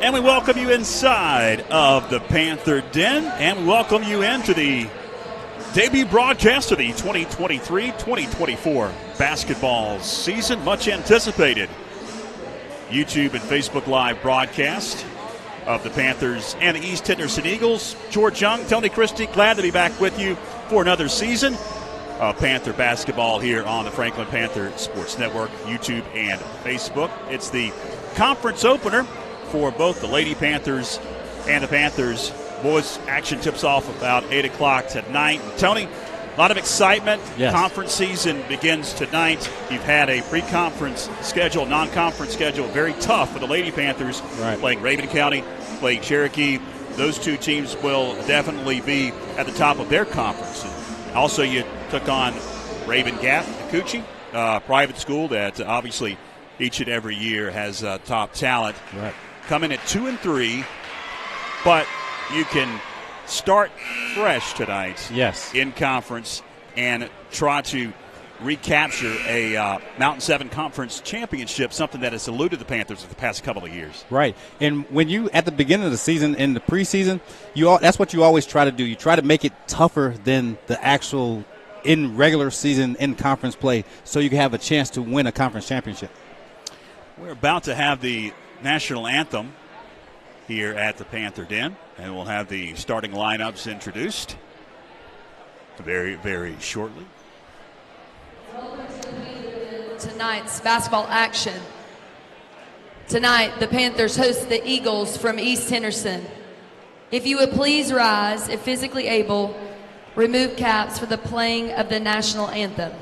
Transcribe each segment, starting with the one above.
And we welcome you inside of the Panther Den, and we welcome you into the debut broadcast of the 2023-2024 basketball season. Much anticipated YouTube and Facebook Live broadcast of the Panthers and the East Henderson Eagles. George Young, Tony Christie, glad to be back with you for another season of Panther basketball here on the Franklin Panther Sports Network, YouTube and Facebook. It's the conference opener for both the Lady Panthers and the Panthers. Boys action tips off about 8 o'clock tonight. Tony, a lot of excitement. Yes. Conference season begins tonight. You've had a pre-conference schedule, non-conference schedule, very tough for the Lady Panthers, playing Raven County, playing Cherokee. Those two teams will definitely be at the top of their conference. Also, you took on Raven Gap, Kikuchi, private school that obviously each and every year has top talent. Right. Come in at 2-3, but you can start fresh tonight in conference and try to recapture a Mountain 7 Conference championship, something that has eluded the Panthers for the past couple of years. Right. And when you, at the beginning of the season, in the preseason, that's what you always try to do. You try to make it tougher than the actual in regular season in conference play so you can have a chance to win a conference championship. We're about to have the national anthem here at the Panther Den, and we'll have the starting lineups introduced very, very shortly. Tonight's basketball action. Tonight, the Panthers host the Eagles from East Henderson. If you would please rise, if physically able, remove caps for the playing of the national anthem.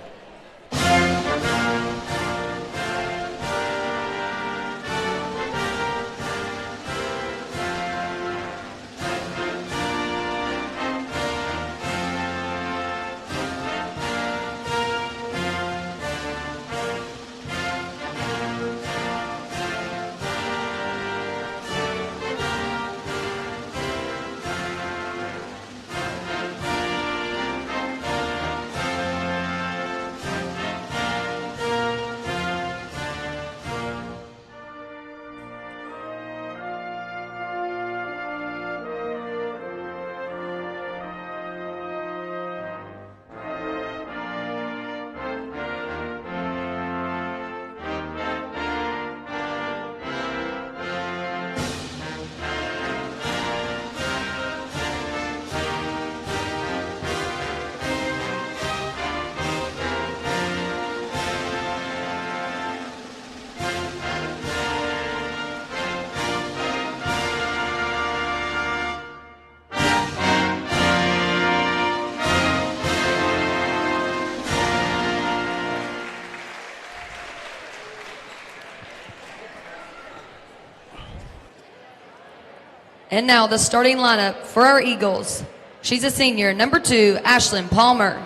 And now the starting lineup for our Eagles. She's a senior, number 2, Ashlyn Palmer.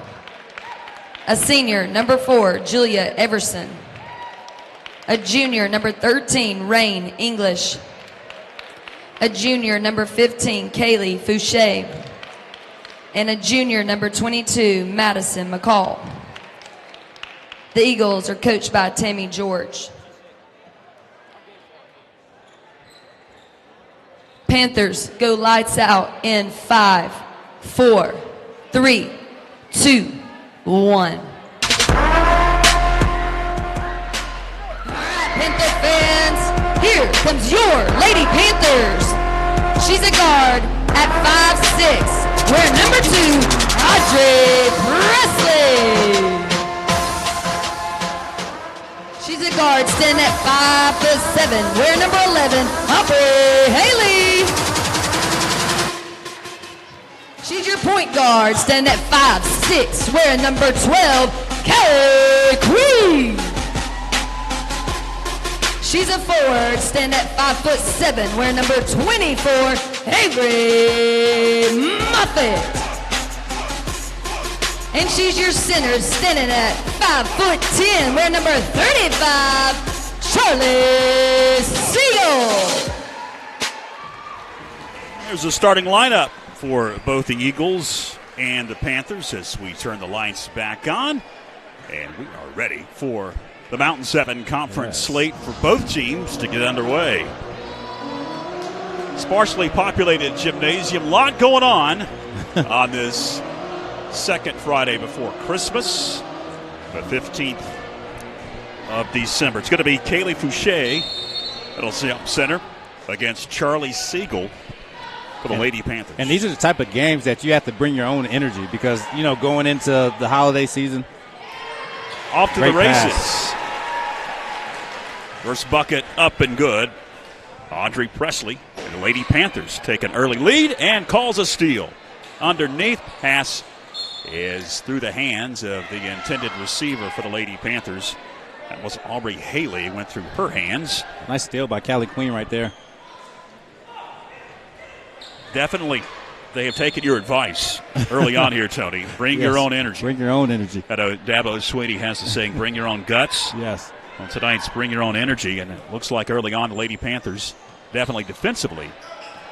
A senior, number 4, Julia Everson. A junior, number 13, Rain English. A junior, number 15, Kaylee Fouché. And a junior, number 22, Madison McCall. The Eagles are coached by Tammy George. Panthers go lights out in 5, 4, 3, 2, 1. All right, Panther fans, here comes your Lady Panthers. She's a guard at 5'6", wearing number 2, Audrey Presley. She's a guard standing at 5'7", wearing number 11, Aubrey Haley. She's your point guard standing at 5'6", wearing number 12, Kay Queen. She's a forward standing at 5'7", wearing number 24, Avery Muffet. And she's your center standing at 5'10", wearing number 35, Charlie Siegel. There's a starting lineup for both the Eagles and the Panthers as we turn the lights back on. And we are ready for the Mountain 7 Conference slate for both teams to get underway. sparsely populated gymnasium. A lot going on on this second Friday before Christmas, the 15th of December. It's going to be Kaylee Fouché, middle center, against Charlie Siegel for the Lady Panthers. And these are the type of games that you have to bring your own energy because, going into the holiday season. Off to the races. First bucket up and good. Audrey Presley and the Lady Panthers take an early lead and calls a steal. Underneath, pass is through the hands of the intended receiver for the Lady Panthers. That was Aubrey Haley, went through her hands. Nice steal by Callie Queen right there. Definitely, they have taken your advice early on here, Tony. Bring your own energy. Bring your own energy. I know Dabo Sweeney has the saying, bring your own guts. Yes. On tonight's Bring Your Own Energy, and it looks like early on the Lady Panthers definitely defensively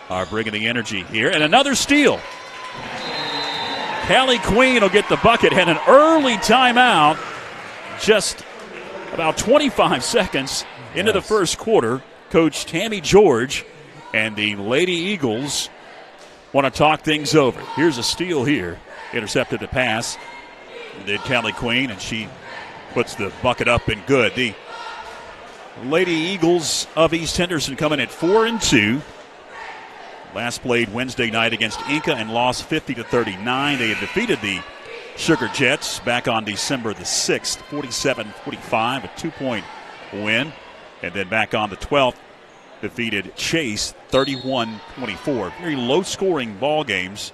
are bringing the energy here. And another steal. Callie Queen will get the bucket and an early timeout just about 25 seconds into the first quarter. Coach Tammy George and the Lady Eagles want to talk things over. Here's a steal here. Intercepted the pass. Did Callie Queen, and she puts the bucket up and good. The Lady Eagles of East Henderson coming at 4-2. Last played Wednesday night against Inca and lost 50-39. They had defeated the Sugar Jets back on December the 6th, 47-45, a 2-point win. And then back on the 12th, defeated Chase 31-24. Very low-scoring ball games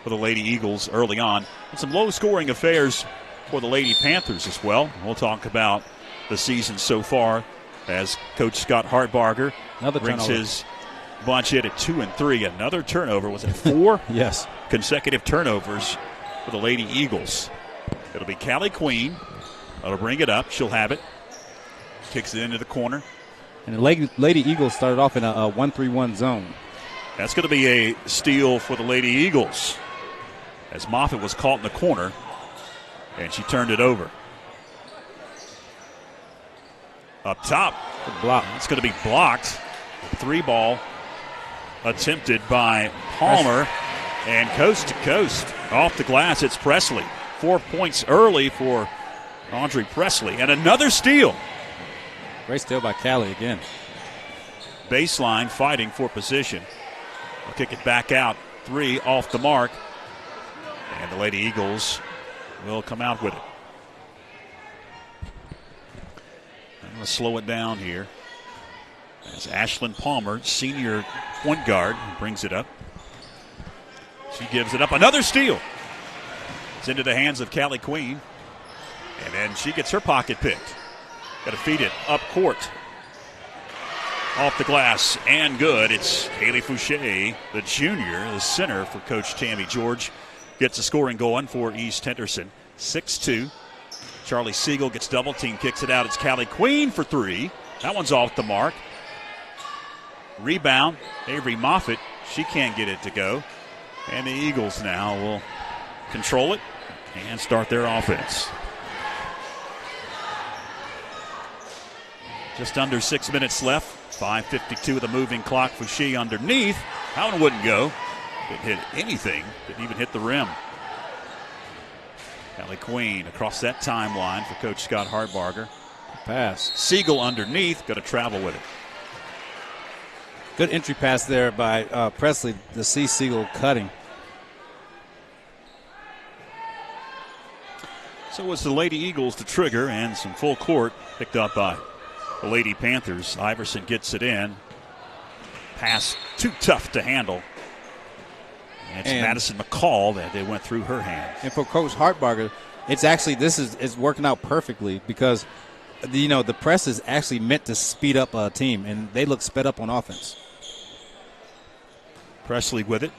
for the Lady Eagles early on. And some low-scoring affairs for the Lady Panthers as well. We'll talk about the season so far as Coach Scott Hartbarger brings his bunch in at 2-3. Another turnover. Was it 4? Yes. Consecutive turnovers for the Lady Eagles. It'll be Callie Queen. That'll bring it up. She'll have it. Kicks it into the corner. And the Lady Eagles started off in a 1-3-1 zone. That's going to be a steal for the Lady Eagles as Moffitt was caught in the corner. And she turned it over. Up top. Good block. It's going to be blocked. 3-ball attempted by Palmer. And coast to coast. Off the glass, it's Presley. 4 points early for Audrey Presley. And another steal. Great steal by Callie again. Baseline fighting for position. They'll kick it back out. 3 off the mark. And the Lady Eagles will come out with it. I'm going to slow it down here as Ashlyn Palmer, senior point guard, brings it up. She gives it up. Another steal. It's into the hands of Callie Queen. And then she gets her pocket picked. Got to feed it up court. Off the glass and good. It's Haley Fouché, the junior, the center for Coach Tammy George. Gets the scoring going for East Henderson. 6-2. Charlie Siegel gets double team, kicks it out. It's Callie Queen for 3. That one's off the mark. Rebound, Avery Moffitt. She can't get it to go. And the Eagles now will control it and start their offense. Just under 6 minutes left. 5:52 of the moving clock. Fouché underneath. That one wouldn't go. Didn't hit anything. Didn't even hit the rim. Callie Queen across that timeline for Coach Scott Hartbarger. Pass. Siegel underneath. Got to travel with it. Good entry pass there by Presley to see Siegel cutting. So was the Lady Eagles to trigger, and some full court picked up by the Lady Panthers. Iverson gets it in. Pass too tough to handle. And it's Madison McCall that they went through her hands. And for Coach Hartbarger, it's actually it's working out perfectly because the press is actually meant to speed up a team, and they look sped up on offense. Presley with it,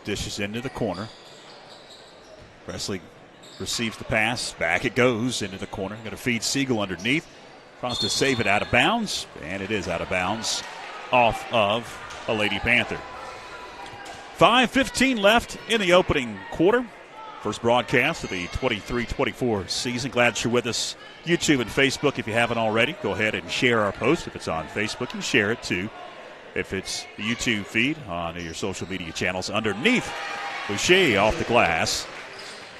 dishes into the corner. Presley receives the pass, back it goes into the corner. Going to feed Siegel underneath. Tries to save it out of bounds, and it is out of bounds off of a Lady Panther. 5:15 left in the opening quarter. First broadcast of the 23-24 season. Glad you're with us. YouTube and Facebook, if you haven't already, go ahead and share our post. If it's on Facebook, you share it to if it's the YouTube feed on your social media channels. Underneath, Boucher off the glass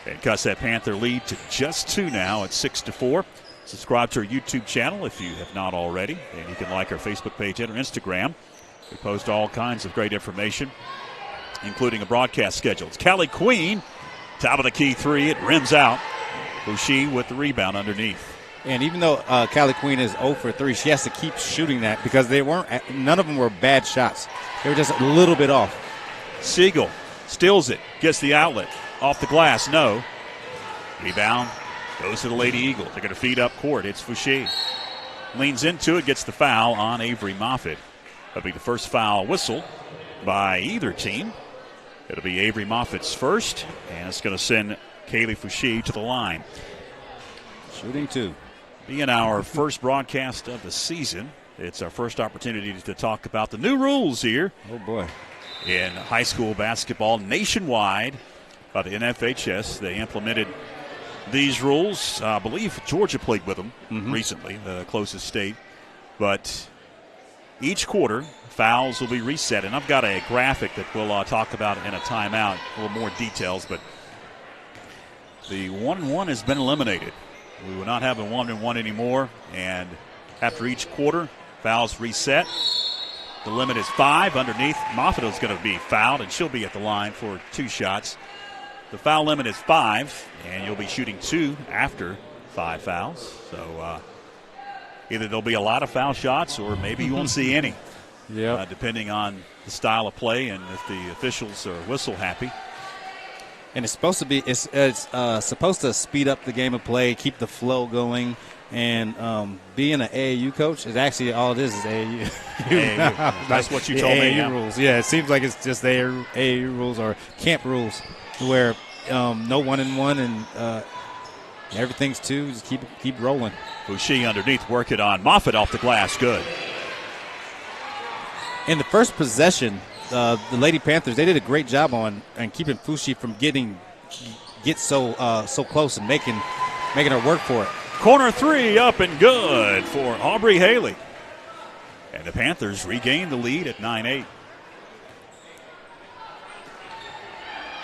and cuts that Panther lead to just 2 now at 6-4. Subscribe to our YouTube channel if you have not already, and you can like our Facebook page and our Instagram. We post all kinds of great information, including a broadcast schedule. It's Callie Queen, top of the key 3. It rims out. Boucher with the rebound underneath. And even though Callie Queen is 0 for 3, she has to keep shooting that because none of them were bad shots. They were just a little bit off. Siegel steals it, gets the outlet. Off the glass, no. Rebound goes to the Lady Eagles. They're going to feed up court. It's Fouché. Leans into it, gets the foul on Avery Moffitt. That'll be the first foul whistle by either team. It'll be Avery Moffitt's first, and it's going to send Kaylee Fouché to the line. Shooting 2. Being our first broadcast of the season, it's our first opportunity to talk about the new rules here. Oh, boy. In high school basketball nationwide by the NFHS. They implemented these rules. I believe Georgia played with them recently, the closest state. But each quarter, fouls will be reset. And I've got a graphic that we'll talk about in a timeout, a little more details. But the 1-1 has been eliminated. We will not have a 1-1 anymore. And after each quarter, fouls reset. The limit is 5 underneath. Moffitt is going to be fouled, and she'll be at the line for 2 shots. The foul limit is 5, and you'll be shooting 2 after 5 fouls. So either there'll be a lot of foul shots or maybe you won't see any, depending on the style of play and if the officials are whistle happy. And it's supposed to be supposed to speed up the game of play, keep the flow going, and being an AAU coach is actually all it is AAU. That's what you told me. AAU rules. Yeah, it seems like it's just the AAU rules or camp rules where no 1-1 and everything's 2. Just keep rolling. Boucher underneath, work it on Moffitt off the glass. Good. In the first possession, the Lady Panthers, they did a great job on keeping Fushi from get so close and making her work for it. Corner 3 up and good for Aubrey Haley. And the Panthers regain the lead at 9-8.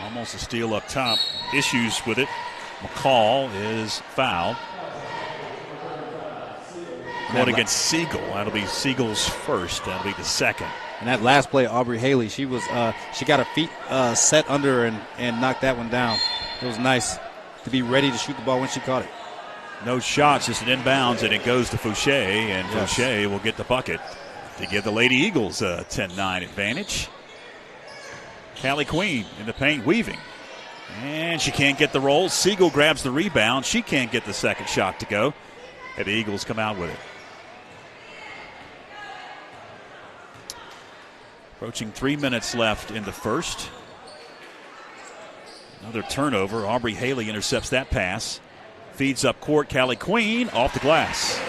Almost a steal up top. Issues with it. McCall is fouled. Going against Siegel. That'll be Siegel's first. That'll be the second. And that last play, Aubrey Haley, she got her feet set under and knocked that one down. It was nice to be ready to shoot the ball when she caught it. No shots, just an inbounds, and it goes to Fouché, and Fouché will get the bucket to give the Lady Eagles a 10-9 advantage. Callie Queen in the paint weaving. And she can't get the roll. Siegel grabs the rebound. She can't get the second shot to go. And the Eagles come out with it. Approaching 3 minutes left in the first. Another turnover. Aubrey Haley intercepts that pass. Feeds up court. Callie Queen off the glass.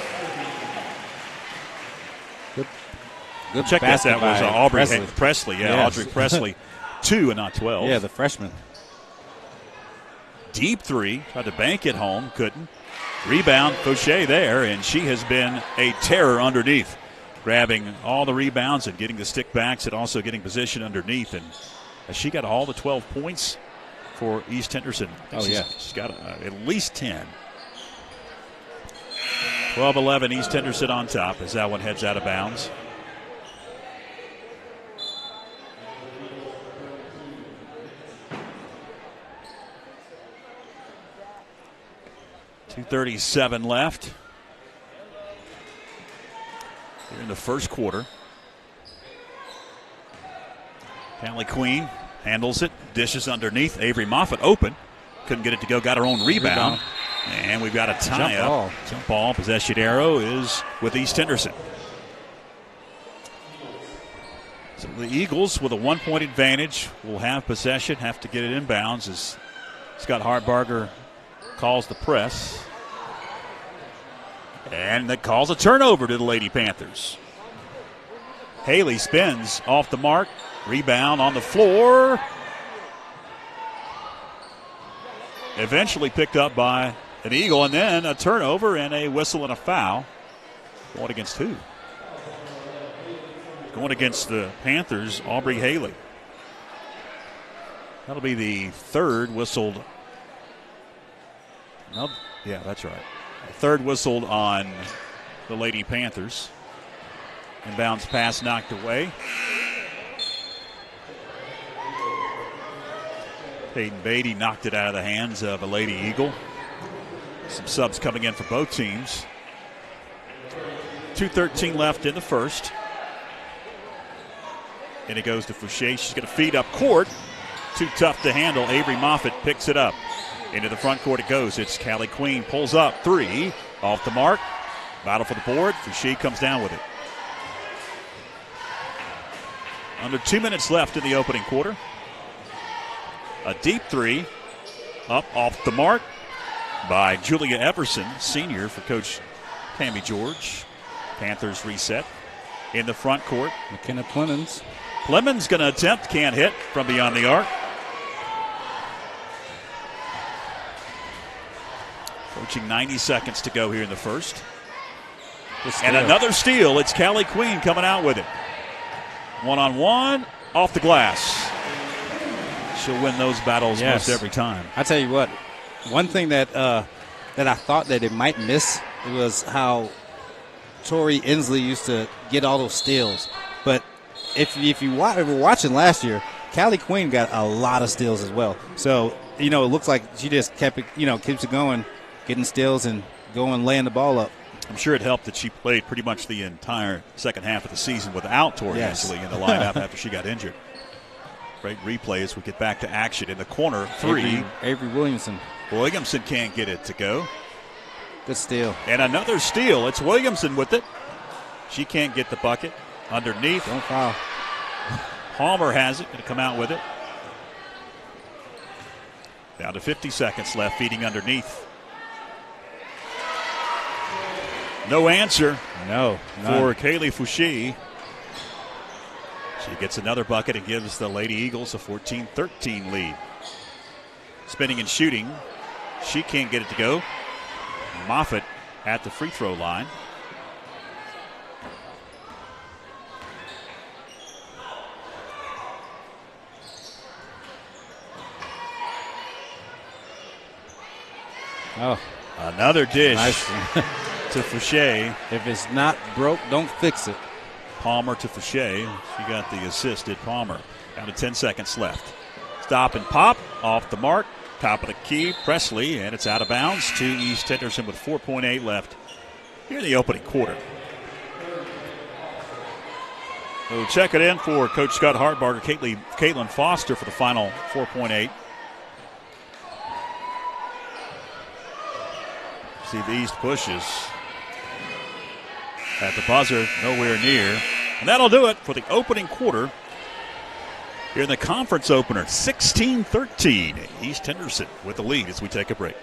Good check that. That was Aubrey Presley. Audrey Presley. 2 and not 12. Yeah, the freshman. Deep 3. Tried to bank it home. Couldn't. Rebound. Fouché there, and she has been a terror underneath. Grabbing all the rebounds and getting the stick backs and also getting position underneath. And she got all the 12 points for East Henderson. She's got at least 10. 12-11 East Henderson on top as that one heads out of bounds. .237 left here in the first quarter. Callie Queen handles it, dishes underneath. Avery Moffitt open. Couldn't get it to go, got her own rebound. And we've got a tie-up. Jump ball. Possession arrow is with East Henderson. So the Eagles with a 1-point advantage will have possession, have to get it inbounds as Scott Hartbarger calls the press. And that calls a turnover to the Lady Panthers. Haley spins off the mark. Rebound on the floor. Eventually picked up by an Eagle, and then a turnover and a whistle and a foul. Going against who? going against the Panthers, Aubrey Haley. That'll be the third whistled. No, yeah, that's right. The third whistled on the Lady Panthers. Inbounds pass knocked away. Peyton Beatty knocked it out of the hands of a Lady Eagle. Some subs coming in for both teams. 2:13 left in the first. And it goes to Fouché. She's going to feed up court. Too tough to handle. Avery Moffitt picks it up. Into the front court it goes. It's Callie Queen. Pulls up. 3. Off the mark. Battle for the board. Fouché comes down with it. Under 2 minutes left in the opening quarter. A deep 3. Up off the mark by Julia Everson, senior for Coach Tammy George. Panthers reset in the front court. McKenna Plemons. Plemons going to attempt. Can't hit from beyond the arc. Approaching 90 seconds to go here in the first. And another steal. It's Callie Queen coming out with it. One-on-one, off the glass. She'll win those battles most every time. I tell you what, one thing that that I thought that it might miss was how Tori Inslee used to get all those steals. But if you were watching last year, Callie Queen got a lot of steals as well. So, it looks like she just keeps it going, getting steals and going, laying the ball up. I'm sure it helped that she played pretty much the entire second half of the season without Tori Inslee in the lineup after she got injured. Great replay as we get back to action in the corner. 3. Avery Williamson. Williamson can't get it to go. Good steal. And another steal. It's Williamson with it. She can't get the bucket. Underneath. Don't foul. Palmer has it. Going to come out with it. Down to 50 seconds left. Feeding underneath. No answer. No. For Kaylee Fouché. She gets another bucket and gives the Lady Eagles a 14-13 lead. Spinning and shooting. She can't get it to go. Moffitt at the free throw line. Oh. Another dish Nice. to Fouché. If it's not broke, don't fix it. Palmer to Fouché. She got the assist, did Palmer. Down to 10 seconds left. Stop and pop. Off the mark. Top of the key. Presley, and it's out of bounds to East Henderson with 4.8 left here in the opening quarter. We'll check it in for Coach Scott Hartbarger, Caitlin Foster for the final 4.8. See the East pushes. At the buzzer, nowhere near. And that'll do it for the opening quarter. Here in the conference opener, 16-13. East Henderson with the lead as we take a break.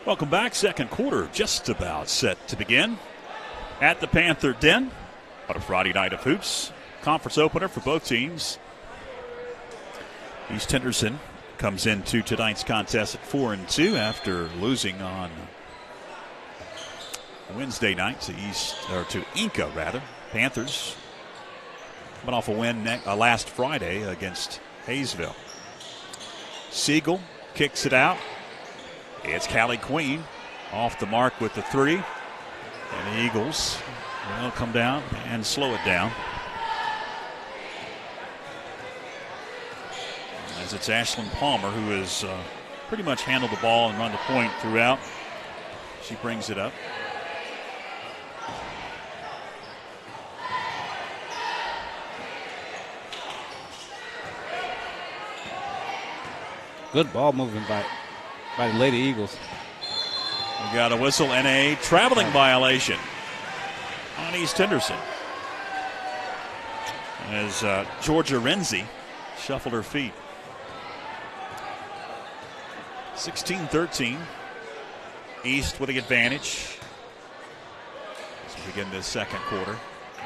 Welcome back. Second quarter just about set to begin at the Panther Den on a Friday night of hoops. Conference opener for both teams. East Henderson comes into tonight's contest at 4-2 after losing on Wednesday night to Inca rather. Panthers coming off a win last Friday against Hayesville. Siegel kicks it out. It's Callie Queen off the mark with the 3. And the Eagles Well, come down and slow it down. As it's Ashlyn Palmer who has pretty much handled the ball and run the point throughout. She brings it up. Good ball moving by the Lady Eagles. We got a whistle and a traveling violation on East Henderson. As Georgia Renzi shuffled her feet. 16-13. East with the advantage as we begin this second quarter.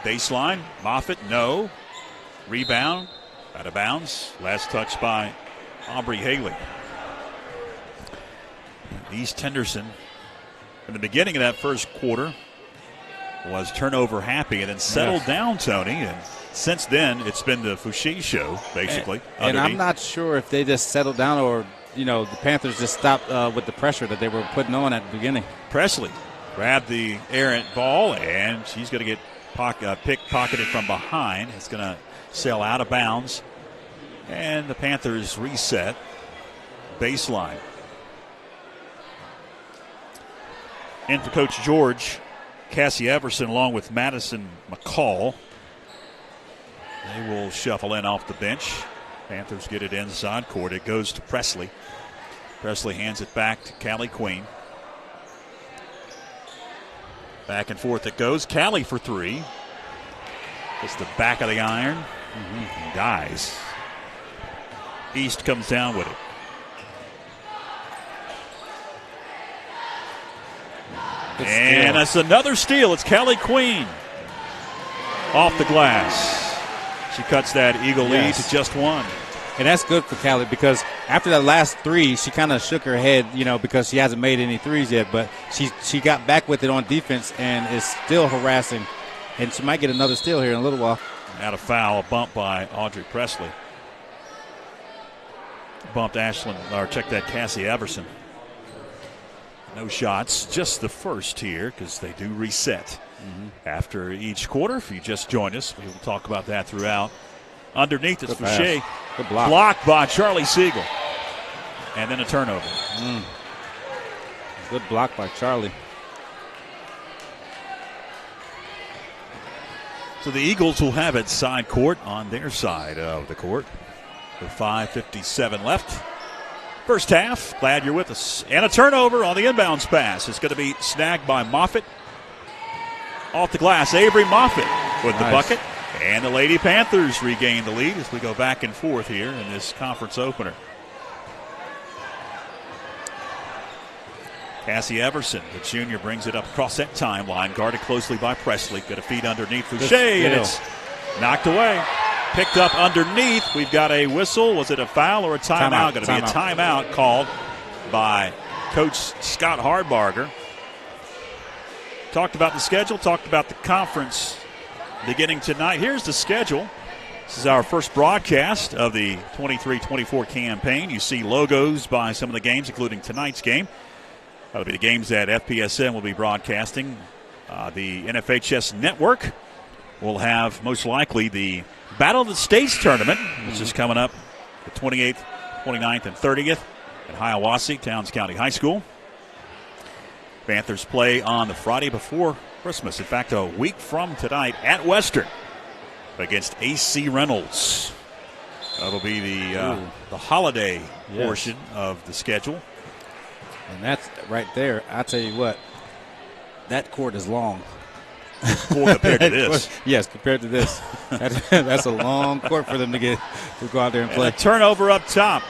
Baseline, Moffitt, no. Rebound, out of bounds. Last touch by Aubrey Haley. East Henderson, in the beginning of that first quarter, was turnover happy and then settled down, Tony. And since then, it's been the Fouché show, basically. And I'm not sure if they just settled down or, the Panthers just stopped with the pressure that they were putting on at the beginning. Presley grabbed the errant ball, and she's going to get pickpocketed from behind. It's going to sail out of bounds. And the Panthers reset. Baseline. And for Coach George, Cassie Everson along with Madison McCall. They will shuffle in off the bench. Panthers get it inside court. It goes to Presley. Presley hands it back to Callie Queen. Back and forth it goes. Callie for three. It's the back of the iron. And dies. East comes down with it. And that's another steal. It's Callie Queen off the glass. She cuts that Eagle lead to just one. And that's good for Callie because after that last three, she kind of shook her head, because she hasn't made any threes yet. But she got back with it on defense and is still harassing. And she might get another steal here in a little while. Out of foul, a bump by Audrey Presley. Bumped Cassie Everson. No shots, just the first here because they do reset after each quarter. If you just joined us, we will talk about that throughout. Underneath it's Fouché. Good block. Blocked by Charlie Siegel. And then a turnover. Good block by Charlie. So the Eagles will have it side court on their side of the court. With 5:57 left. First half, glad you're with us. And a turnover on the inbounds pass. It's going to be snagged by Moffitt. Off the glass, Avery Moffitt with the bucket. And the Lady Panthers regain the lead as we go back and forth here in this conference opener. Cassie Everson, the junior, brings it up across that timeline, guarded closely by Presley. Got a feed underneath Fouché, and it's knocked away. Picked up underneath. We've got a whistle. Was it a foul or a timeout? Going to be a timeout called by Coach Scott Hardbarger. Talked about the schedule, talked about the conference beginning tonight. Here's the schedule. This is our first broadcast of the 23-24 campaign. You see logos by some of the games, including tonight's game. That'll be the games that FPSN will be broadcasting. The NFHS network will have most likely the Battle of the States tournament, which is coming up the 28th, 29th, and 30th at Hiawassee, Towns County High School. Panthers play on the Friday before Christmas. In fact, a week from tonight at Western against AC Reynolds. That'll be the holiday portion of the schedule. And that's right there. I tell you what, that court is long. Compared to this. Yes, compared to this. That's a long court for them to go out there and play. And a turnover up top.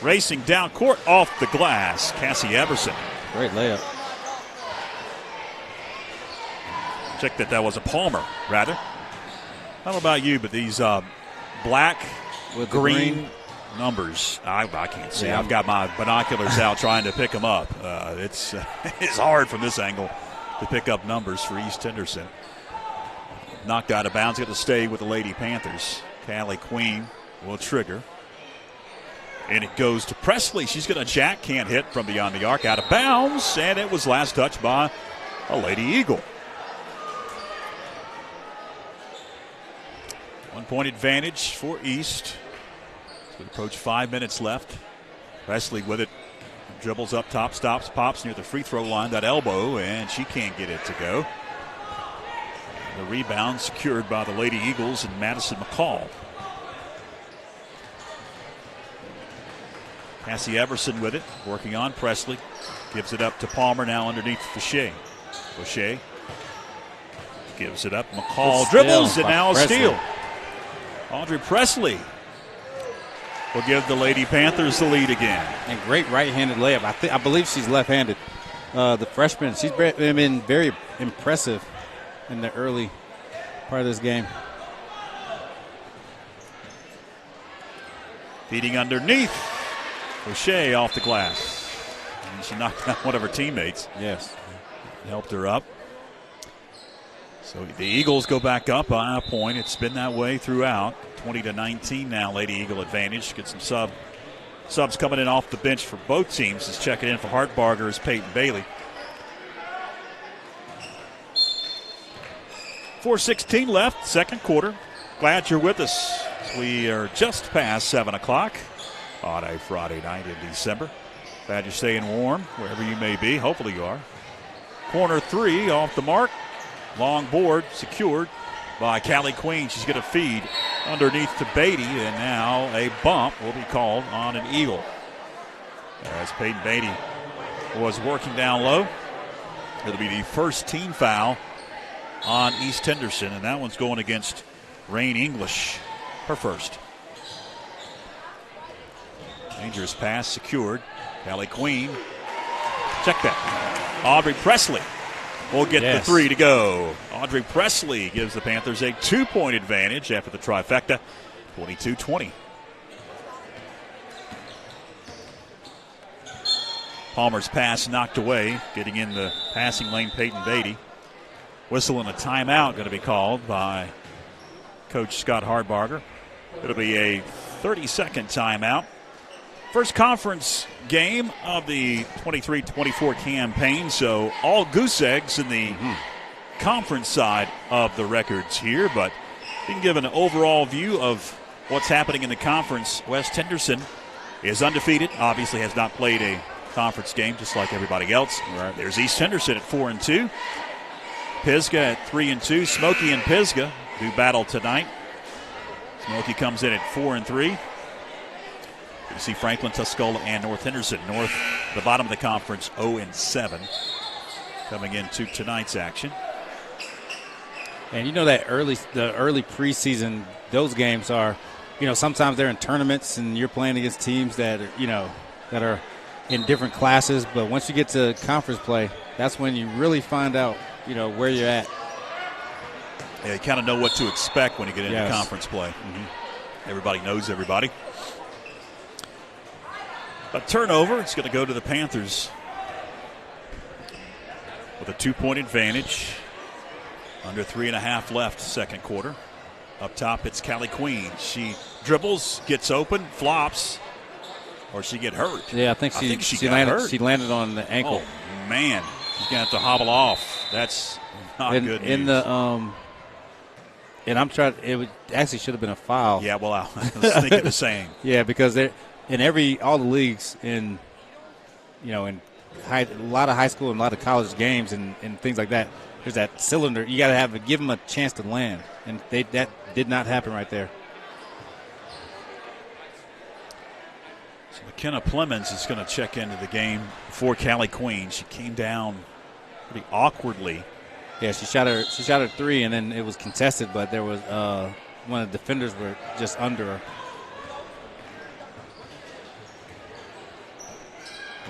Racing down court off the glass, Cassie Everson. Great layup. Check that was a Palmer, rather. I don't know about you, but these black with green numbers, I can't see. I've got my binoculars out trying to pick them up. It's hard from this angle to pick up numbers for East Henderson. Knocked out of bounds, got to stay with the Lady Panthers. Callie Queen will trigger. And it goes to Presley. She's going to jack, can't hit from beyond the arc, out of bounds, and it was last touched by a Lady Eagle. 2-point advantage for East. It's going to approach 5 minutes left. Presley with it. Dribbles up top, stops, pops near the free throw line. That elbow, and she can't get it to go. The rebound secured by the Lady Eagles and Madison McCall. Cassie Everson with it, working on Presley. Gives it up to Palmer, now underneath Fauché. Fauché gives it up. McCall dribbles, and now a steal. Audrey Presley will give the Lady Panthers the lead again. And great right-handed layup. I believe she's left-handed. The freshman, she's been very impressive in the early part of this game. Feeding underneath. Fauché off the glass. And she knocked down one of her teammates. Yes. Helped her up. So the Eagles go back up by a point. It's been that way throughout. 20-19 now, Lady Eagle advantage. Get some subs coming in off the bench for both teams. Is checking in for Hartbarger is Peyton Bailey. 4:16 left, second quarter. Glad you're with us. We are just past 7 o'clock on a Friday night in December. Glad you're staying warm wherever you may be. Hopefully you are. Corner three off the mark. Long board secured by Callie Queen. She's going to feed underneath to Beatty, and now a bump will be called on an Eagle. As Peyton Beatty was working down low. It'll be the first team foul on East Henderson, and that one's going against Rain English, her first. Dangerous pass secured. Callie Queen. Check that. Audrey Presley will get the three to go. Audrey Presley gives the Panthers a 2-point advantage after the trifecta, 22-20. Palmer's pass knocked away, getting in the passing lane, Peyton Beatty. Whistle and a timeout going to be called by Coach Scott Hartbarger. It'll be a 30-second timeout. First conference game of the 23-24 campaign, so all goose eggs in the conference side of the records here, but you can give an overall view of what's happening in the conference. West Henderson is undefeated, obviously has not played a conference game just like everybody else. Right. There's East Henderson at 4-2. Pisgah at 3-2. Smoky and Pisgah do battle tonight. Smoky comes in at 4-3. You see Franklin, Tuscola, and North Henderson. North, the bottom of the conference, 0-7. Coming into tonight's action. And you know that the early preseason, those games are, sometimes they're in tournaments and you're playing against teams that are in different classes. But once you get to conference play, that's when you really find out, where you're at. Yeah, you kind of know what to expect when you get into conference play. Everybody knows everybody. A turnover. It's going to go to the Panthers with a 2-point advantage. Under 3.5 left, second quarter. Up top, it's Callie Queen. She dribbles, gets open, flops, or she get hurt. Yeah, I think she got hurt. She landed on the ankle. Oh, man. She's going to have to hobble off. That's not good news. And I'm trying. Actually should have been a foul. Yeah, well, I was thinking the same. Yeah, because they're in all the leagues in a lot of high school and a lot of college games and things like that. There's that cylinder. You got to give them a chance to land, and that did not happen right there. So McKenna Plemons is going to check into the game for Callie Queen. She came down pretty awkwardly. Yeah, she shot her three, and then it was contested, but there was one of the defenders were just under her.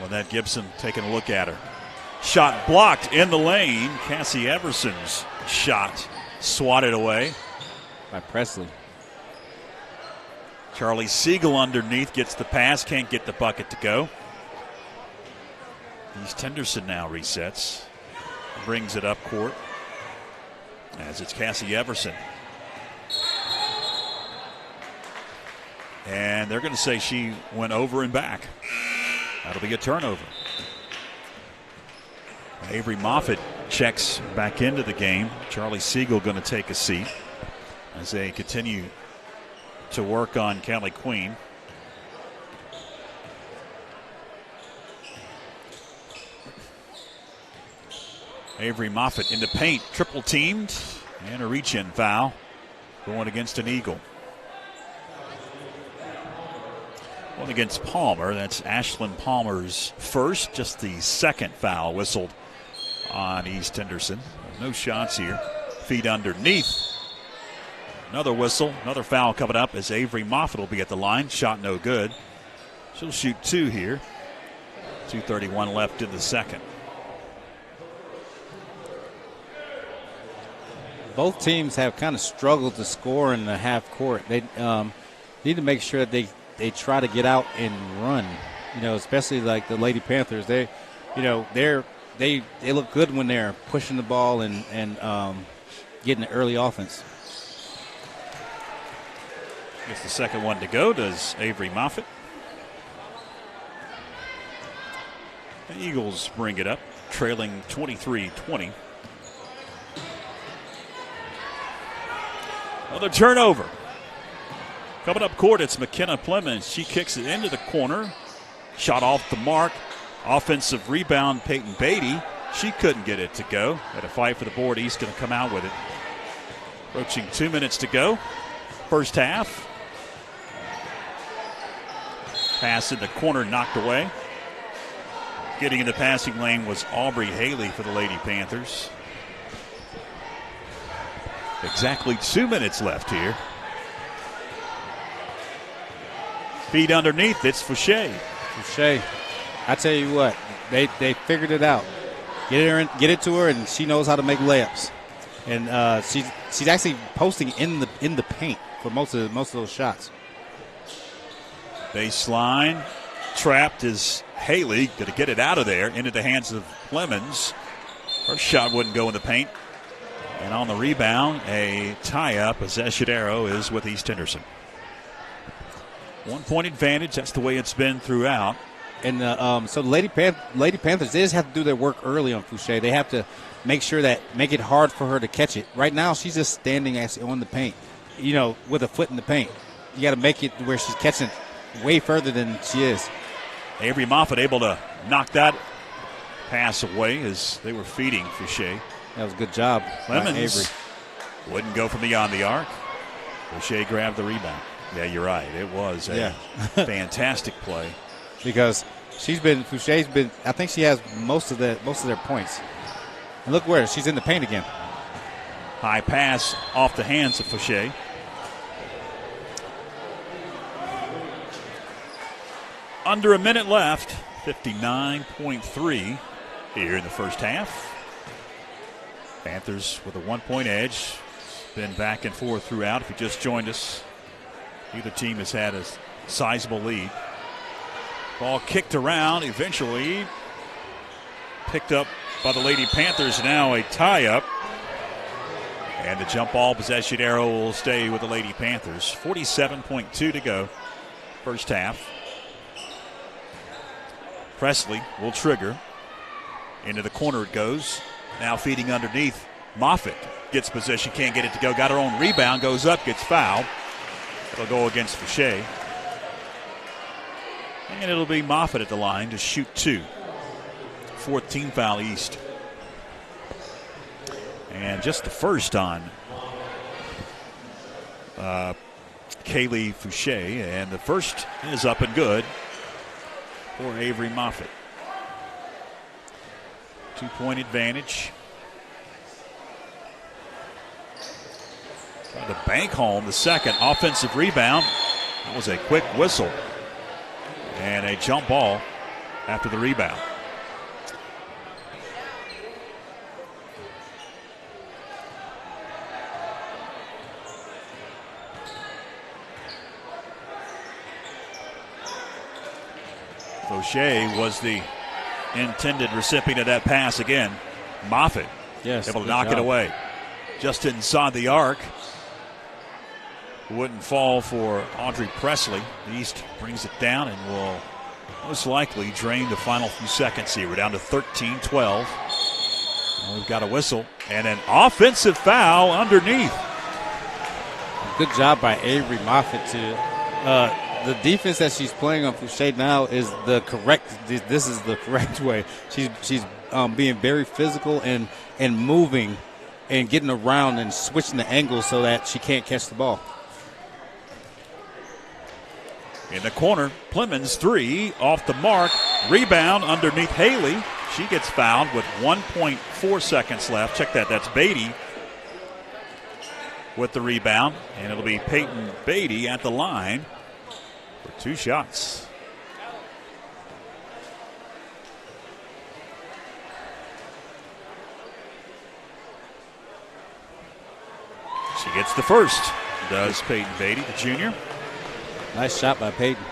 Lynette Gibson taking a look at her. Shot blocked in the lane. Cassie Everson's shot swatted away by Presley. Charlie Siegel underneath gets the pass, can't get the bucket to go. East Henderson now resets. Brings it up court as it's Cassie Everson. And they're going to say she went over and back. That'll be a turnover. Avery Moffitt checks back into the game. Charlie Siegel going to take a seat as they continue to work on Kelly Queen. Avery Moffitt in the paint, triple teamed, and a reach-in foul going against an Eagle. One against Palmer. That's Ashlyn Palmer's first, just the second foul whistled on East Henderson. No shots here. Feet underneath. Another whistle, another foul coming up as Avery Moffitt will be at the line. Shot no good. She'll shoot 2 here. 2:31 left in the second. Both teams have kind of struggled to score in the half court. They need to make sure that they try to get out and run. Especially like the Lady Panthers. They look good when they're pushing the ball and getting the early offense. Gets the second one to go, does Avery Moffitt. The Eagles bring it up, trailing 23-20. Another turnover. Coming up court, it's McKenna Plemons. She kicks it into the corner. Shot off the mark. Offensive rebound, Peyton Beatty. She couldn't get it to go. Had a fight for the board. East going to come out with it. Approaching 2 minutes to go. First half. Pass in the corner, knocked away. Getting in the passing lane was Aubrey Haley for the Lady Panthers. Exactly 2 minutes left here. Feet underneath, it's Fouché. Fouché, I tell you what, they figured it out. Get it to her, and she knows how to make layups. And she's actually posting in the paint for most of those shots. Baseline, trapped is Haley. Going to get it out of there into the hands of Clemens. Her shot wouldn't go in the paint. And on the rebound, a tie-up. Possession arrow is with East Henderson. 1 point advantage. That's the way it's been throughout. And so the Lady Panthers, they just have to do their work early on Fouché. They have to make it hard for her to catch it. Right now, she's just standing on the paint, with a foot in the paint. You got to make it where she's catching it way further than she is. Avery Moffitt able to knock that pass away as they were feeding Fouché. That was a good job. Clemens Avery wouldn't go from beyond the arc. Fouché grabbed the rebound. Yeah, you're right. It was a fantastic play. Because Fouché's been, I think she has most of their points. And look where she's in the paint again. High pass off the hands of Fouché. Under a minute left. 59.3 here in the first half. Panthers with a 1 point edge. Been back and forth throughout. If you just joined us, either team has had a sizable lead. Ball kicked around, eventually picked up by the Lady Panthers. Now a tie-up. And the jump ball possession arrow will stay with the Lady Panthers. 47.2 to go. First half. Presley will trigger. Into the corner it goes. Now feeding underneath. Moffitt gets position, can't get it to go. Got her own rebound, goes up, gets fouled. It'll go against Fouché. And it'll be Moffitt at the line to shoot 2. 4th team foul East. And just the first on Kaylee Fouché. And the first is up and good for Avery Moffitt. 2 point advantage. Trying to bank home the second offensive rebound. That was a quick whistle. And a jump ball after the rebound. Fouché was the intended recipient of that pass again. Moffitt able to knock it away. Just inside the arc. Wouldn't fall for Audrey Presley. The East brings it down and will most likely drain the final few seconds here. We're down to 13-12. We've got a whistle and an offensive foul underneath. Good job by Avery Moffitt the defense that she's playing on Fouché now is the correct. This is the correct way. She's being very physical and moving and getting around and switching the angle so that she can't catch the ball. In the corner, Plemons 3 off the mark. Rebound underneath Haley. She gets fouled with 1.4 seconds left. Check that. That's Beatty with the rebound. And it'll be Peyton Beatty at the line for 2 shots. She gets the first. Does Peyton Beatty, the junior. Nice shot by Peyton.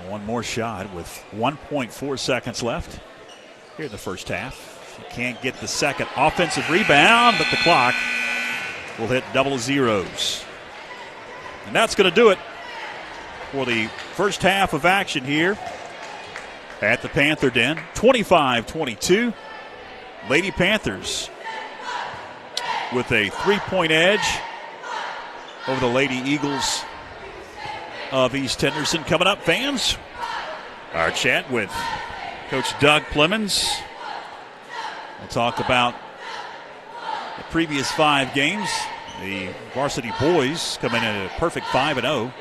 One more shot with 1.4 seconds left here in the first half. She can't get the second offensive rebound, but the clock will hit double zeros. And that's going to do it for the first half of action here at the Panther Den. 25-22. Lady Panthers with a 3-point edge over the Lady Eagles of East Henderson. Coming up, fans, our chat with Coach Doug Plemons. We'll talk about the previous 5 games. The varsity boys coming in at a perfect 5-0.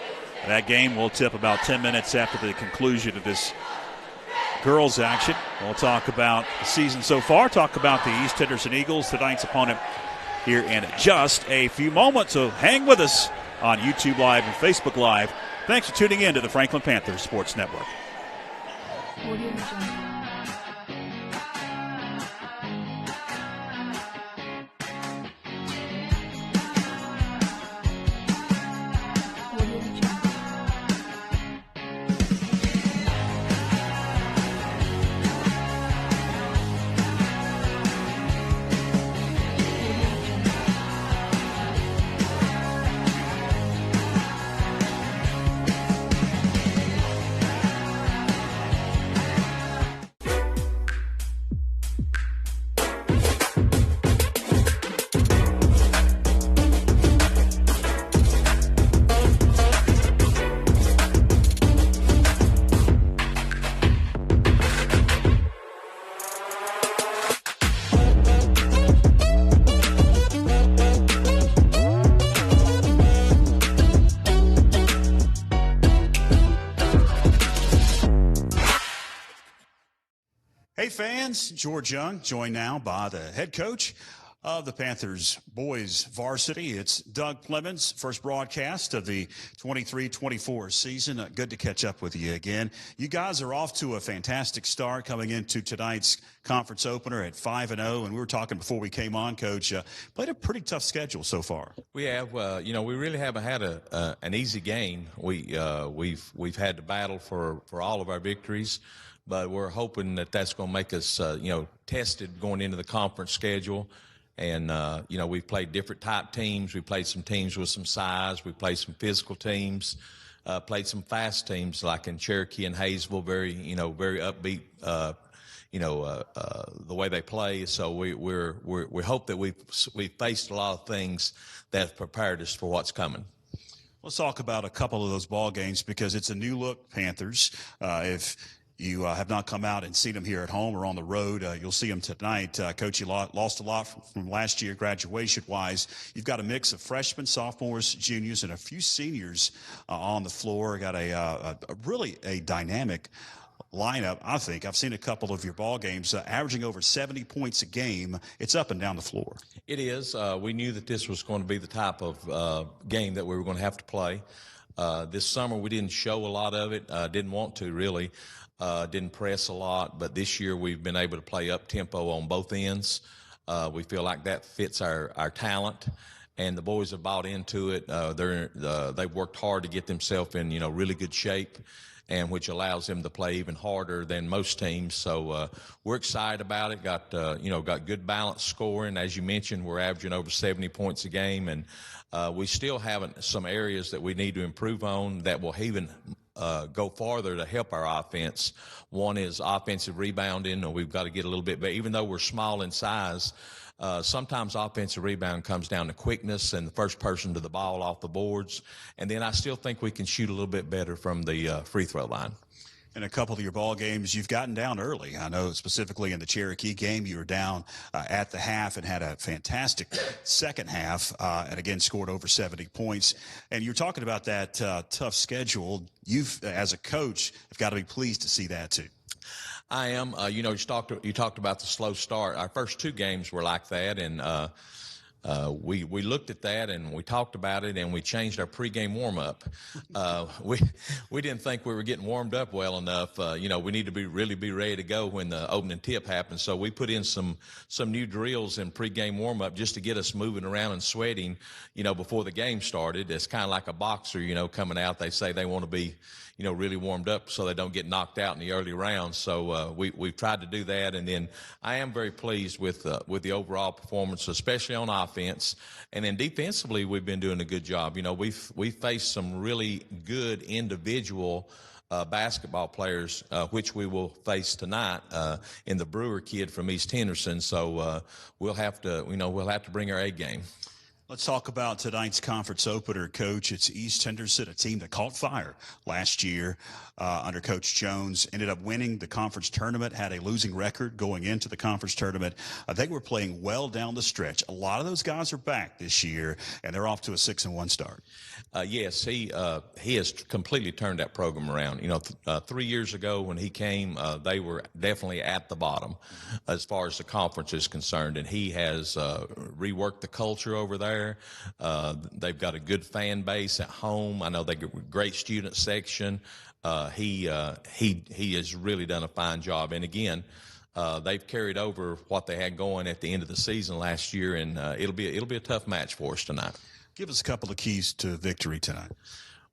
That game will tip about 10 minutes after the conclusion of this girls action. We'll talk about the season so far, talk about the East Henderson Eagles, tonight's opponent, here in just a few moments. So hang with us on YouTube Live and Facebook Live. Thanks for tuning in to the Franklin Panthers Sports Network. Hey fans, George Young, joined now by the head coach of the Panthers boys varsity. It's Doug Plemons, first broadcast of the 23-24 season. Good to catch up with you again. You guys are off to a fantastic start coming into tonight's conference opener at 5-0, and we were talking before we came on, Coach. Played a pretty tough schedule so far. We have, we really haven't had an easy game. We've had to battle for all of our victories. But we're hoping that that's going to make us, tested going into the conference schedule. And, we've played different type teams. We played some teams with some size. We played some physical teams, played some fast teams like in Cherokee and Hayesville, very upbeat, the way they play. So we hope that we've faced a lot of things that have prepared us for what's coming. Let's talk about a couple of those ball games because it's a new look Panthers. If you have not come out and seen them here at home or on the road, you'll see them tonight. Coach, you lost a lot from last year graduation-wise. You've got a mix of freshmen, sophomores, juniors, and a few seniors on the floor. Got a really dynamic lineup, I think. I've seen a couple of your ball games averaging over 70 points a game. It's up and down the floor. It is. We knew that this was going to be the type of game that we were going to have to play. This summer we didn't show a lot of it. Didn't want to really. Didn't press a lot, but this year we've been able to play up tempo on both ends. We feel like that fits our talent, and the boys have bought into it. They've worked hard to get themselves in really good shape, and which allows them to play even harder than most teams. So we're excited about it. Got good balanced scoring. As you mentioned, we're averaging over 70 points a game, and we still have some areas that we need to improve on that will even go farther to help our offense. One is offensive rebounding, and we've got to get a little bit better. Even though we're small in size, sometimes offensive rebound comes down to quickness and the first person to the ball off the boards. And then I still think we can shoot a little bit better from the free throw line. In a couple of your ball games, you've gotten down early. I know specifically in the Cherokee game, you were down at the half and had a fantastic second half, and again scored over 70 points. And you're talking about that tough schedule. You've, as a coach, have got to be pleased to see that too. I am. You talked about the slow start. Our first two games were like that, and we looked at that and we talked about it, and we changed our pregame warm-up. We didn't think we were getting warmed up well enough. We need to really be ready to go when the opening tip happens. So we put in some new drills in pregame warm-up just to get us moving around and sweating, before the game started. It's kind of like a boxer, coming out. They say they want to be, really warmed up so they don't get knocked out in the early rounds. So we've tried to do that, and then I am very pleased with the overall performance, especially on offense. And then defensively, we've been doing a good job. We've faced some really good individual basketball players, which we will face tonight in the Brewer kid from East Henderson. So we'll have to bring our A game. Let's talk about tonight's conference opener, Coach. It's East Henderson, a team that caught fire last year under Coach Jones, ended up winning the conference tournament, had a losing record going into the conference tournament. They were playing well down the stretch. A lot of those guys are back this year, and they're off to a 6-1 start. Yes, he has completely turned that program around. 3 years ago when he came, they were definitely at the bottom as far as the conference is concerned, and he has reworked the culture over there. They've got a good fan base at home. I know they get a great student section. He has really done a fine job, and again, they've carried over what they had going at the end of the season last year, and it'll be a tough match for us tonight. Give us a couple of keys to victory tonight.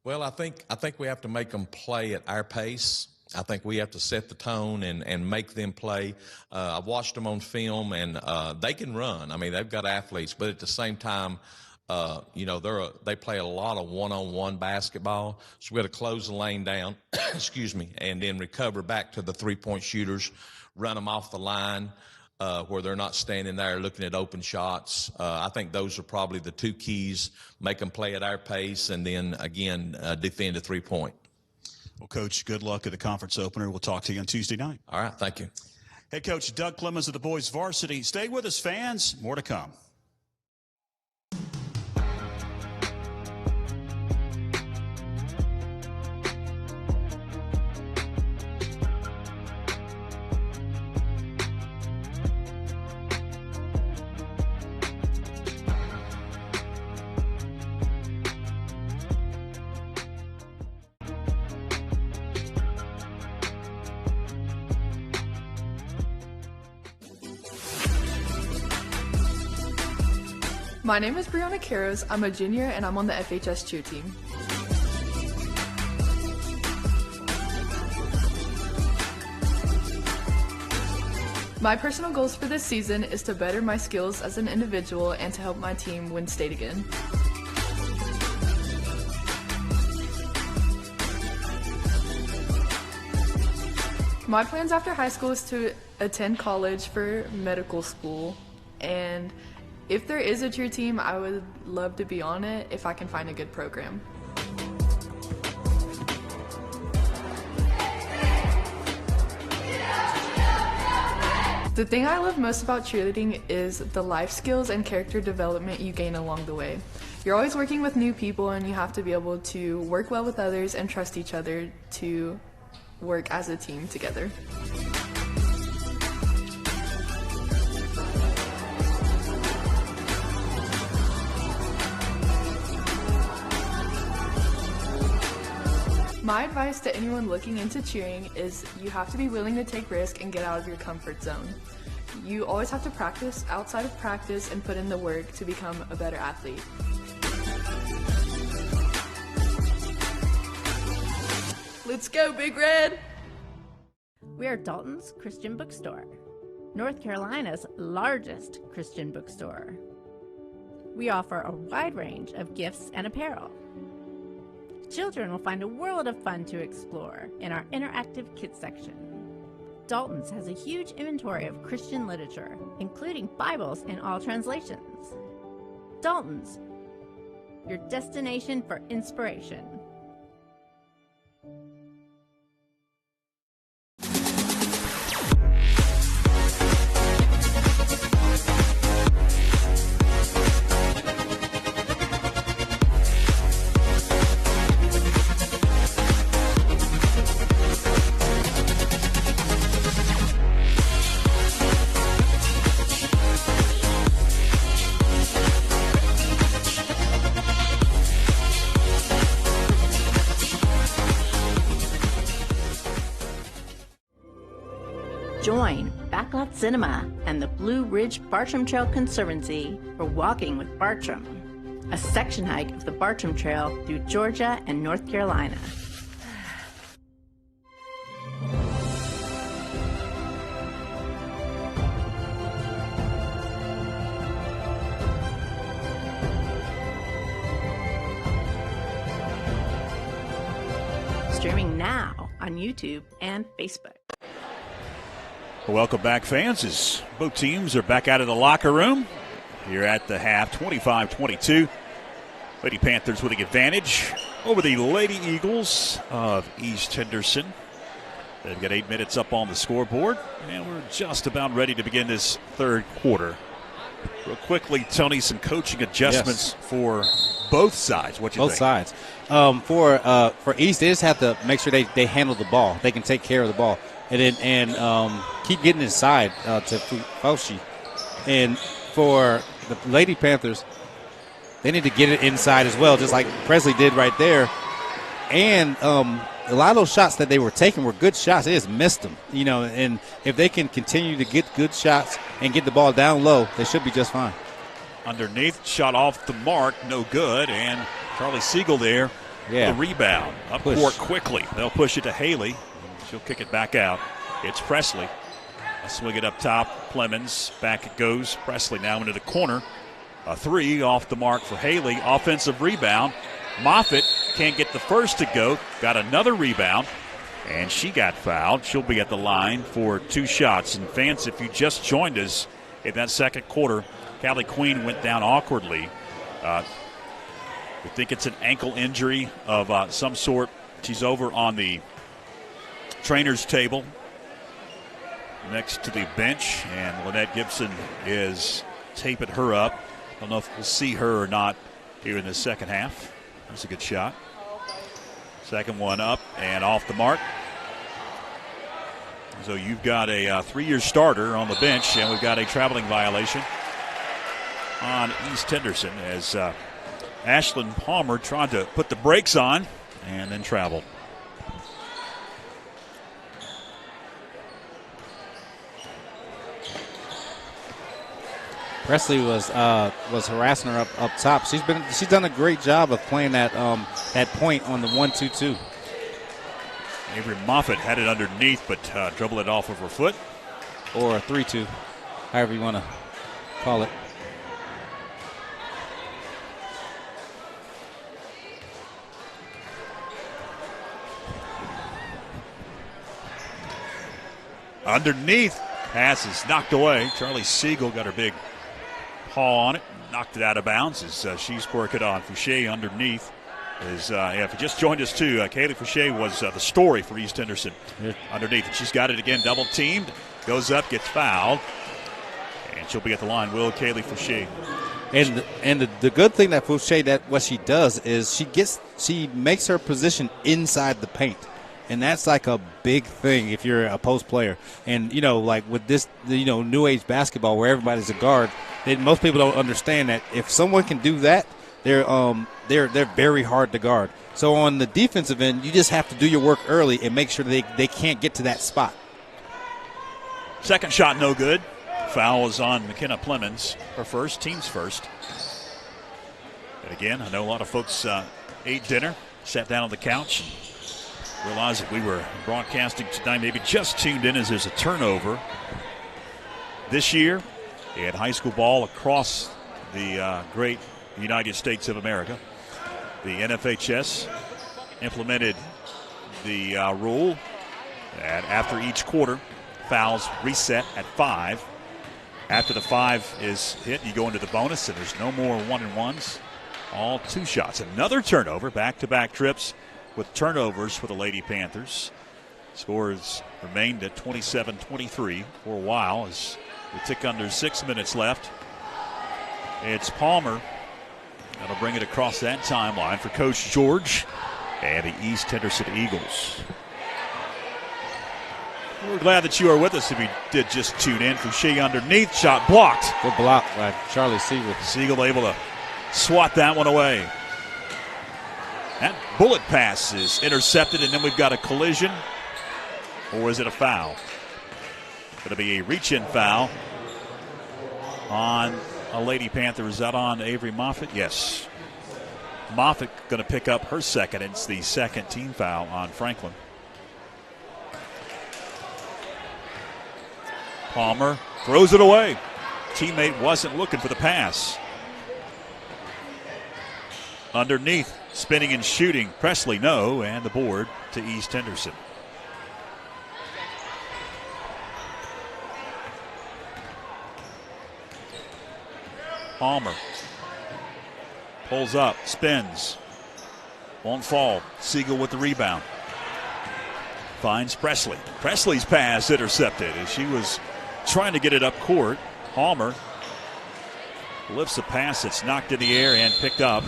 Well, I think we have to make them play at our pace. I think we have to set the tone and make them play. I've watched them on film, and they can run. I mean, they've got athletes, but at the same time, they play a lot of one-on-one basketball. So we got to close the lane down, excuse me, and then recover back to the three-point shooters, run them off the line where they're not standing there looking at open shots. I think those are probably the two keys: make them play at our pace, and then again defend a three-point. Well, Coach, good luck at the conference opener. We'll talk to you on Tuesday night. All right, thank you. Head coach Doug Clemens of the boys varsity. Stay with us, fans. More to come. My name is Brianna Caros. I'm a junior and I'm on the FHS cheer team. My personal goals for this season is to better my skills as an individual and to help my team win state again. My plans after high school is to attend college for medical school, and if there is a cheer team, I would love to be on it if I can find a good program. The thing I love most about cheerleading is the life skills and character development you gain along the way. You're always working with new people, and you have to be able to work well with others and trust each other to work as a team together. My advice to anyone looking into cheering is you have to be willing to take risks and get out of your comfort zone. You always have to practice outside of practice and put in the work to become a better athlete. Let's go, Big Red! We are Dalton's Christian Bookstore, North Carolina's largest Christian bookstore. We offer a wide range of gifts and apparel. Children will find a world of fun to explore in our interactive kids section. Dalton's has a huge inventory of Christian literature, including Bibles in all translations. Dalton's, your destination for inspiration. Join Backlot Cinema and the Blue Ridge Bartram Trail Conservancy for Walking with Bartram, a section hike of the Bartram Trail through Georgia and North Carolina. Streaming now on YouTube and Facebook. Welcome back, fans, as both teams are back out of the locker room here at the half, 25-22. Lady Panthers with the advantage over the Lady Eagles of East Henderson. They've got 8 minutes up on the scoreboard, and we're just about ready to begin this third quarter. Real quickly, Tony, some coaching adjustments for both sides. What you think? Both sides. For East, they just have to make sure they handle the ball. They can take care of the ball. And keep getting inside to Fauci. And for the Lady Panthers, they need to get it inside as well, just like Presley did right there. And a lot of those shots that they were taking were good shots. They just missed them, And if they can continue to get good shots and get the ball down low, they should be just fine. Underneath, shot off the mark, no good. And Charlie Siegel there, the rebound. Up court quickly. They'll push it to Haley. She'll kick it back out. It's Presley. A swing it up top. Clemens. Back it goes. Presley now into the corner. A three off the mark for Haley. Offensive rebound. Moffitt can't get the first to go. Got another rebound. And she got fouled. She'll be at the line for 2 shots. And fans, if you just joined us in that second quarter, Callie Queen went down awkwardly. We think it's an ankle injury of some sort. She's over on the trainer's table next to the bench, and Lynette Gibson is taping her up. Don't know if we'll see her or not here in the second half. That's a good shot. Second one up and off the mark. So you've got a 3-year starter on the bench, and we've got a traveling violation on East Henderson as Ashlyn Palmer tried to put the brakes on and then traveled. Presley was harassing her up top. She's done a great job of playing that point on the 1-2-2. Avery Moffitt had it underneath, but dribbled it off of her foot. Or a 3-2, however you want to call it. Underneath, pass is knocked away. Charlie Siegel got her big paw on it, knocked it out of bounds as she's working on. Fouché underneath is, if you just joined us too, Kaylee Fouché was the story for East Henderson underneath. And she's got it again, double teamed, goes up, gets fouled, and she'll be at the line. Will Kaylee Fouché. And the good thing that Fouché, what she does is she makes her position inside the paint. And that's like a big thing if you're a post player. And, like with this, new age basketball where everybody's a guard, most people don't understand that if someone can do that, they're very hard to guard. So on the defensive end, you just have to do your work early and make sure they can't get to that spot. Second shot, no good. Foul is on McKenna Clemens. Her first, team's first. And again, I know a lot of folks ate dinner, sat down on the couch, and realized that we were broadcasting tonight, maybe just tuned in as there's a turnover. This year, they had high school ball across the great United States of America. The NFHS implemented the rule that after each quarter, fouls reset at 5. After the 5 is hit, you go into the bonus, and there's no more 1-and-1s. All 2 shots. Another turnover, back-to-back trips with turnovers for the Lady Panthers. Scores remained at 27-23 for a while as we tick under 6 minutes left. It's Palmer that'll bring it across that timeline for Coach George and the East Henderson Eagles. We're glad that you are with us if you did just tune in. Fouché underneath, shot blocked. Good block by Charlie Siegel. Siegel able to swat that one away. That bullet pass is intercepted, and then we've got a collision. Or is it a foul? Going to be a reach-in foul on a Lady Panther. Is that on Avery Moffitt? Yes. Moffitt going to pick up her second. It's the second team foul on Franklin. Palmer throws it away. Teammate wasn't looking for the pass. Underneath, spinning and shooting. Presley, no, and the board to East Henderson. Palmer pulls up, spins, won't fall. Siegel with the rebound. Finds Presley. Presley's pass intercepted as she was trying to get it up court. Palmer lifts a pass that's knocked in the air and picked up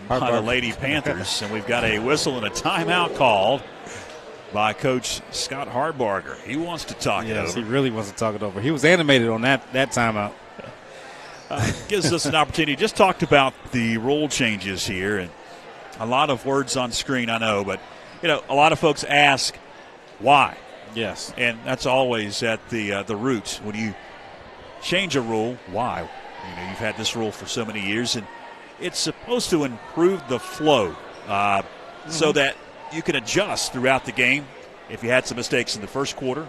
by the Lady Panthers. And we've got a whistle and a timeout called by Coach Scott Hardbarger. He wants to talk it over. Yes, he really wants to talk it over. He was animated on that timeout. Gives us an opportunity. Just talked about the rule changes here, and a lot of words on screen, I know, but a lot of folks ask why. Yes. And that's always at the root. When you change a rule, why? You've had this rule for so many years, and it's supposed to improve the flow so that you can adjust throughout the game. If you had some mistakes in the first quarter,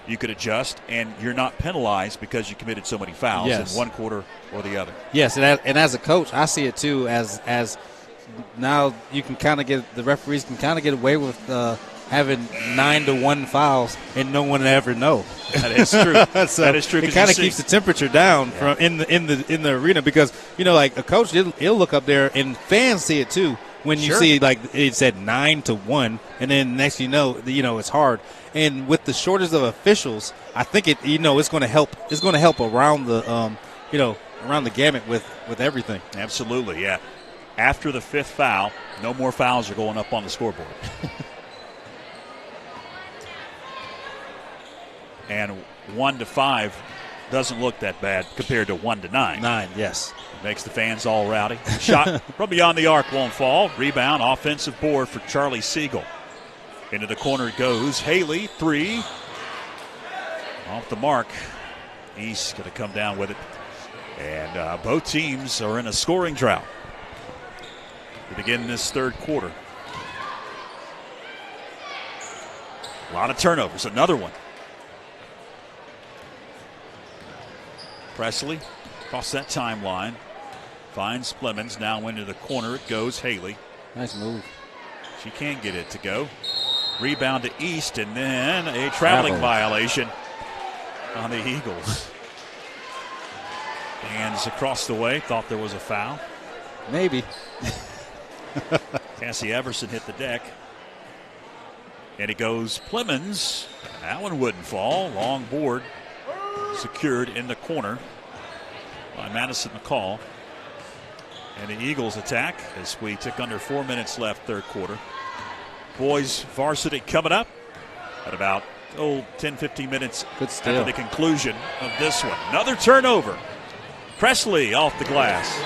you could adjust, and you're not penalized because you committed so many fouls in one quarter or the other. Yes, and as a coach, I see it too as now you can kind of get – the referees can kind of get away with having 9-1 fouls and no one will ever know. That is true. So that is true. It kind of keeps the temperature down from in the arena because, like a coach, he'll look up there and fans see it too. When you see, like it said 9-1, and then next it's hard. And with the shortage of officials, I think it's going to help. It's going to help around the around the gamut with everything. Absolutely, yeah. After the 5th foul, no more fouls are going up on the scoreboard. And 1-5 doesn't look that bad compared to 1-9. 9, yes. Makes the fans all rowdy. Shot from beyond the arc won't fall. Rebound, offensive board for Charlie Siegel. Into the corner it goes. Haley, 3. Off the mark. East going to come down with it. And both teams are in a scoring drought to begin this third quarter. A lot of turnovers. Another one. Presley across that timeline. Finds Clemens. Now into the corner it goes. Haley. Nice move. She can't get it to go. Rebound to East, and then a traveling violation on the Eagles. Hands across the way. Thought there was a foul. Maybe. Cassie Everson hit the deck. And it goes Clemens. That one wouldn't fall. Long board secured in the corner by Madison McCall. And the Eagles attack as we tick under 4 minutes left, third quarter. Boys varsity coming up at about 10-15 minutes after the conclusion of this one. Another turnover. Presley off the glass.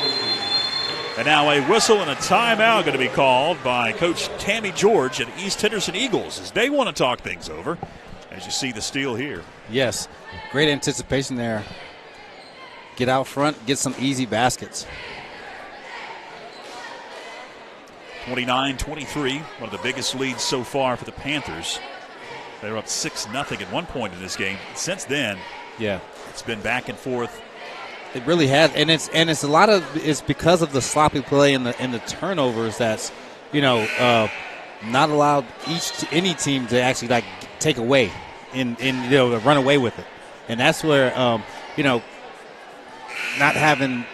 And now a whistle and a timeout going to be called by Coach Tammy George and East Henderson Eagles as they want to talk things over. As you see the steal here. Yes, great anticipation there. Get out front, get some easy baskets. 29-23, one of the biggest leads so far for the Panthers. They were up 6-0 at one point in this game. Since then, it's been back and forth. It really has, and it's a lot of it's because of the sloppy play and the turnovers that's not allowed any team to actually like take away and to run away with it. And that's where not having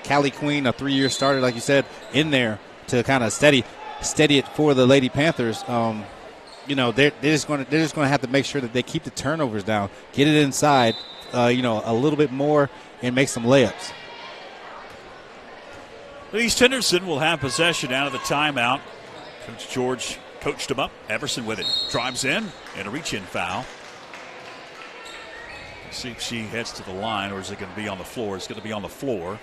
Callie Queen, a 3-year starter, like you said, in there to kind of steady it for the Lady Panthers. They're just going to have to make sure that they keep the turnovers down, get it inside, a little bit more, and make some layups. East Henderson will have possession out of the timeout. Coach George coached him up. Everson with it. Drives in and a reach-in foul. Let's see if she heads to the line, or is it going to be on the floor? It's going to be on the floor.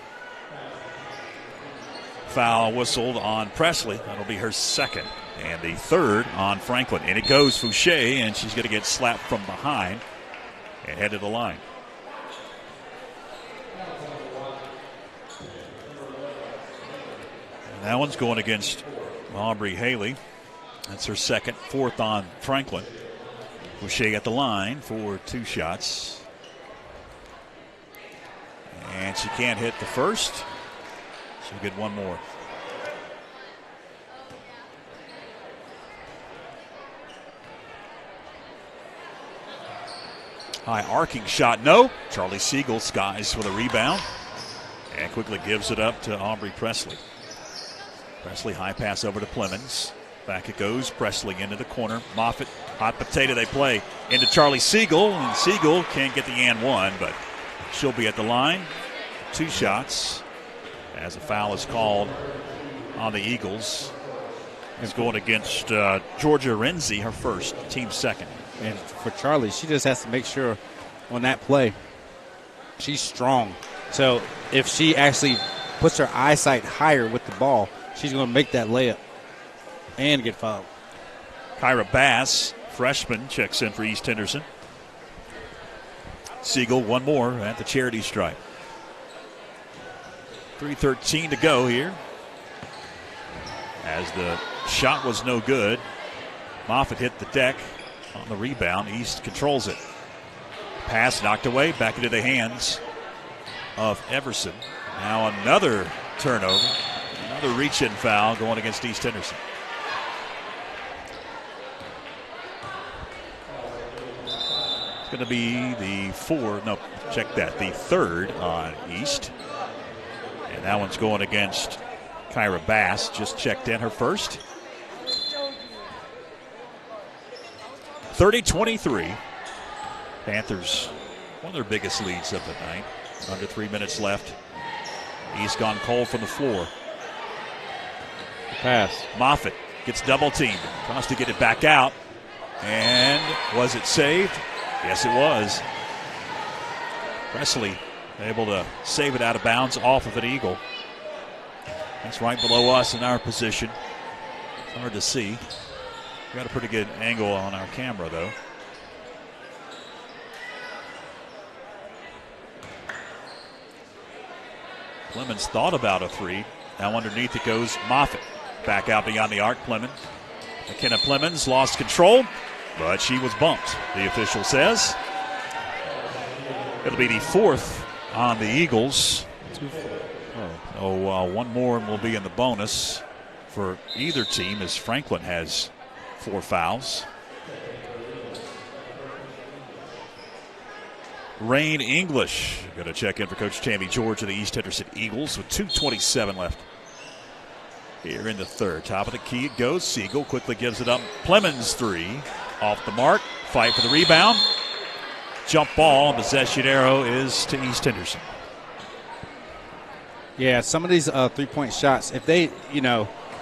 Foul whistled on Presley. That'll be her second. And the third on Franklin. And it goes Fouché, and she's going to get slapped from behind and head to the line. And that one's going against Aubrey Haley. That's her second. Fourth on Franklin. Fouché at the line for 2 shots. And she can't hit the first. She'll get one more. High arcing shot, no. Charlie Siegel skies with a rebound and quickly gives it up to Aubrey Presley. Presley high pass over to Plemons. Back it goes. Presley into the corner. Moffitt, hot potato they play into Charlie Siegel. And Siegel can't get the and one, but she'll be at the line. 2 shots as a foul is called on the Eagles. It's going against Georgia Renzi, her first, team second. And for Charlie, she just has to make sure on that play she's strong. So if she actually puts her eyesight higher with the ball, she's going to make that layup and get fouled. Kyra Bass, freshman, checks in for East Henderson. Siegel, one more at the charity stripe. 3:13 to go here. As the shot was no good, Moffitt hit the deck on the rebound. East controls it. Pass knocked away, back into the hands of Everson. Now another turnover, another reach-in foul going against East Henderson. It's going to be the the third on East. And that one's going against Kyra Bass. Just checked in, her first. 30-23. Panthers, one of their biggest leads of the night. Under 3 minutes left. East gone cold from the floor. Pass. Moffitt gets double teamed. Tries to get it back out. And was it saved? Yes, it was. Presley able to save it out of bounds off of an Eagle. That's right below us in our position. It's hard to see. We got a pretty good angle on our camera, though. Plemons thought about a three. Now underneath it goes Moffitt. Back out beyond the arc, Plemons. McKenna Plemons lost control, but she was bumped, the official says. It'll be the fourth on the Eagles. One more and will be in the bonus for either team as Franklin has 4 fouls. Rain English going to check in for Coach Tammy George of the East Henderson Eagles with 2:27 left here in the third. Top of the key it goes. Siegel quickly gives it up. Plemons 3 off the mark. Fight for the rebound. Jump ball. Possession arrow is to East Henderson. Yeah, some of these 3-point shots, if they,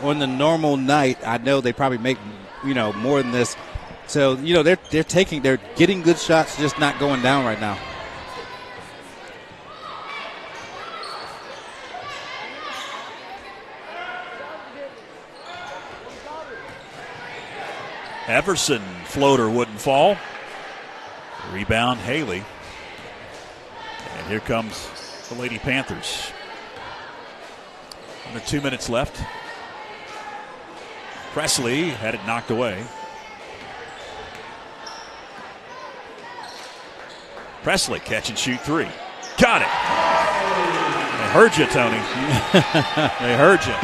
on the normal night, I know they probably make, more than this. So, they're getting good shots, just not going down right now. Everson floater wouldn't fall. Rebound, Haley. And here comes the Lady Panthers. Under 2 minutes left. Presley had it knocked away. Presley catch and shoot 3. Got it. They heard you, Tony. They heard you.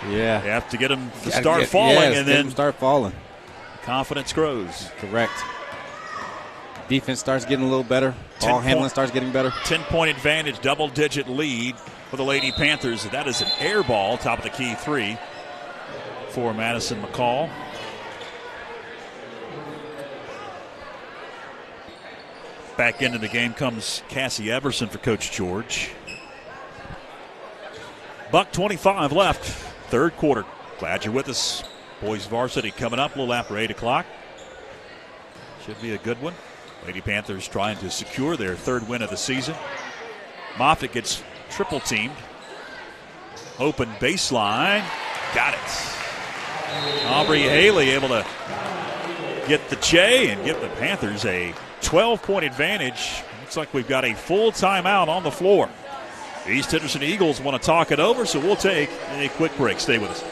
Yeah. You have to get them to start falling, and then start falling. Confidence grows. Correct. Defense starts getting a little better. Ball handling starts getting better. 10-point advantage, double-digit lead for the Lady Panthers. That is an air ball, top of the key 3 for Madison McCall. Back into the game comes Cassie Everson for Coach George. $1:25 left, third quarter. Glad you're with us. Boys varsity coming up a little after 8 o'clock. Should be a good one. Lady Panthers trying to secure their third win of the season. Moffitt gets triple teamed. Open baseline. Got it. Aubrey Haley able to get the J and give the Panthers a 12-point advantage. Looks like we've got a full timeout on the floor. The East Henderson Eagles want to talk it over, so we'll take a quick break. Stay with us.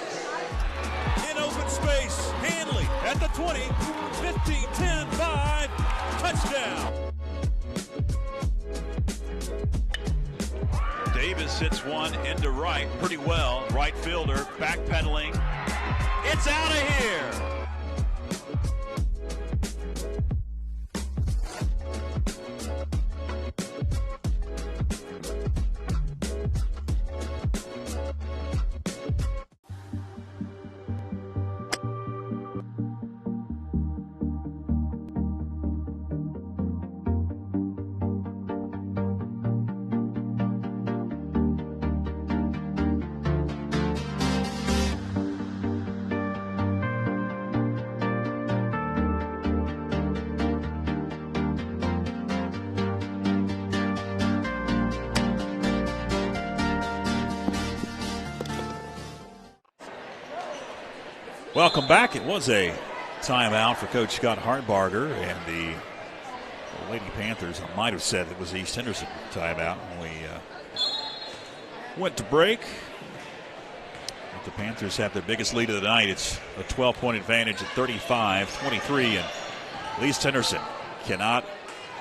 In open space, Hanley at the 20, 15, 10, 5, touchdown. Davis hits one into right pretty well. Right fielder backpedaling. It's out of here. Welcome back. It was a timeout for Coach Scott Hartbarger and the Lady Panthers. I might have said it was East Henderson timeout when we went to break. But the Panthers have their biggest lead of the night. It's a 12-point advantage at 35-23, and East Henderson cannot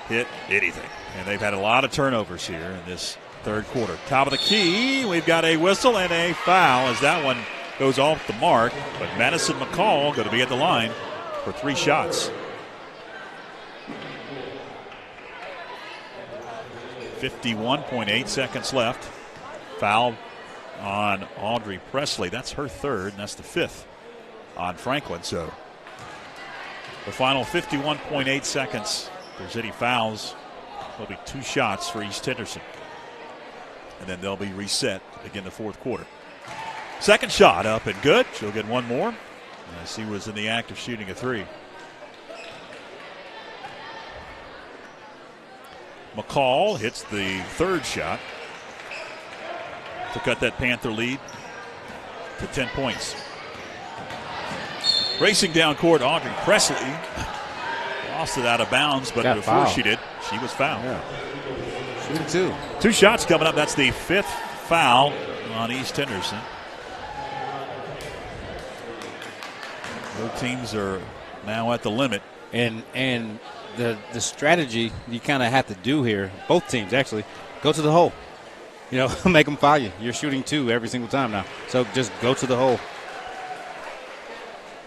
hit anything. And they've had a lot of turnovers here in this third quarter. Top of the key, we've got a whistle and a foul as that one goes off the mark, but Madison McCall going to be at the line for 3 shots. 51.8 seconds left. Foul on Audrey Presley. That's her third, and that's the 5th on Franklin. So the final 51.8 seconds. If there's any fouls, there'll be 2 shots for East Henderson. And then they'll be reset to begin the fourth quarter. Second shot up and good. She'll get one more. As she was in the act of shooting a 3. McCall hits the third shot to cut that Panther lead to 10 points. Racing down court, Audrey Presley lost it out of bounds, but before she did, she was fouled. Yeah. Shooting 2. 2 shots coming up. That's the 5th foul on East Henderson. Both teams are now at the limit. And the strategy you kind of have to do here, both teams actually, go to the hole. You know, make them foul you. You're shooting 2 every single time now. So just go to the hole.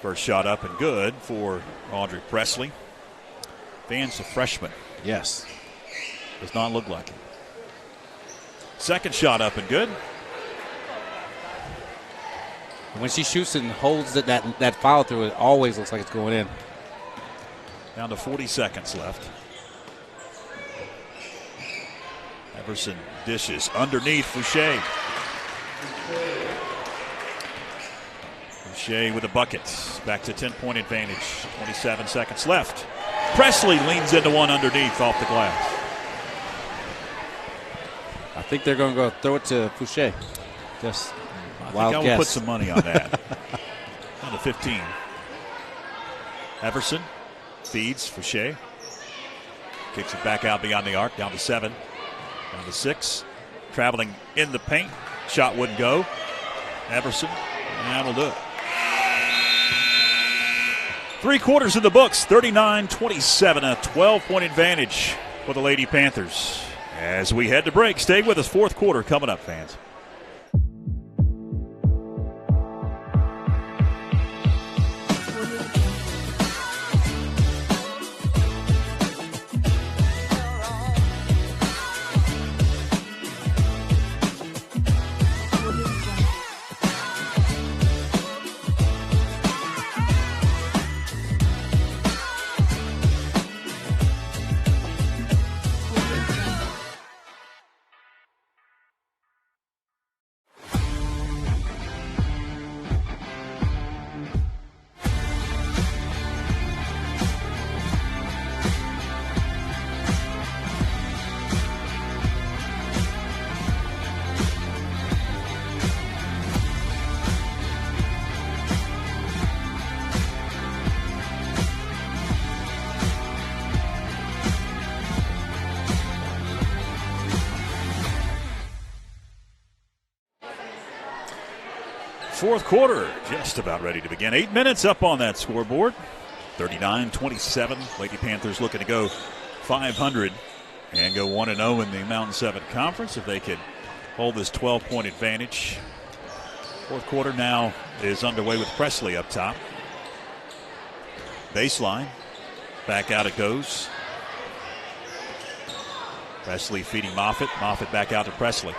First shot up and good for Audrey Presley. Van's a freshman. Yes. Does not look like it. Second shot up and good. When she shoots and holds that follow through, it always looks like it's going in. Down to 40 seconds left. Everson dishes underneath Fouché. Fouché with a bucket. Back to 10-point advantage. 27 seconds left. Presley leans into one underneath off the glass. I think they're going to go throw it to Fouché. Just I will put some money on that. Down to 15. Everson feeds Fouché. Kicks it back out beyond the arc. Down to 7. Down to 6. Traveling in the paint. Shot wouldn't go. Everson. And that'll do it. 3 quarters in the books. 39-27. A 12-point advantage for the Lady Panthers. As we head to break, stay with us. Fourth quarter coming up, fans. Fourth quarter just about ready to begin. 8 minutes up on that scoreboard. 39-27. Lady Panthers looking to go 500 and go 1-0 in the Mountain 7 Conference if they could hold this 12-point advantage. Fourth quarter now is underway with Presley up top. Baseline. Back out it goes. Presley feeding Moffitt. Moffitt back out to Presley.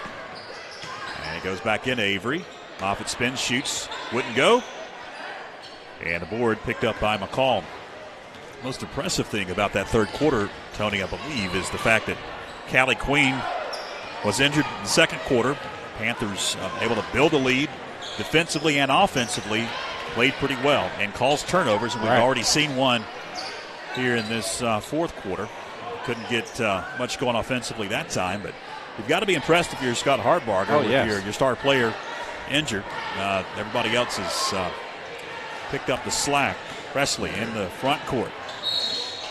And it goes back into Avery. Moffitt spins, shoots, wouldn't go. And the board picked up by McCall. Most impressive thing about that third quarter, Tony, I believe, is the fact that Callie Queen was injured in the second quarter. Panthers able to build a lead defensively and offensively, played pretty well, and calls turnovers. And we've already seen one here in this fourth quarter. Couldn't get much going offensively that time, but you've got to be impressed if you're Scott Hardbarger with your star player injured. Everybody else has picked up the slack. Presley in the front court.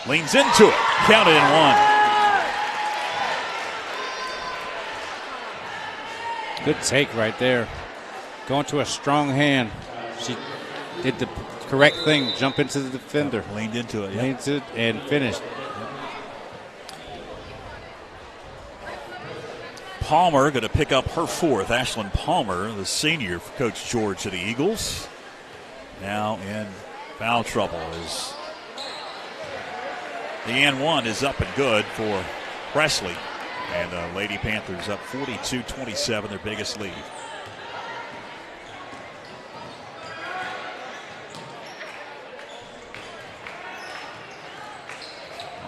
Leans into it. Counted in one. Good take right there. Going to a strong hand. She did the correct thing. Jump into the defender. Leaned into it. Leaned into it and finished. Palmer going to pick up her fourth. Ashlyn Palmer, the senior for Coach George of the Eagles. Now in foul trouble as the and one is up and good for Presley. And Lady Panthers up 42-27, their biggest lead.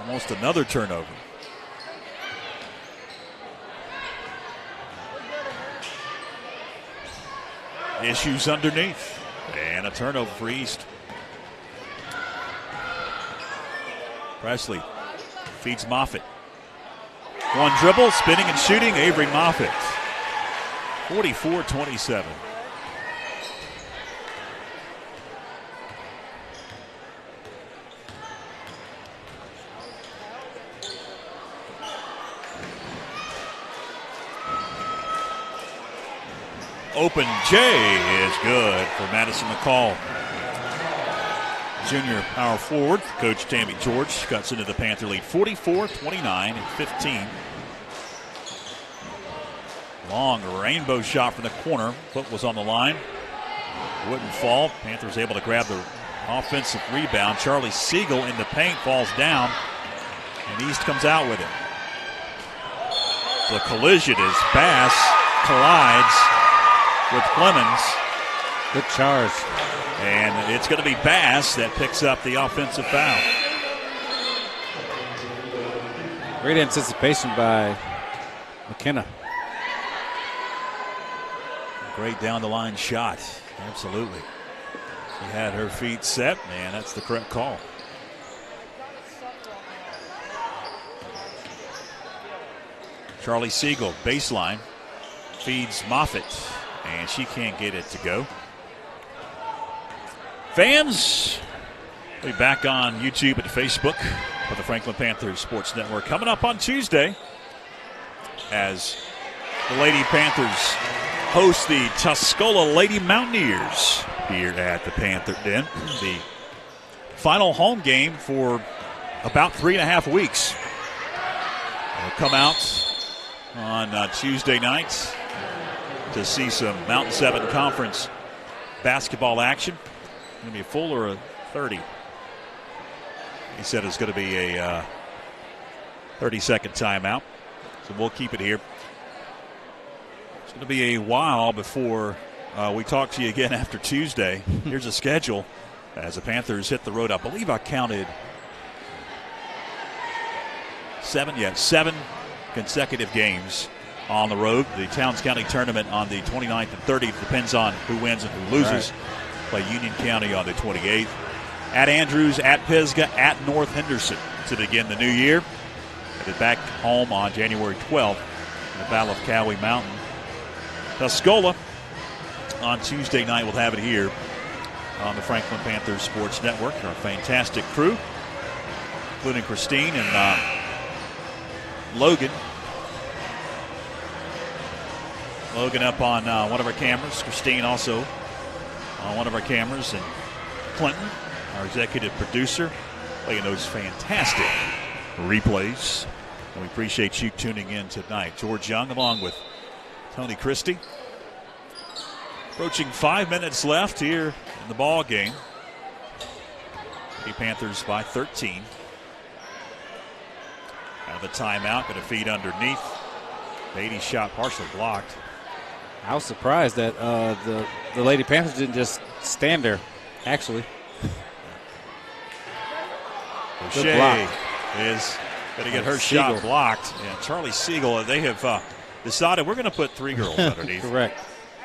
Almost another turnover. Issues underneath. And a turnover for East. Presley feeds Moffitt. One dribble, spinning and shooting, Avery Moffitt. 44-27. Open J is good for Madison McCall. Junior power forward, Coach Tammy George cuts into the Panther lead 44-29 and 15. Long rainbow shot from the corner. Foot was on the line. Wouldn't fall. Panthers able to grab the offensive rebound. Charlie Siegel in the paint falls down, and East comes out with it. The collision is Bass collides with Clemens. Good charge. And it's going to be Bass that picks up the offensive foul. Great anticipation by McKenna. Great down-the-line shot. Absolutely. She had her feet set, and that's the correct call. Charlie Siegel, baseline, feeds Moffitt, and she can't get it to go. Fans, we'll be back on YouTube and Facebook for the Franklin Panthers Sports Network coming up on Tuesday as the Lady Panthers host the Tuscola Lady Mountaineers here at the Panther Den. The final home game for about 3.5 weeks. We'll come out on Tuesday nights to see some Mountain 7 Conference basketball action. Going to be a full or a 30? He said it's going to be a 30-second timeout. So we'll keep it here. It's going to be a while before we talk to you again after Tuesday. Here's a schedule as the Panthers hit the road. I believe I counted 7 consecutive games on the road. The Towns County tournament on the 29th and 30th depends on who wins and who loses. Right. Play Union County on the 28th. At Andrews, at Pisgah, at North Henderson to begin the new year. Headed back home on January 12th in the Battle of Cowie Mountain. Tuscola on Tuesday night. We'll have it here on the Franklin Panthers Sports Network. Our fantastic crew, including Christine and Logan. Logan up on one of our cameras. Christine also on one of our cameras, and Clinton, our executive producer, playing those fantastic replays. And we appreciate you tuning in tonight. George Young along with Tony Christie. Approaching 5 minutes left here in the ball game. The Panthers by 13. Out of the timeout, going to feed underneath. Beatty shot partially blocked. I was surprised that the Lady Panthers didn't just stand there, actually. O'Shea is going to get her shot blocked. And Charlie Siegel, they have decided we're going to put 3 girls underneath. Correct.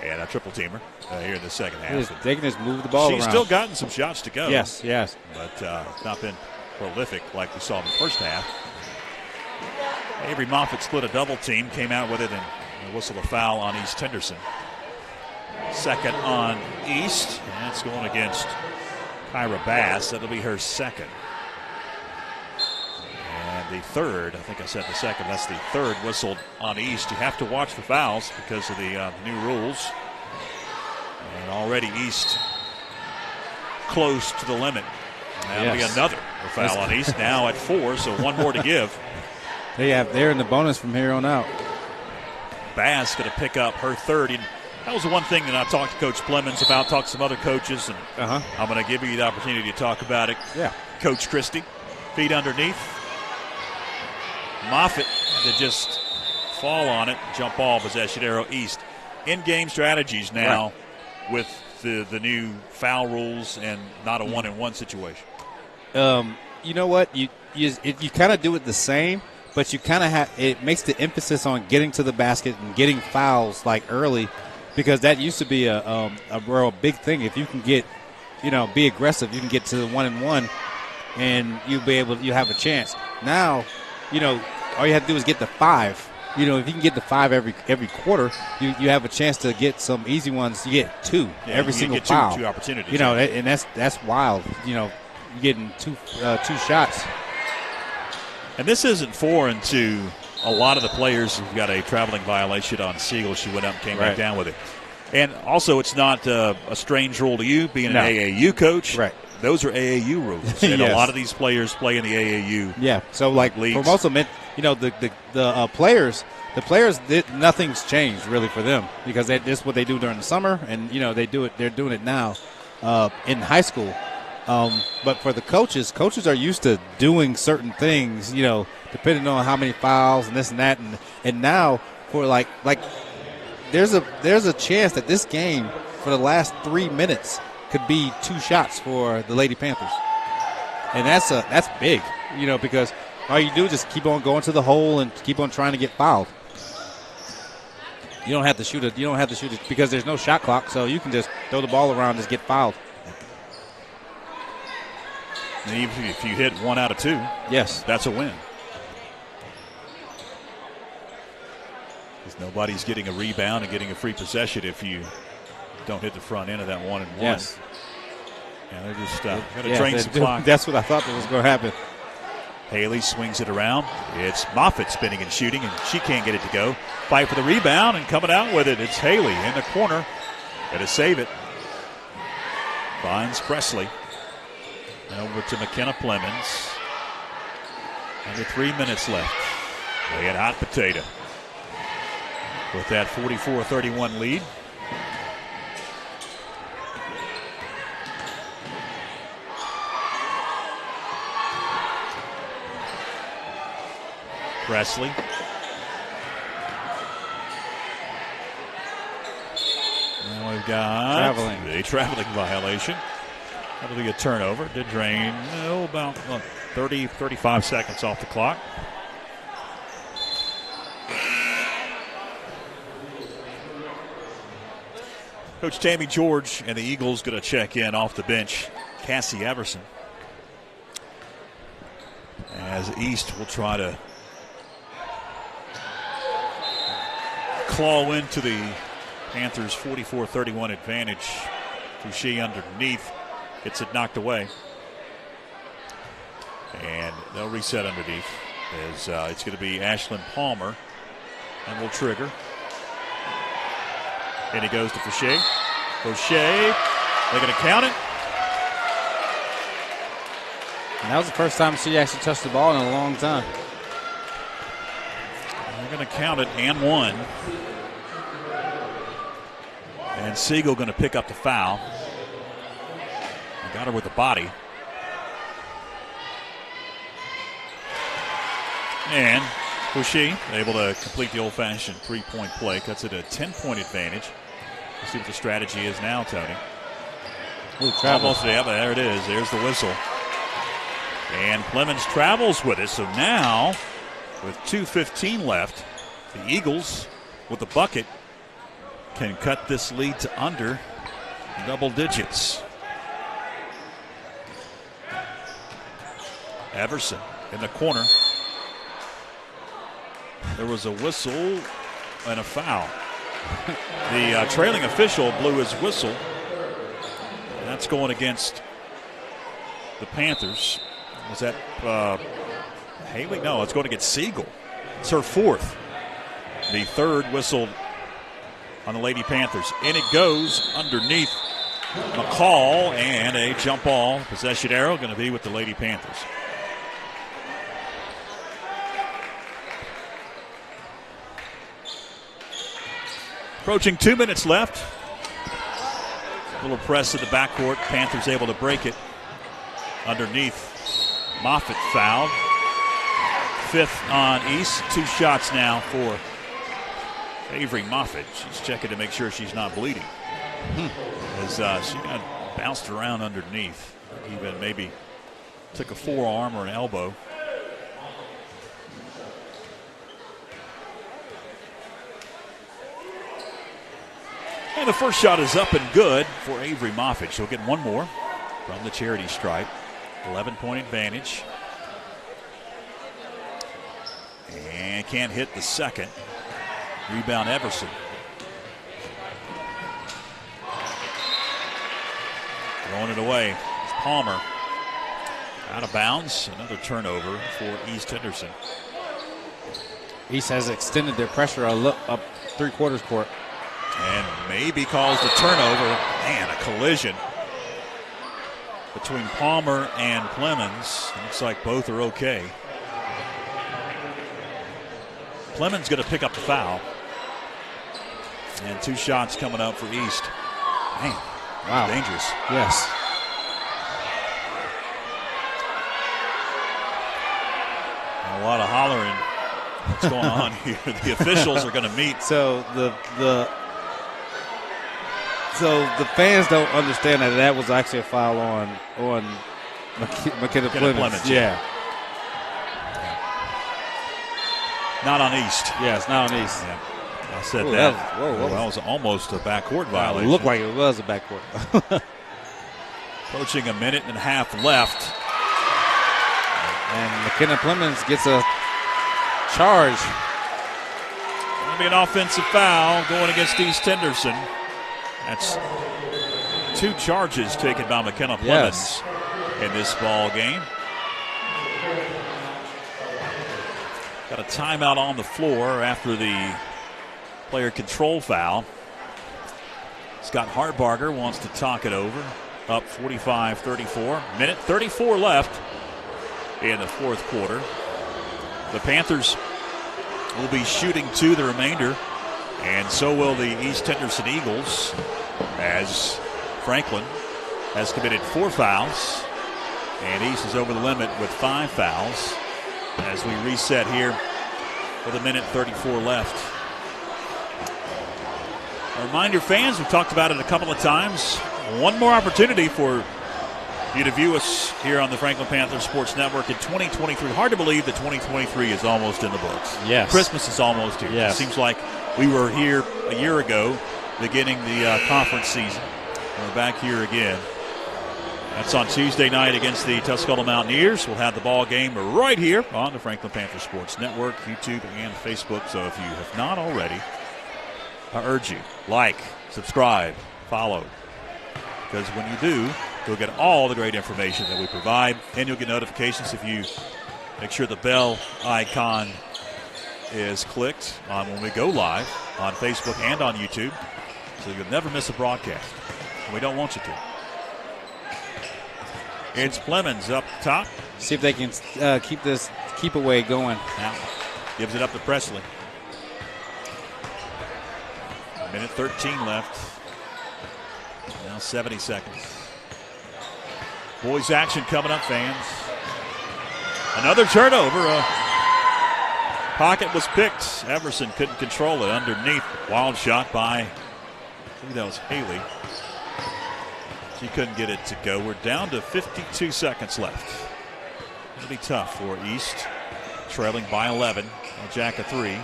And a triple teamer here in the second half. They can just move the ball around. She's still gotten some shots to go. Yes. But it's not been prolific like we saw in the first half. Avery Moffitt split a double team, came out with it, and whistled a foul on East Henderson. Second on East, and that's going against Kyra Bass. That'll be her second. And the third, I think I said the second, that's the third whistled on East. You have to watch the fouls because of the new rules. And already East close to the limit. That'll be another foul on East, now at 4, so 1 more to give. They're in the bonus from here on out. Bass going to pick up her third. And that was the one thing that I talked to Coach Plemons about, talked to some other coaches, and I'm going to give you the opportunity to talk about it. Yeah. Coach Christie, feet underneath. Moffitt to just fall on it, jump ball, possession arrow East. In-game strategies now with the new foul rules and not a 1-and-1 situation. You know what? You kind of do it the same, but you kind of have it makes the emphasis on getting to the basket and getting fouls like early, because that used to be a real big thing. If you can get, be aggressive, you can get to the 1-and-1, and you have a chance. Now, all you have to do is get to 5. If you can get to 5 every quarter, you have a chance to get some easy ones. You get 2 every single foul. Two opportunities. And that's wild. You're getting two shots. And this isn't foreign to a lot of the players who've got a traveling violation on Siegel. She went up and came back down with it. And also, it's not a strange rule to you, being an AAU coach. Right. Those are AAU rules. And a lot of these players play in the AAU. Yeah. So, leagues. For most of them, the players, nothing's changed really for them, because this is what they do during the summer, and they're doing it now in high school. But for the coaches are used to doing certain things, depending on how many fouls and this and that, and now for like there's a chance that this game for the last 3 minutes could be 2 shots for the Lady Panthers, and that's big, because all you do is just keep on going to the hole and keep on trying to get fouled. You don't have to shoot it. You don't have to shoot it because there's no shot clock, so you can just throw the ball around and just get fouled. And even if you hit 1 out of 2, yes, that's a win. Because nobody's getting a rebound and getting a free possession if you don't hit the front end of that 1-and-1. Yes. And they're just going to drain some clock. That's what I thought was going to happen. Haley swings it around. It's Moffitt spinning and shooting, and she can't get it to go. Fight for the rebound, and coming out with it, it's Haley in the corner. Got to save it. Finds Presley. Over to McKenna Plemons. Under 3 minutes left. They had hot potato with that 44-31 lead. Presley. Now we've got a traveling violation. That'll be a turnover. Did drain about 30, 35 seconds off the clock. Coach Tammy George and the Eagles going to check in off the bench. Cassie Everson. As East will try to claw into the Panthers' 44-31 advantage. Fouché underneath. Gets it knocked away. And they'll reset underneath. As it's going to be Ashlyn Palmer. And will trigger. And he goes to Fouché. Fouché They're going to count it. And that was the first time she actually touched the ball in a long time. They're going to count it and 1. And Siegel going to pick up the foul. He got her with the body. And Fouché able to complete the old-fashioned three-point play. Cuts it a 10-point advantage. Let's see what the strategy is now, Tony. Ooh, travels. Almost, yeah, but there it is. There's the whistle. And Clemens travels with it. So now, with 2:15 left, the Eagles, with the bucket, can cut this lead to under double digits. Everson in the corner. There was a whistle and a foul. The trailing official blew his whistle. And that's going against the Panthers. Was that Haley? No, it's going against Siegel. It's her 4th. The 3rd whistled on the Lady Panthers. And it goes underneath McCall, and a jump ball. Possession arrow going to be with the Lady Panthers. Approaching 2 minutes left. A little press in the backcourt. Panthers able to break it underneath. Moffitt fouled. 5th on East. 2 shots now for Avery Moffitt. She's checking to make sure she's not bleeding. As she got bounced around underneath. Even maybe took a forearm or an elbow. And the first shot is up and good for Avery Moffitt. She'll get one more from the charity stripe. 11-point advantage. And can't hit the second. Rebound Everson. Throwing it away. It's Palmer. Out of bounds. Another turnover for East Henderson. East has extended their pressure up three-quarters court. And maybe caused a turnover. Man, a collision between Palmer and Clemens. Looks like both are okay. Clemens going to pick up the foul. And 2 shots coming up for East. Man, wow. Dangerous. Yes. A lot of hollering. What's going on here? The officials are going to meet. So the fans don't understand that was actually a foul on McKenna Clemens. Yeah. Not on East. Yeah, it's not on East. Yeah. I said that. That was almost a backcourt violation. It looked like it was a backcourt. Approaching a minute and a half left. And McKenna Clemens gets a charge. Going to be an offensive foul going against East Henderson. That's 2 charges taken by McKenna Clemens in this ball game. Got a timeout on the floor after the player control foul. Scott Hartbarger wants to talk it over. Up 45-34. Minute 34 left in the 4th quarter. The Panthers will be shooting 2 the remainder, and so will the East Henderson Eagles, as Franklin has committed 4 fouls, and East is over the limit with 5 fouls as we reset here with a minute 34 left. A reminder, fans, we've talked about it a couple of times. One more opportunity for you to view us here on the Franklin Panther Sports Network in 2023. Hard to believe that 2023 is almost in the books. Yes. Christmas is almost here. Yes. It seems like we were here a year ago, beginning the conference season. We're back here again. That's on Tuesday night against the Tuscola Mountaineers. We'll have the ball game right here on the Franklin Panther Sports Network, YouTube, and Facebook. So if you have not already, I urge you, like, subscribe, follow. Because when you do, you'll get all the great information that we provide, and you'll get notifications if you make sure the bell icon is clicked on when we go live on Facebook and on YouTube, so you'll never miss a broadcast. And we don't want you to. It's Clemens up top. See if they can keep this keep away going. Now gives it up to Presley. Minute 13 left. Now 70 seconds. Boys action coming up, fans. Another turnover. Pocket was picked. Everson couldn't control it underneath. Wild shot by, I think that was Haley. She couldn't get it to go. We're down to 52 seconds left. It'll be tough for East. Trailing by 11. A jack of 3.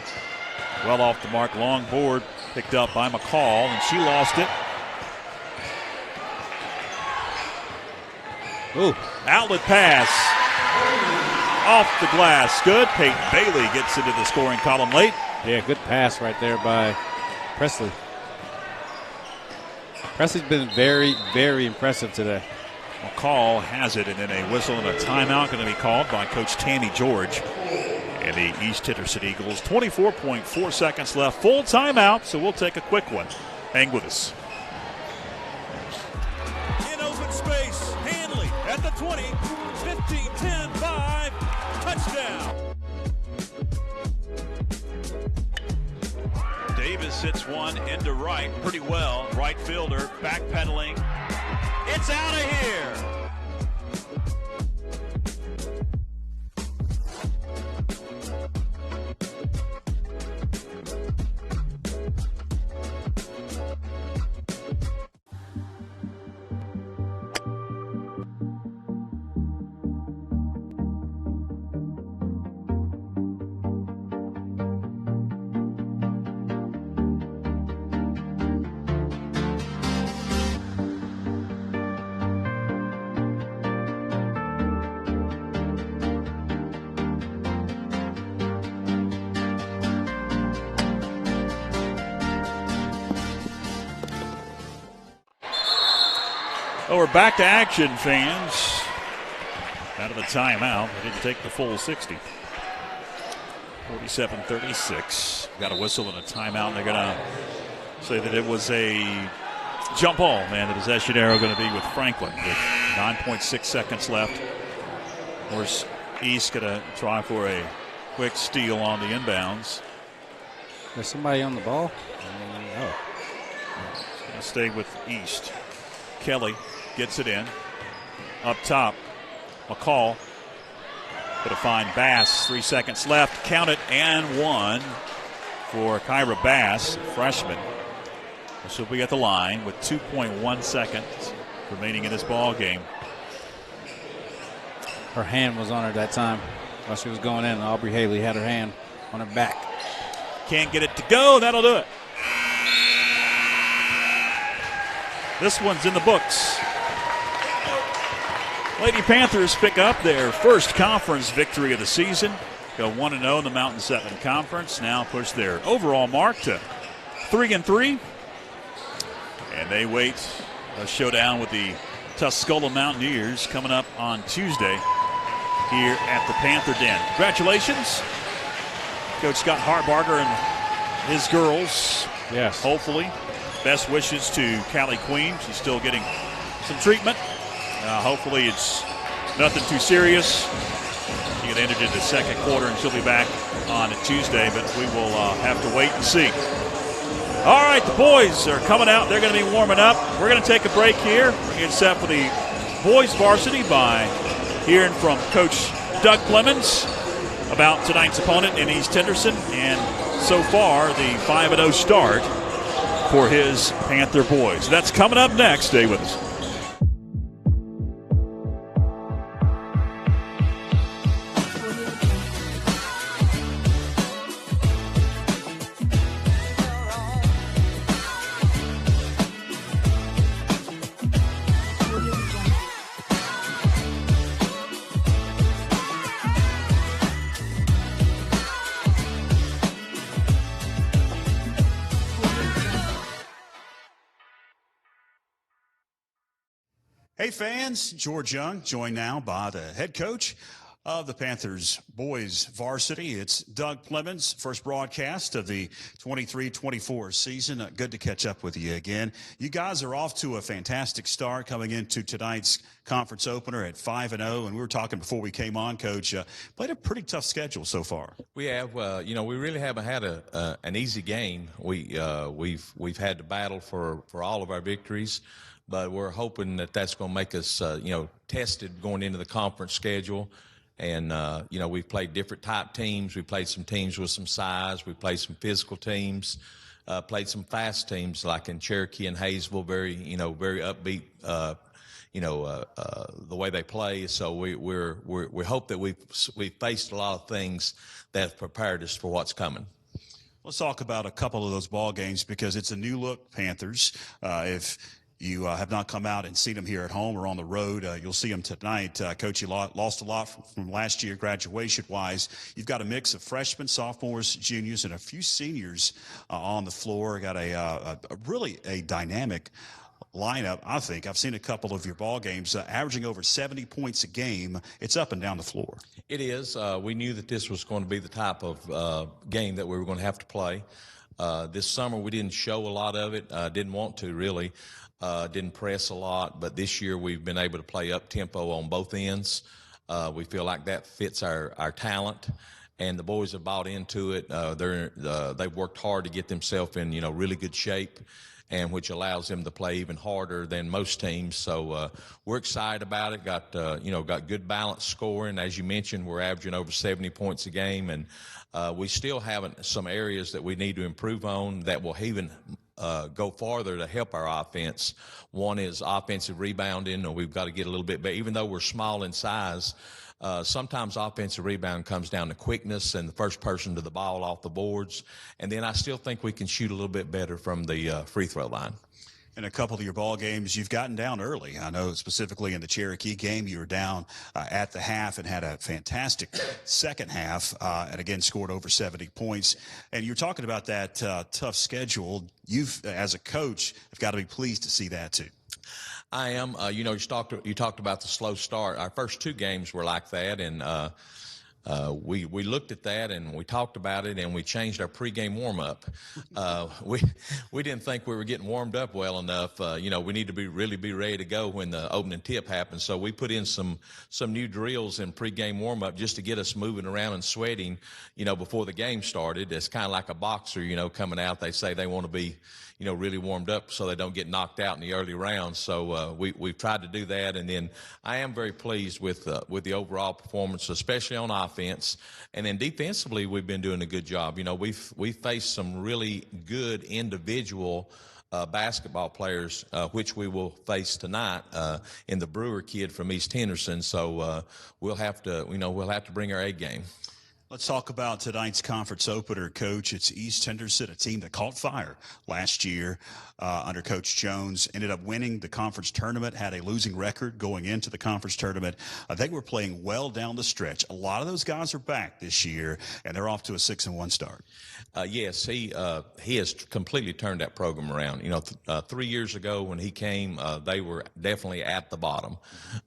Well off the mark. Long board picked up by McCall, and she lost it. Ooh. Outlet pass. Off the glass. Good. Peyton Bailey gets into the scoring column late. Yeah, good pass right there by Presley. Presley's been very, very impressive today. McCall has it, and then a whistle and a timeout going to be called by Coach Tammy George and the East Henderson Eagles. 24.4 seconds left. Full timeout, so we'll take a quick one. Hang with us. In open space, Hanley at the 20, 15, 10, 5, touchdown. Davis hits one into right pretty well. Right fielder backpedaling. It's out of here. Well, we're back to action, fans. Out of the timeout. They didn't take the full 60. 47-36. Got a whistle and a timeout, and they're going to say that it was a jump ball. Man, the possession arrow going to be with Franklin with 9.6 seconds left. Of course, East going to try for a quick steal on the inbounds. There's somebody on the ball? Oh. Going to stay with East. Kelly gets it in. Up top, McCall. Going to find Bass. 3 seconds left. Count it, and 1 for Kyra Bass, freshman. She'll be at the line with 2.1 seconds remaining in this ball game. Her hand was on her that time while she was going in. Aubrey Haley had her hand on her back. Can't get it to go. That'll do it. This one's in the books. Lady Panthers pick up their first conference victory of the season. Go 1-0 in the Mountain 7 Conference. Now push their overall mark to 3-3. And they wait a showdown with the Tuscola Mountaineers coming up on Tuesday here at the Panther Den. Congratulations, Coach Scott Harbarger and his girls. Yes. Hopefully. Best wishes to Callie Queen. She's still getting some treatment. Hopefully it's nothing too serious. She got entered in the second quarter, and she'll be back on Tuesday, but we will have to wait and see. All right, the boys are coming out. They're going to be warming up. We're going to take a break here. We're getting set for the boys varsity by hearing from Coach Doug Clemens about tonight's opponent in East Henderson, and so far the 5-0 start for his Panther boys. That's coming up next. Stay with us. Hey fans, George Young, joined now by the head coach Of the Panthers boys varsity, it's Doug Clemens, first broadcast of the 23-24 season. Good to catch up with you again. You guys are off to a fantastic start coming into tonight's conference opener at 5-0, and we were talking before we came on, Coach. Played a pretty tough schedule so far. We have, we really haven't had an easy game. We've had to battle for all of our victories, but we're hoping that that's going to make us, tested going into the conference schedule. And, we've played different type teams. We played some teams with some size. We played some physical teams, played some fast teams like in Cherokee and Hayesville, very upbeat, the way they play. So we hope that we've faced a lot of things that have prepared us for what's coming. Let's talk about a couple of those ball games because it's a new look Panthers. If you have not come out and seen them here at home or on the road, you'll see them tonight. Coach, you lost a lot from last year graduation-wise. You've got a mix of freshmen, sophomores, juniors, and a few seniors on the floor. Got a really dynamic lineup, I think. I've seen a couple of your ball games averaging over 70 points a game. It's up and down the floor. It is. We knew that this was going to be the type of game that we were going to have to play. This summer we didn't show a lot of it. Didn't want to really. Didn't press a lot, but this year we've been able to play up tempo on both ends. We feel like that fits our talent, and the boys have bought into it. They've worked hard to get themselves in really good shape, and which allows them to play even harder than most teams. So we're excited about it. Got good balanced scoring. As you mentioned, we're averaging over 70 points a game, and we still have some areas that we need to improve on that will even go farther to help our offense. One is offensive rebounding, or we've got to get a little bit better. Even though we're small in size, sometimes offensive rebound comes down to quickness and the first person to the ball off the boards. And then I still think we can shoot a little bit better from the free throw line. In a couple of your ball games, you've gotten down early. I know specifically in the Cherokee game, you were down at the half and had a fantastic second half, and again scored over 70 points. And you're talking about that tough schedule. You've, as a coach, have got to be pleased to see that too. I am. You talked about the slow start. Our first two games were like that, and we looked at that and we talked about it and we changed our pregame warm-up. We didn't think we were getting warmed up well enough. We need to really be ready to go when the opening tip happens. So we put in some new drills in pregame warm-up just to get us moving around and sweating, before the game started. It's kind of like a boxer, coming out. They say they want to be, really warmed up so they don't get knocked out in the early rounds. So we've tried to do that, and then I am very pleased with the overall performance, especially on offense. And then defensively, we've been doing a good job. We've faced some really good individual basketball players, which we will face tonight in the Brewer kid from East Henderson. So we'll have to bring our A game. Let's talk about tonight's conference opener, Coach. It's East Henderson, a team that caught fire last year under Coach Jones, ended up winning the conference tournament, had a losing record going into the conference tournament. They were playing well down the stretch. A lot of those guys are back this year, and they're off to a 6-1 start. Yes, he has completely turned that program around. 3 years ago when he came, they were definitely at the bottom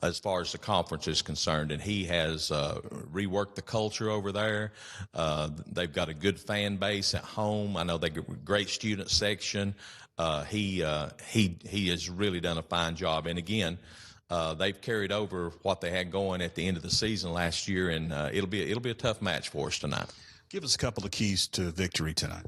as far as the conference is concerned, and he has reworked the culture over there. They've got a good fan base at home. I know they got a great student section. He has really done a fine job, and again, they've carried over what they had going at the end of the season last year, and it'll be a tough match for us tonight. Give us a couple of keys to victory tonight.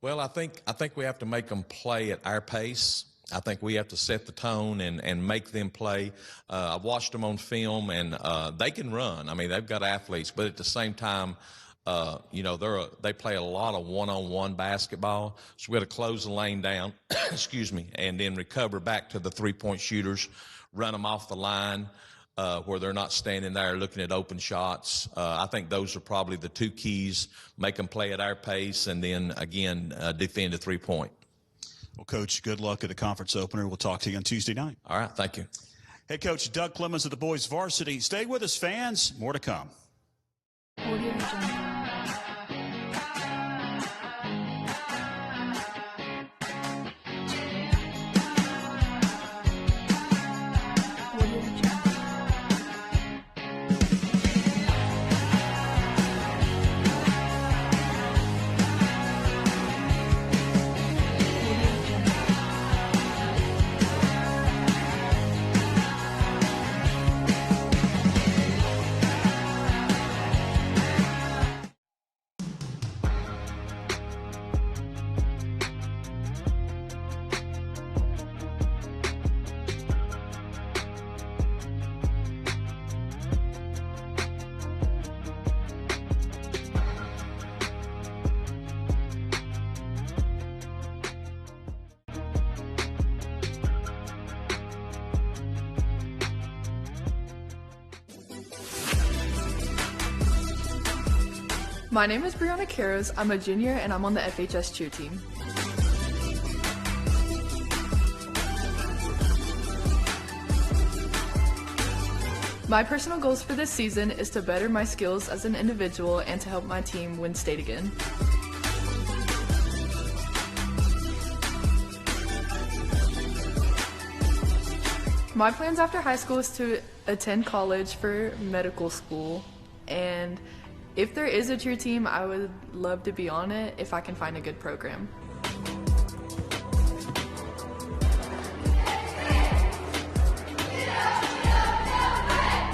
Well, I think we have to make them play at our pace. I think we have to set the tone and make them play. I've watched them on film, and they can run. I mean, they've got athletes, but at the same time, they play a lot of one-on-one basketball. So we got to close the lane down, excuse me, and then recover back to the three-point shooters, run them off the line where they're not standing there looking at open shots. I think those are probably the two keys: make them play at our pace, and then again defend a three-point. Well, Coach, good luck at the conference opener. We'll talk to you on Tuesday night. All right, thank you. Hey, Coach, Doug Clemens of the boys varsity. Stay with us, fans. More to come. My name is Brianna Caros. I'm a junior and I'm on the FHS cheer team. My personal goals for this season is to better my skills as an individual and to help my team win state again. My plans after high school is to attend college for medical school, and if there is a cheer team, I would love to be on it if I can find a good program.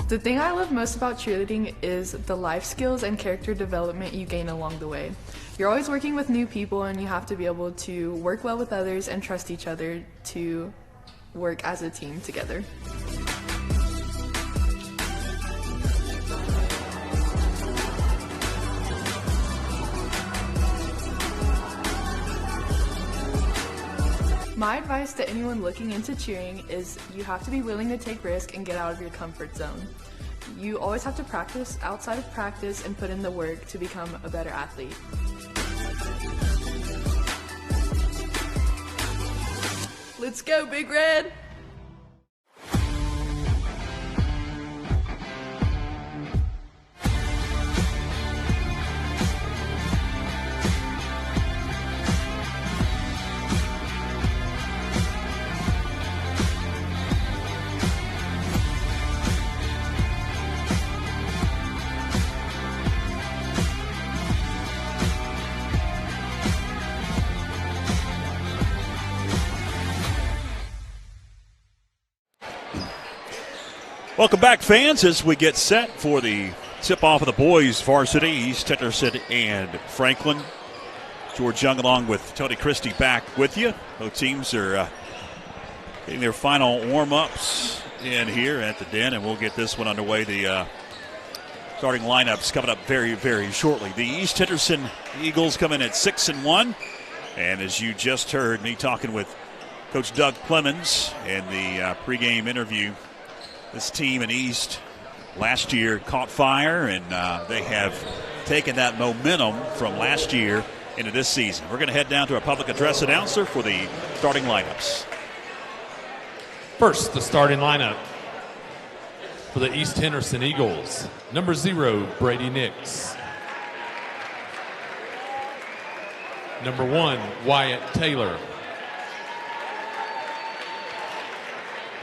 The thing I love most about cheerleading is the life skills and character development you gain along the way. You're always working with new people and you have to be able to work well with others and trust each other to work as a team together. My advice to anyone looking into cheering is you have to be willing to take risks and get out of your comfort zone. You always have to practice outside of practice and put in the work to become a better athlete. Let's go, Big Red! Welcome back, fans, as we get set for the tip-off of the boys' varsity, East Henderson and Franklin. George Young along with Tony Christie back with you. Both teams are getting their final warm-ups in here at the Den, and we'll get this one underway. The starting lineups coming up very, very shortly. The East Henderson Eagles come in at 6-1, and as you just heard me talking with Coach Doug Clemens in the pregame interview, this team in East last year caught fire, and they have taken that momentum from last year into this season. We're going to head down to our public address announcer for the starting lineups. First, the starting lineup for the East Henderson Eagles. Number 0, Brady Nix. Number 1, Wyatt Taylor.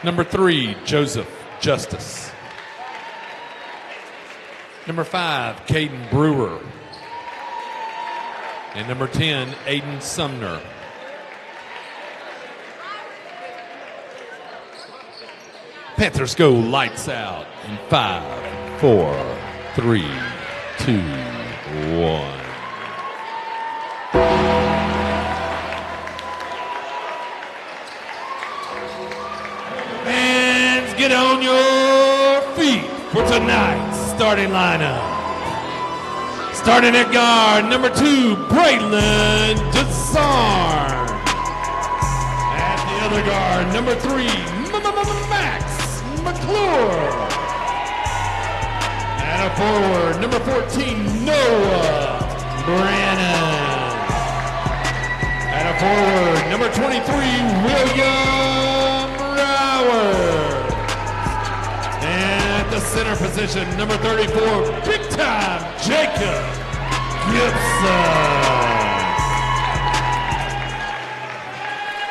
Number 3, Joseph Justice. Number 5, Caden Brewer. And number 10, Aiden Sumner. Panthers go lights out in 5, 4, 3, 2, 1. Get on your feet for tonight's starting lineup. Starting at guard, number 2, Braylon Desarn. At the other guard, number 3, Max McClure. At a forward, number 14, Noah Brannon. At a forward, number 23, William Rower. At the center position, number 34, big time, Jacob Gibson.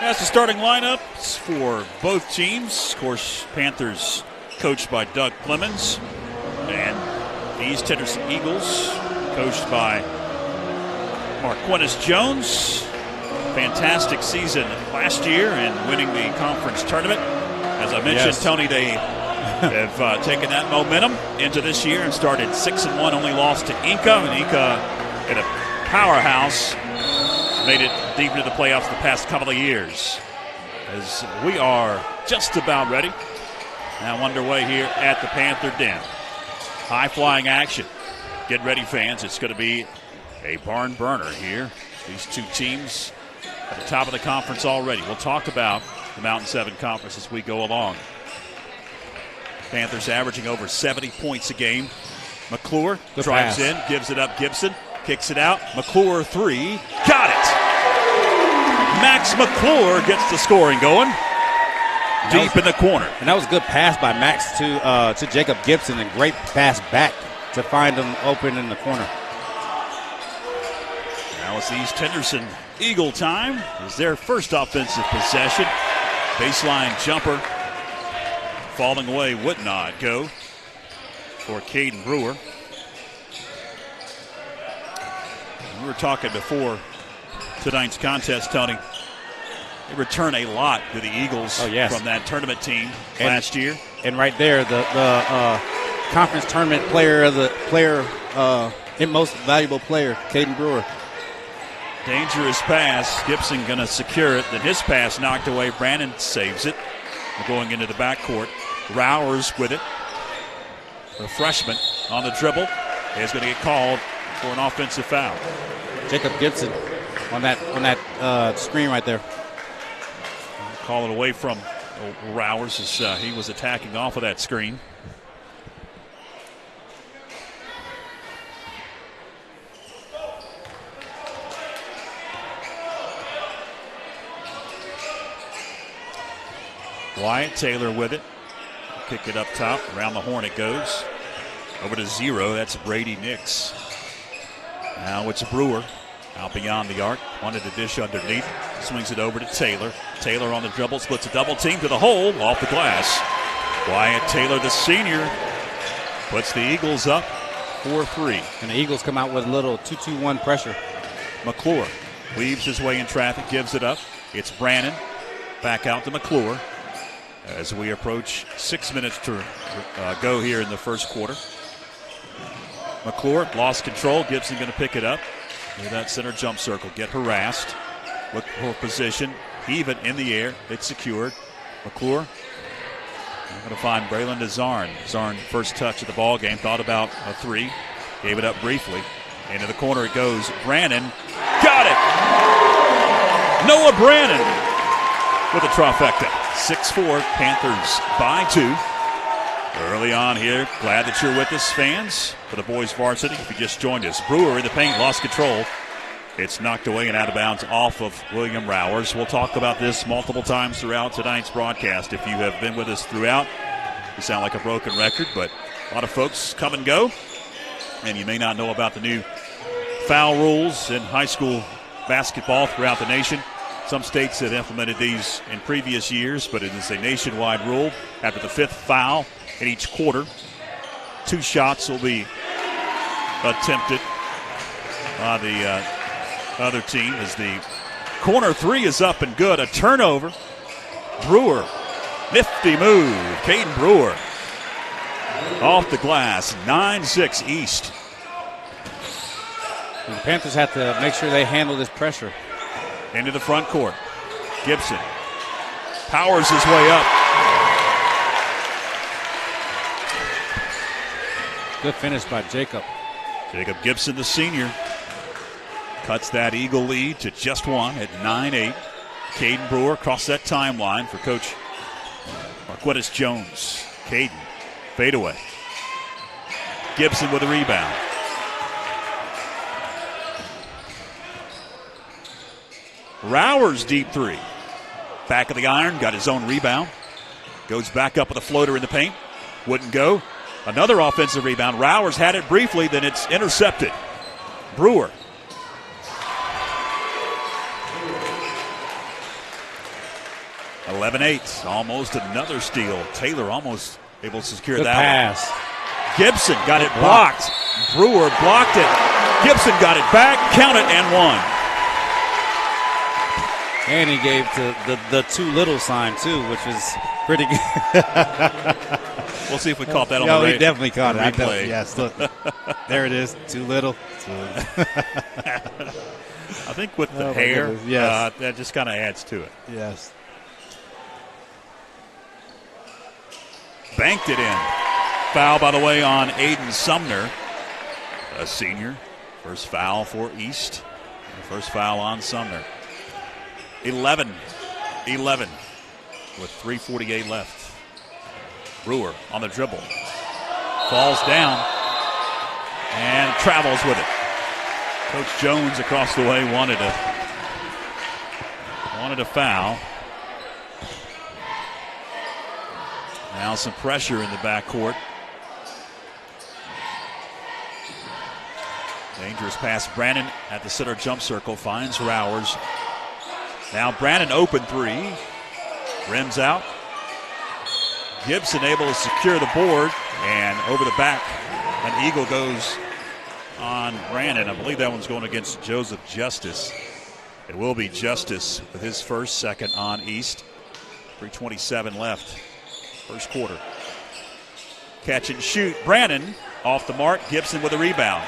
That's the starting lineups for both teams. Of course, Panthers coached by Doug Clemens, and the East Henderson Eagles coached by Marquinus Jones. Fantastic season last year and winning the conference tournament. As I mentioned, yes. Tony, they have taken that momentum into this year and started 6-1, only lost to Inca. And Inca, in a powerhouse, made it deep into the playoffs the past couple of years. As we are just about ready. Now underway here at the Panther Den. High-flying action. Get ready, fans. It's going to be a barn burner here. These two teams at the top of the conference already. We'll talk about the Mountain 7 Conference as we go along. Panthers averaging over 70 points a game. McClure drives in, gives it up. Gibson Kicks it out. McClure 3. Got it. Max McClure gets the scoring going. Deep in the corner. And that was a good pass by Max to Jacob Gibson, and great pass back to find him open in the corner. Now it's East Henderson Eagle time. Is their first offensive possession. Baseline jumper. Falling away would not go for Caden Brewer. We were talking before tonight's contest, Tony. They return a lot to the Eagles from that tournament team last year. And right there, the conference tournament most valuable player, Caden Brewer. Dangerous pass. Gibson going to secure it. Then his pass knocked away. Brandon saves it. Going into the backcourt. Rowers with it. The freshman on the dribble is going to get called for an offensive foul. Jacob Gibson on that screen right there. Call it away from Rowers as he was attacking off of that screen. Wyatt Taylor with it. Kick it up top. Around the horn it goes. Over to 0. That's Brady Nix. Now it's Brewer. Out beyond the arc. Wanted to dish underneath. Swings it over to Taylor. Taylor on the dribble. Splits a double team to the hole. Off the glass. Wyatt Taylor, the senior, puts the Eagles up 4-3. And the Eagles come out with a little 2-2-1 pressure. McClure weaves his way in traffic. Gives it up. It's Brannon. Back out to McClure. As we approach 6 minutes to go here in the first quarter. McClure lost control. Gibson going to pick it up. Near that center jump circle. Get harassed. Look for position. Even in the air. It's secured. McClure going to find Braylon to Zarn. Zarn first touch of the ball game. Thought about a 3. Gave it up briefly. Into the corner it goes. Brannon. Got it! Noah Brannon with a trifecta. 6-4, Panthers by 2. Early on here, glad that you're with us, fans, for the boys varsity. If you just joined us, Brewer in the paint, lost control. It's knocked away and out of bounds off of William Rowers. We'll talk about this multiple times throughout tonight's broadcast. If you have been with us throughout, you sound like a broken record, but a lot of folks come and go, and you may not know about the new foul rules in high school basketball throughout the nation. Some states have implemented these in previous years, but it is a nationwide rule. After the 5th foul in each quarter, 2 shots will be attempted by the other team as the corner 3 is up and good. A turnover. Brewer, nifty move. Caden Brewer off the glass, 9-6 East. And the Panthers have to make sure they handle this pressure. Into the front court. Gibson powers his way up. Good finish by Jacob. Jacob Gibson, the senior, cuts that Eagle lead to just 1 at 9-8. Caden Brewer across that timeline for Coach Marquittis Jones. Caden, fadeaway. Gibson with a rebound. Rowers deep 3. Back of the iron, got his own rebound. Goes back up with a floater in the paint. Wouldn't go. Another offensive rebound. Rowers had it briefly, then it's intercepted. Brewer. (11-8). Almost another steal. Taylor almost able to secure Good that pass. one. Gibson got it blocked. Brewer blocked it. Gibson got it back. Count it and 1. And he gave the too little sign, too, which was pretty good. We'll see if we caught that on no, the he definitely caught it. replay. Yes, look. There it is. Too little. I think with the hair, yes. That just kind of adds to it. Yes. Banked it in. Foul, by the way, on Aiden Sumner, a senior. First foul for East. First foul on Sumner. 11 with 3:48 left. Brewer on the dribble. Falls down and travels with it. Coach Jones across the way wanted a foul. Now some pressure in the backcourt. Dangerous pass. Brannon at the center jump circle finds Rowers. Now Brannon open three. Rims out. Gibson able to secure the board, and over the back, an eagle goes on Brannon. I believe that one's going against Joseph Justice. It will be Justice with his first, second on East. 3:27 left, first quarter. Catch and shoot. Brannon off the mark. Gibson with a rebound.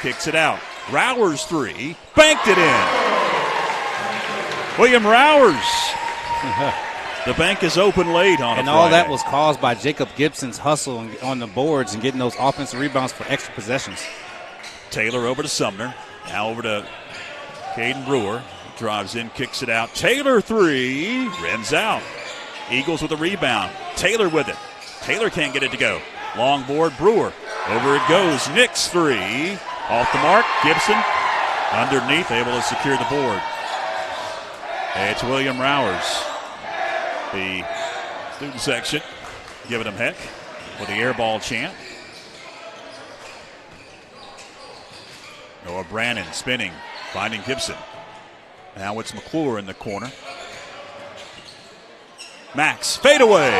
Kicks it out. Rowers three. Banked it in. William Rowers. The bank is open late on and a all Friday. that was caused by Jacob Gibson's hustle on the boards and getting those offensive rebounds for extra possessions. Taylor over to Sumner. Now over to Caden Brewer. Drives in, kicks it out. Taylor three. Rims out. Eagles with a rebound. Taylor with it. Taylor can't get it to go. Long board, Brewer. Over it goes. Knicks three. Off the mark. Gibson underneath, able to secure the board. It's William Rowers. The student section giving him heck with the air ball chant. Noah Brannon spinning, finding Gibson. Now it's McClure in the corner. Max, fadeaway.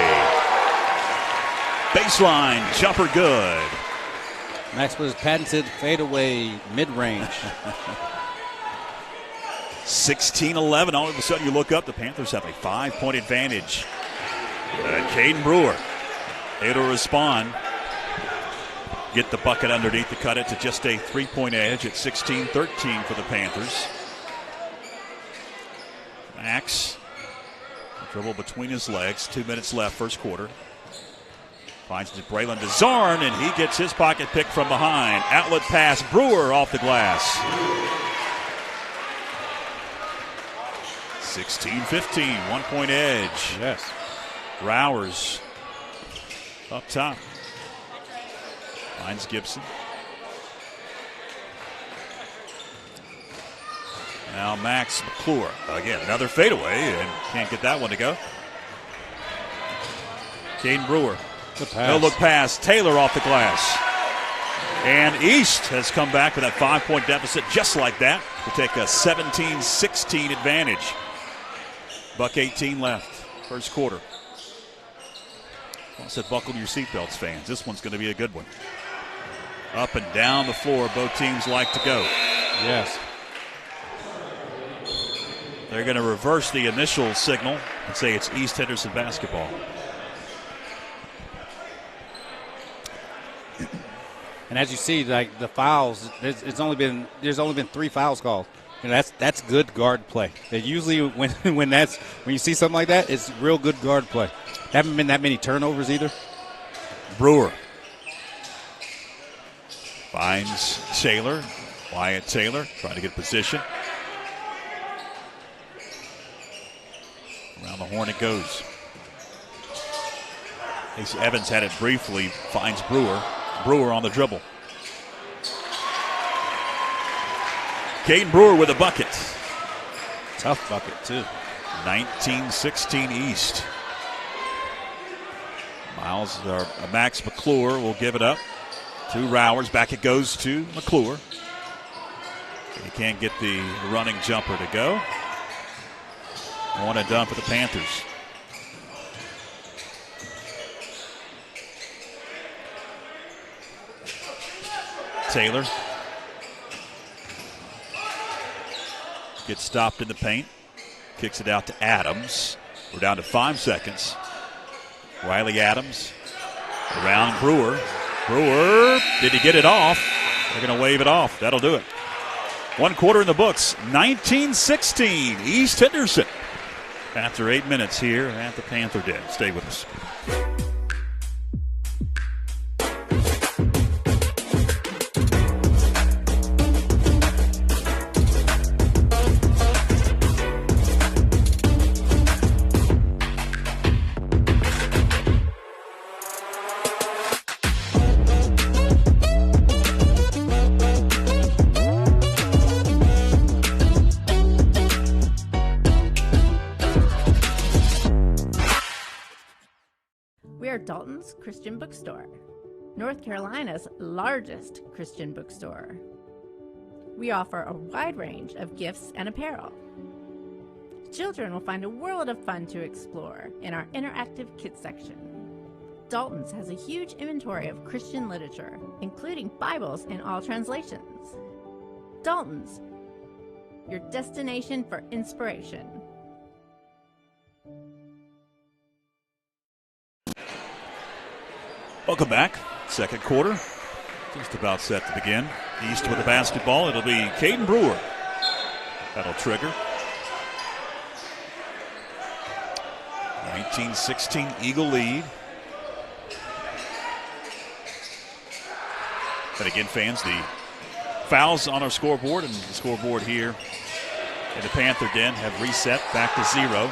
Baseline, jumper good. Max with his patented fadeaway mid-range. 16-11. All of a sudden you look up, the Panthers have a 5-point advantage. Caden Brewer able to respond. Get the bucket underneath to cut it to just a 3-point edge at 16-13 for the Panthers. Max, dribble between his legs. 2 minutes left, first quarter. Finds it Braylon DeZarn, and he gets his pocket pick from behind. Outlet pass, Brewer off the glass. 16-15, 1-point edge. Yes. Rowers up top. Finds Gibson. Now Max McClure. Again, another fadeaway, and can't get that one to go. Caden Brewer. No look pass. Taylor off the glass. And East has come back with that 5-point deficit just like that to take a 17-16 advantage. Buck 18 left, first quarter. I said buckle your seatbelts, fans. This one's going to be a good one. Up and down the floor, both teams like to go. Yes. They're going to reverse the initial signal and say it's East Henderson basketball. And as you see, like the fouls, there's only been 3 fouls called. And that's good guard play. It usually when you see something like that, it's real good guard play. Haven't been that many turnovers either. Brewer finds Taylor. Wyatt Taylor trying to get position. Around the horn it goes. Ace Evans had it briefly. Finds Brewer. Brewer on the dribble. Caden Brewer with a bucket. Tough bucket, too. 19-16 East. Max McClure will give it up to Rowers. Back it goes to McClure. He can't get the running jumper to go. One and done for the Panthers. Taylor gets stopped in the paint. Kicks it out to Adams. We're down to 5 seconds. Riley Adams around Brewer. Brewer, did he get it off? They're going to wave it off. That'll do it. 1 quarter in the books. 19-16, East Henderson. After 8 minutes here at the Panther Den. Stay with us. Dalton's Christian Bookstore, North Carolina's largest Christian bookstore. We offer a wide range of gifts and apparel. Children will find a world of fun to explore in our interactive kids section. Dalton's has a huge inventory of Christian literature, including Bibles in all translations. Dalton's, your destination for inspiration. Welcome back. Second quarter. Just about set to begin. East with the basketball. It'll be Caden Brewer. That'll trigger. 19-16 Eagle lead. But again, fans, the fouls on our scoreboard and the scoreboard here in the Panther Den have reset back to 0.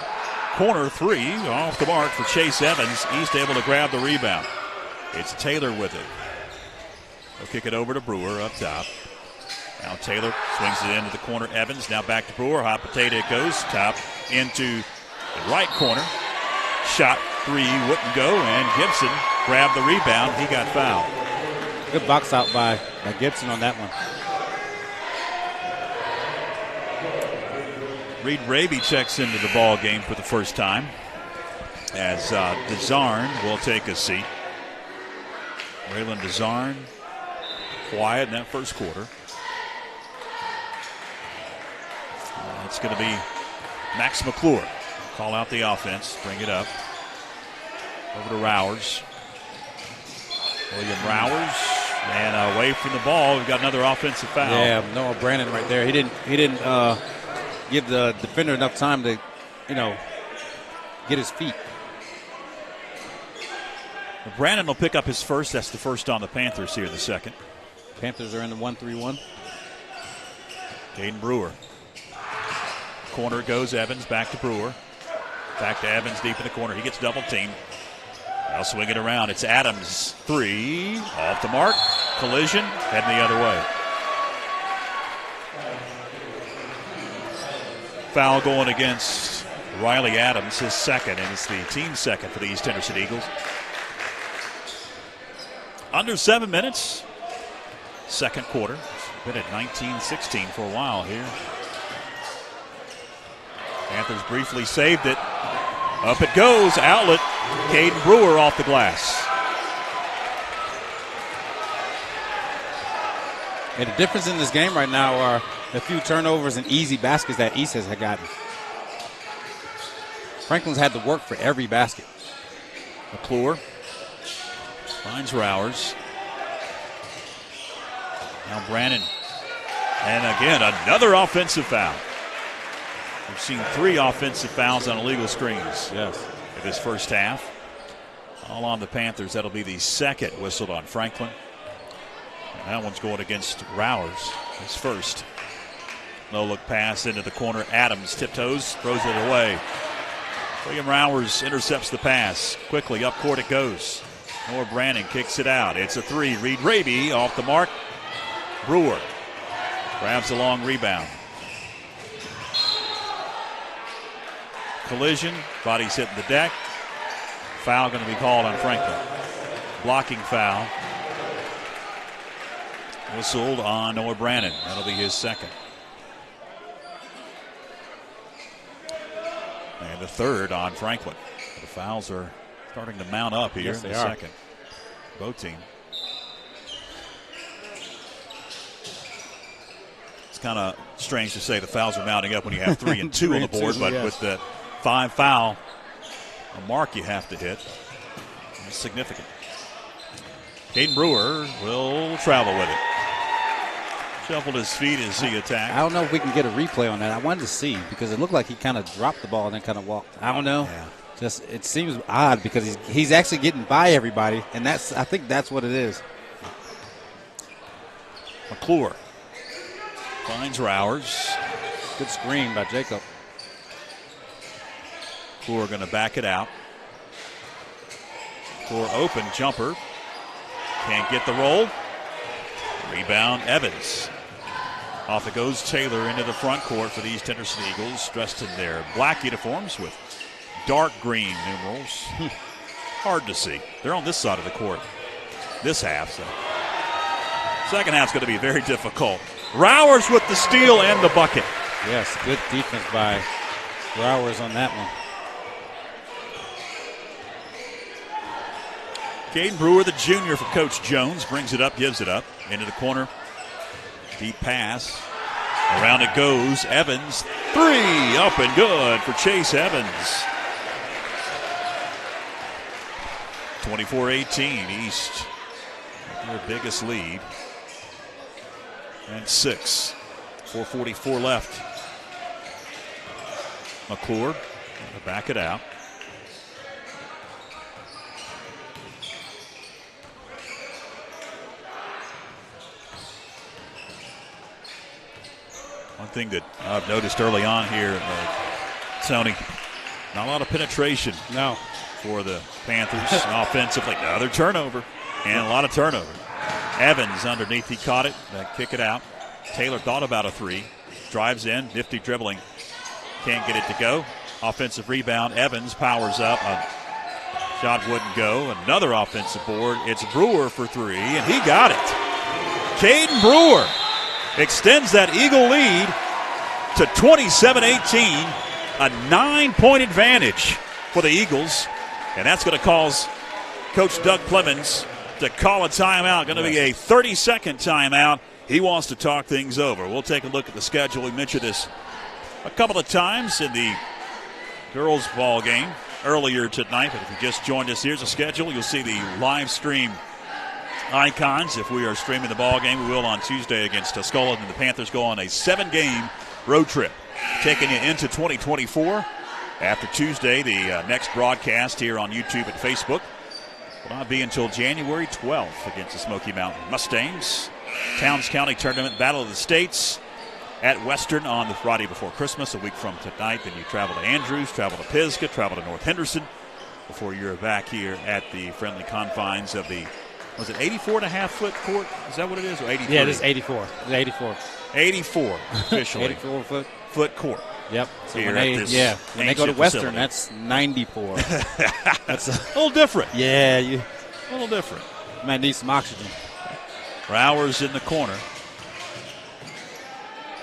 Corner 3 off the mark for Chase Evans. East able to grab the rebound. It's Taylor with it. They'll kick it over to Brewer up top. Now Taylor swings it into the corner. Evans now back to Brewer. Hot potato it goes. Top into the right corner. Shot 3 wouldn't go, and Gibson grabbed the rebound. He got fouled. Good box out by Gibson on that one. Reed Raby checks into the ball game for the first time as DeZarn will take a seat. Raylan DeZarn quiet in that first quarter. It's going to be Max McClure. Call out the offense, bring it up. Over to Rowers. William Rowers, and away from the ball. We've got another offensive foul. Yeah, Noah Brandon right there. He didn't give the defender enough time to, get his feet. Well, Brandon will pick up his first. That's the first on the Panthers here in the second. Panthers are in the 1-3-1. Caden Brewer. Corner goes Evans, back to Brewer. Back to Evans deep in the corner. He gets double teamed. Now swing it around. It's Adams. 3 off the mark. Collision heading the other way. Foul going against Riley Adams, his second, and it's the team second for the East Henderson Eagles. Under 7 minutes. Second quarter. It's been at 19-16 for a while here. Panthers briefly saved it. Up it goes. Outlet. Caden Brewer off the glass. And the difference in this game right now are a few turnovers and easy baskets that East has gotten. Franklin's had to work for every basket. McClure finds Rowers. Now Brandon. And again, another offensive foul. We've seen 3 offensive fouls on illegal screens. Yes. In this first half. All on the Panthers. That'll be the second whistled on Franklin. And that one's going against Rowers. His first. No look pass into the corner. Adams tiptoes, throws it away. William Rowers intercepts the pass. Quickly up court it goes. Noah Brandon kicks it out. It's a 3. Reed Raby off the mark. Brewer grabs the long rebound. Collision, body's hitting the deck. Foul going to be called on Franklin. Blocking foul. Whistled on Noah Brandon. That'll be his second. And the third on Franklin. The fouls are starting to mount up here in the second. Both teams. It's kind of strange to say the fouls are mounting up when you have 3 and 2 on the board, but with the 5 foul, a mark you have to hit. It's significant. Caden Brewer will travel with it. Shuffled his feet as he attacked. I don't know if we can get a replay on that. I wanted to see because it looked like he kind of dropped the ball and then kind of walked. I don't know. Yeah. Just it seems odd because he's actually getting by everybody, and I think that's what it is. McClure finds Rowers. Good screen by Jacob. McClure going to back it out. McClure open jumper. Can't get the roll. Rebound Evans. Off it goes Taylor into the front court for the East Henderson Eagles, dressed in their black uniforms with dark green numerals. hard to see. They're on this side of the court this half. So second half's going to be very difficult. Rowers with the steal and the bucket. Yes, good defense by Rowers on that one. Caden Brewer, the junior for Coach Jones, brings it up, gives it up. Into the corner. Deep pass. Around it goes. Evans. Three. Up and good for Chase Evans. 24-18. East. Their biggest lead. And 6. 4:44 left. McClure to back it out. One thing that I've noticed early on here, Tony, not a lot of penetration. No. For the Panthers offensively. Another turnover and a lot of turnover. Evans underneath, he caught it, kick it out. Taylor thought about a three, drives in, nifty dribbling, can't get it to go. Offensive rebound, Evans powers up, a shot wouldn't go. Another offensive board, it's Brewer for three, and he got it. Caden Brewer extends that Eagle lead to 27-18, a 9-point advantage for the Eagles, and that's going to cause Coach Doug Clemens to call a timeout. Going to be a 30-second timeout. He wants to talk things over. We'll take a look at the schedule. We mentioned this a couple of times in the girls' ball game earlier tonight, but if you just joined us, here's the schedule. You'll see the live stream icons. If we are streaming the ball game, we will on Tuesday against Tuscola, and the Panthers go on a 7-game road trip, taking you into 2024. After Tuesday, the next broadcast here on YouTube and Facebook will not be until January 12th against the Smoky Mountain Mustangs. Towns County Tournament Battle of the States at Western on the Friday before Christmas, a week from tonight. Then you travel to Andrews, travel to Pisgah, travel to North Henderson before you're back here at the friendly confines of the, was it 84.5-foot court? Is that what it is, or 83? Yeah, it is 84. It's 84. 84 officially. 84 foot court. Yep. So Here when they go to Western, facility. that's 94. That's a little different. Yeah, a little different. Might need some oxygen. Rowers in the corner.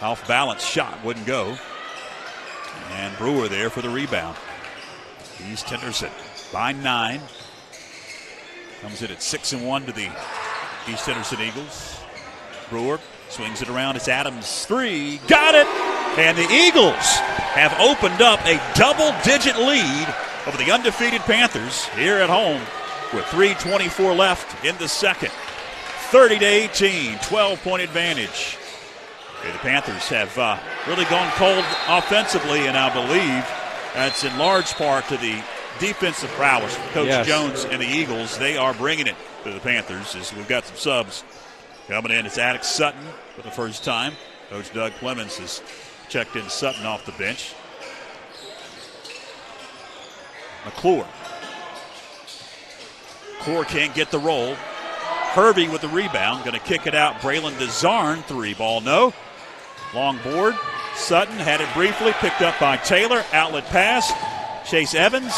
Off balance shot wouldn't go. And Brewer there for the rebound. East Henderson by 9. Comes in at 6-1 to the East Henderson Eagles. Brewer swings it around. It's Adams. 3. Got it! And the Eagles have opened up a double-digit lead over the undefeated Panthers here at home with 3:24 left in the second. 30-18, 12-point advantage. The Panthers have really gone cold offensively, and I believe that's in large part to the defensive prowess of Coach Jones and the Eagles. They are bringing it to the Panthers as we've got some subs coming in. It's Attic Sutton for the first time. Coach Doug Clemens has checked in Sutton off the bench. McClure. McClure can't get the roll. Hervey with the rebound. Going to kick it out. Braylon DeZarn. 3 ball, no. Long board. Sutton had it briefly. Picked up by Taylor. Outlet pass. Chase Evans.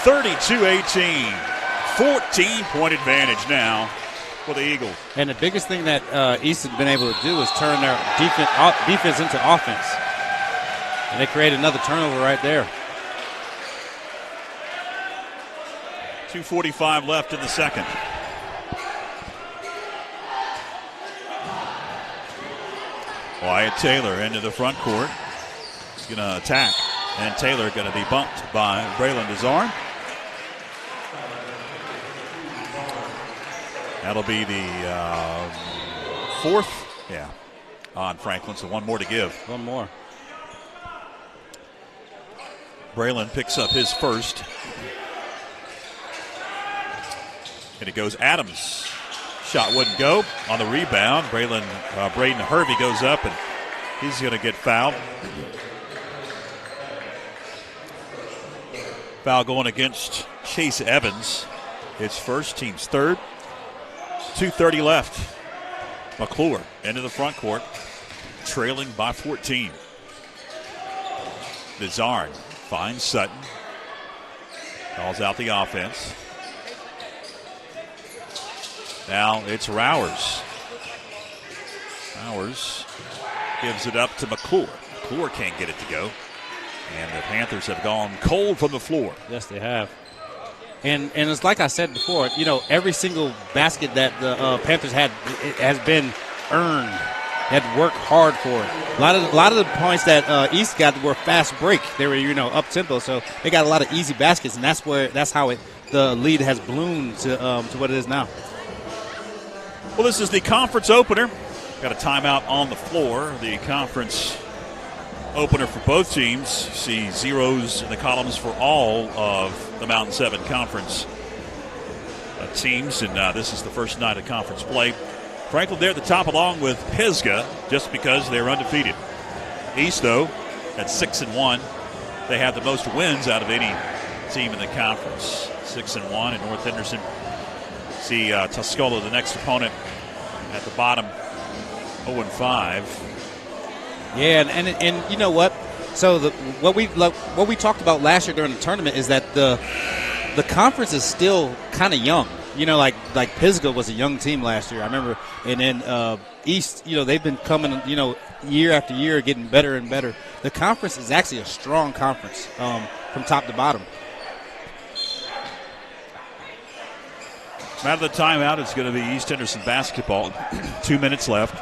32-18. 14-point advantage now for the Eagles. And the biggest thing that East has been able to do is turn their defense into offense. And they create another turnover right there. 2:45 left in the second. Wyatt Taylor into the front court. He's going to attack. And Taylor going to be bumped by Braylon DeZarn. That'll be the fourth, on Franklin. So one more to give. One more. Braylon picks up his first. And it goes Adams. Shot wouldn't go on the rebound. Braden Hervey goes up, and he's going to get fouled. Foul going against Chase Evans. His first, team's third. 2:30 left. McClure into the front court, trailing by 14. DeZarn finds Sutton. Calls out the offense. Now it's Rowers. Rowers gives it up to McClure. McClure can't get it to go. And the Panthers have gone cold from the floor. Yes, they have. And it's like I said before, every single basket that the Panthers had has been earned. Had to work hard for it. A lot of the points that East got were fast break. They were up tempo, so they got a lot of easy baskets, and that's how the lead has bloomed to what it is now. Well, this is the conference opener. Got a timeout on the floor. The conference opener for both teams. See zeros in the columns for all of the Mountain 7 Conference teams, and this is the first night of conference play. Franklin there at the top along with Pisgah just because they're undefeated. East, though, at 6-1. They have the most wins out of any team in the conference. 6-1, and North Henderson. See Tuscola, the next opponent, at the bottom, 0-5. Yeah, and you know what? So what we talked about last year during the tournament is that the conference is still kind of young. Like Pisgah was a young team last year, I remember. And then East, they've been coming, year after year, getting better and better. The conference is actually a strong conference from top to bottom. Out of the timeout, it's going to be East Henderson basketball. 2 minutes left.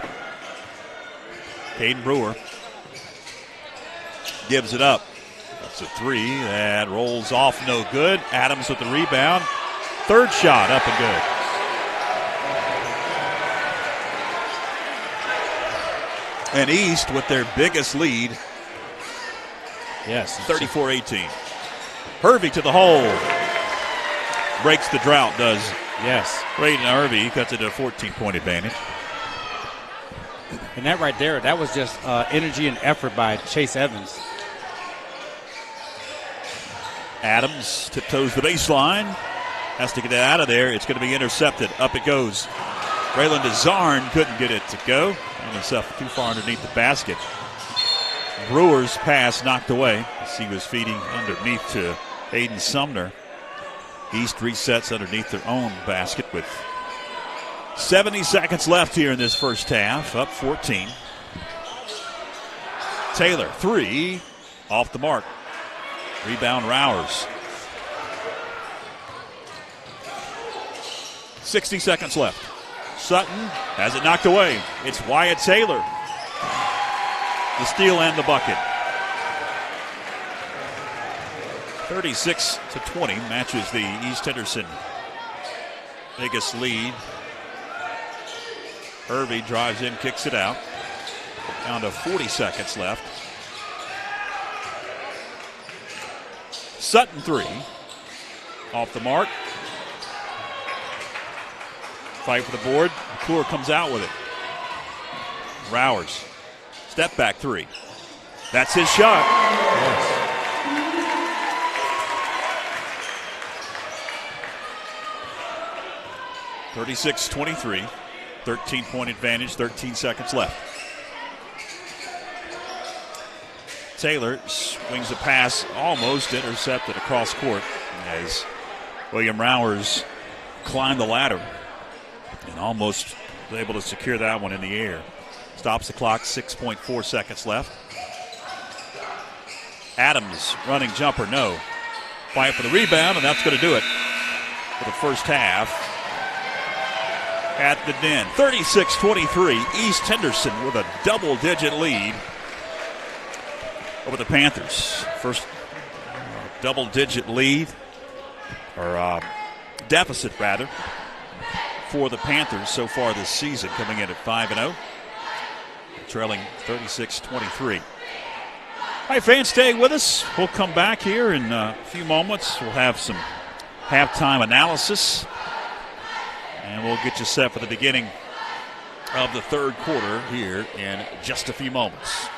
Caden Brewer gives it up. That's a three. That rolls off, no good. Adams with the rebound. Third shot, up and good. And East with their biggest lead. Yes. 34-18. Hervey to the hole. Breaks the drought, does. Yes. Braden Hervey cuts it to a 14-point advantage. And that right there, that was just energy and effort by Chase Evans. Adams tiptoes the baseline. Has to get it out of there. It's going to be intercepted. Up it goes. Braylon DeZarn couldn't get it to go. And himself too far underneath the basket. Brewer's pass knocked away as he was feeding underneath to Aiden Sumner. East resets underneath their own basket with 70 seconds left here in this first half. Up 14. Taylor, three. Off the mark. Rebound Rowers. 60 seconds left. Sutton has it knocked away. It's Wyatt Taylor. The steal and the bucket. 36-20 matches the East Henderson biggest lead. Hervey drives in, kicks it out. Down to 40 seconds left. Sutton three. Off the mark. Fight for the board. McClure comes out with it. Rowers. Step back three. That's his shot. Yes. (36-23). 13-point advantage, 13 seconds left. Taylor swings a pass, almost intercepted across court as William Rowers climbed the ladder and almost was able to secure that one in the air. Stops the clock, 6.4 seconds left. Adams, running jumper, no. Fight for the rebound, and that's going to do it for the first half. At the Den, 36-23, East Henderson with a double-digit lead over the Panthers. First double-digit lead, or deficit rather, for the Panthers so far this season, coming in at 5-0, trailing 36-23. All right, fans, stay with us. We'll come back here in a few moments. We'll have some halftime analysis. And we'll get you set for the beginning of the third quarter here in just a few moments.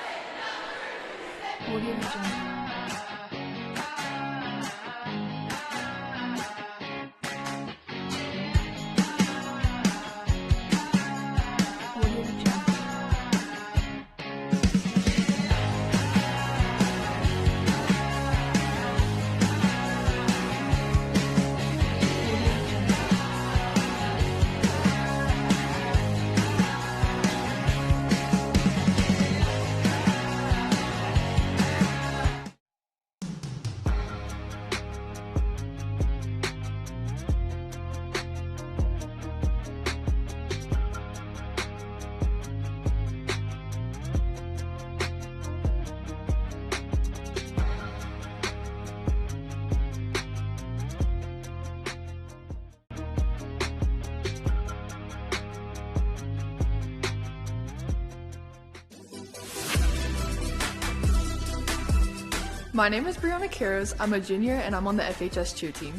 My name is Brianna Caros. I'm a junior and I'm on the FHS cheer team.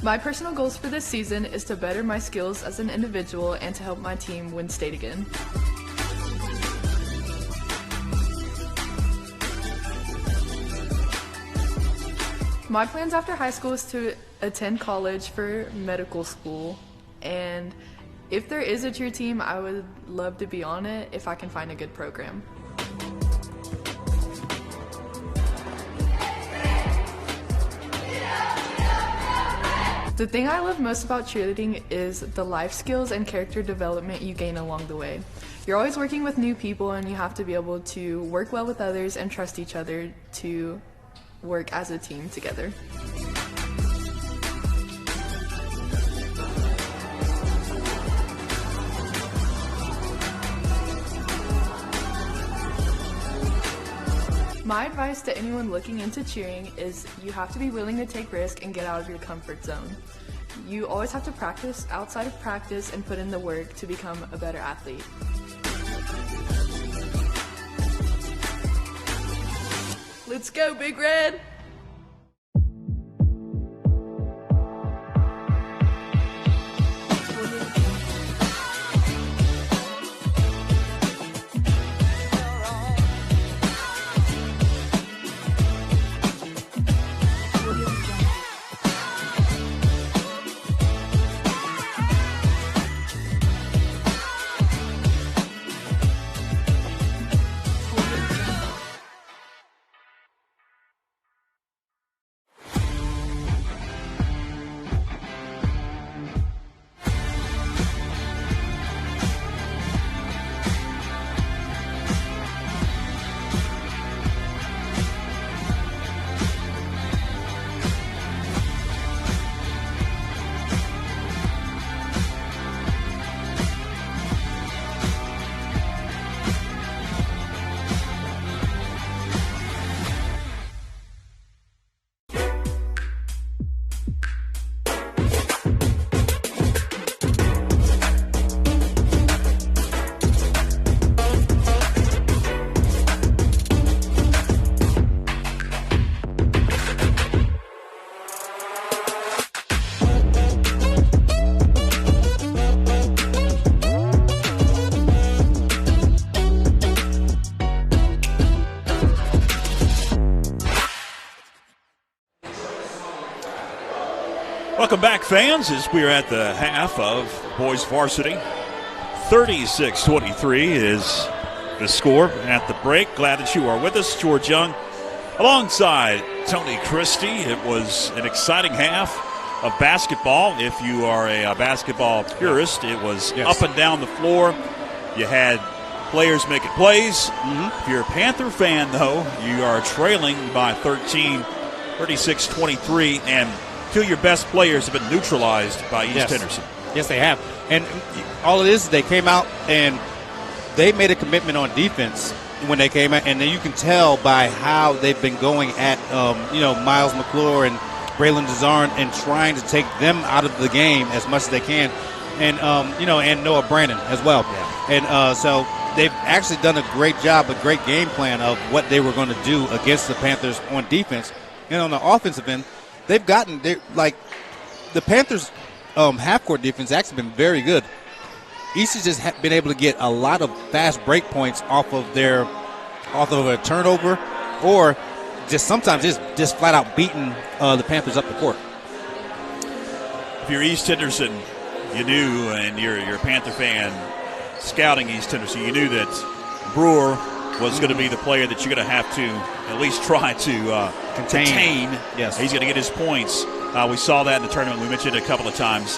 My personal goals for this season is to better my skills as an individual and to help my team win state again. My plans after high school is to attend college for medical school, and if there is a cheer team, I would love to be on it if I can find a good program. The thing I love most about cheerleading is the life skills and character development you gain along the way. You're always working with new people and you have to be able to work well with others and trust each other to work as a team together. My advice to anyone looking into cheering is you have to be willing to take risks and get out of your comfort zone. You always have to practice outside of practice and put in the work to become a better athlete. Let's go, Big Red! Welcome back, fans, as we are at the half of boys varsity. 36-23 is the score at the break. Glad that you are with us. George Young alongside Tony Christie. It was an exciting half of basketball. If you are a basketball purist, it was up and down the floor. You had players making plays. If you're a Panther fan, though, you are trailing by 13, 36-23, and two of your best players have been neutralized by East Henderson. Yes, they have. And all it is they came out and they made a commitment on defense when they came out, and then you can tell by how they've been going at, Miles McClure and Braylon Desarn and trying to take them out of the game as much as they can, and and Noah Brandon as well. Yeah. And so they've actually done a great job, a great game plan of what they were going to do against the Panthers on defense. And on the offensive end, the Panthers' half-court defense has actually been very good. East has just been able to get a lot of fast break points off of a turnover, or just sometimes just flat out beating the Panthers up the court. If you're East Henderson, you knew, and you're a Panther fan scouting East Henderson, you knew that Brewer was going to be the player that you're going to have to at least try to contain. Yes. He's going to get his points. We saw that in the tournament. We mentioned it a couple of times.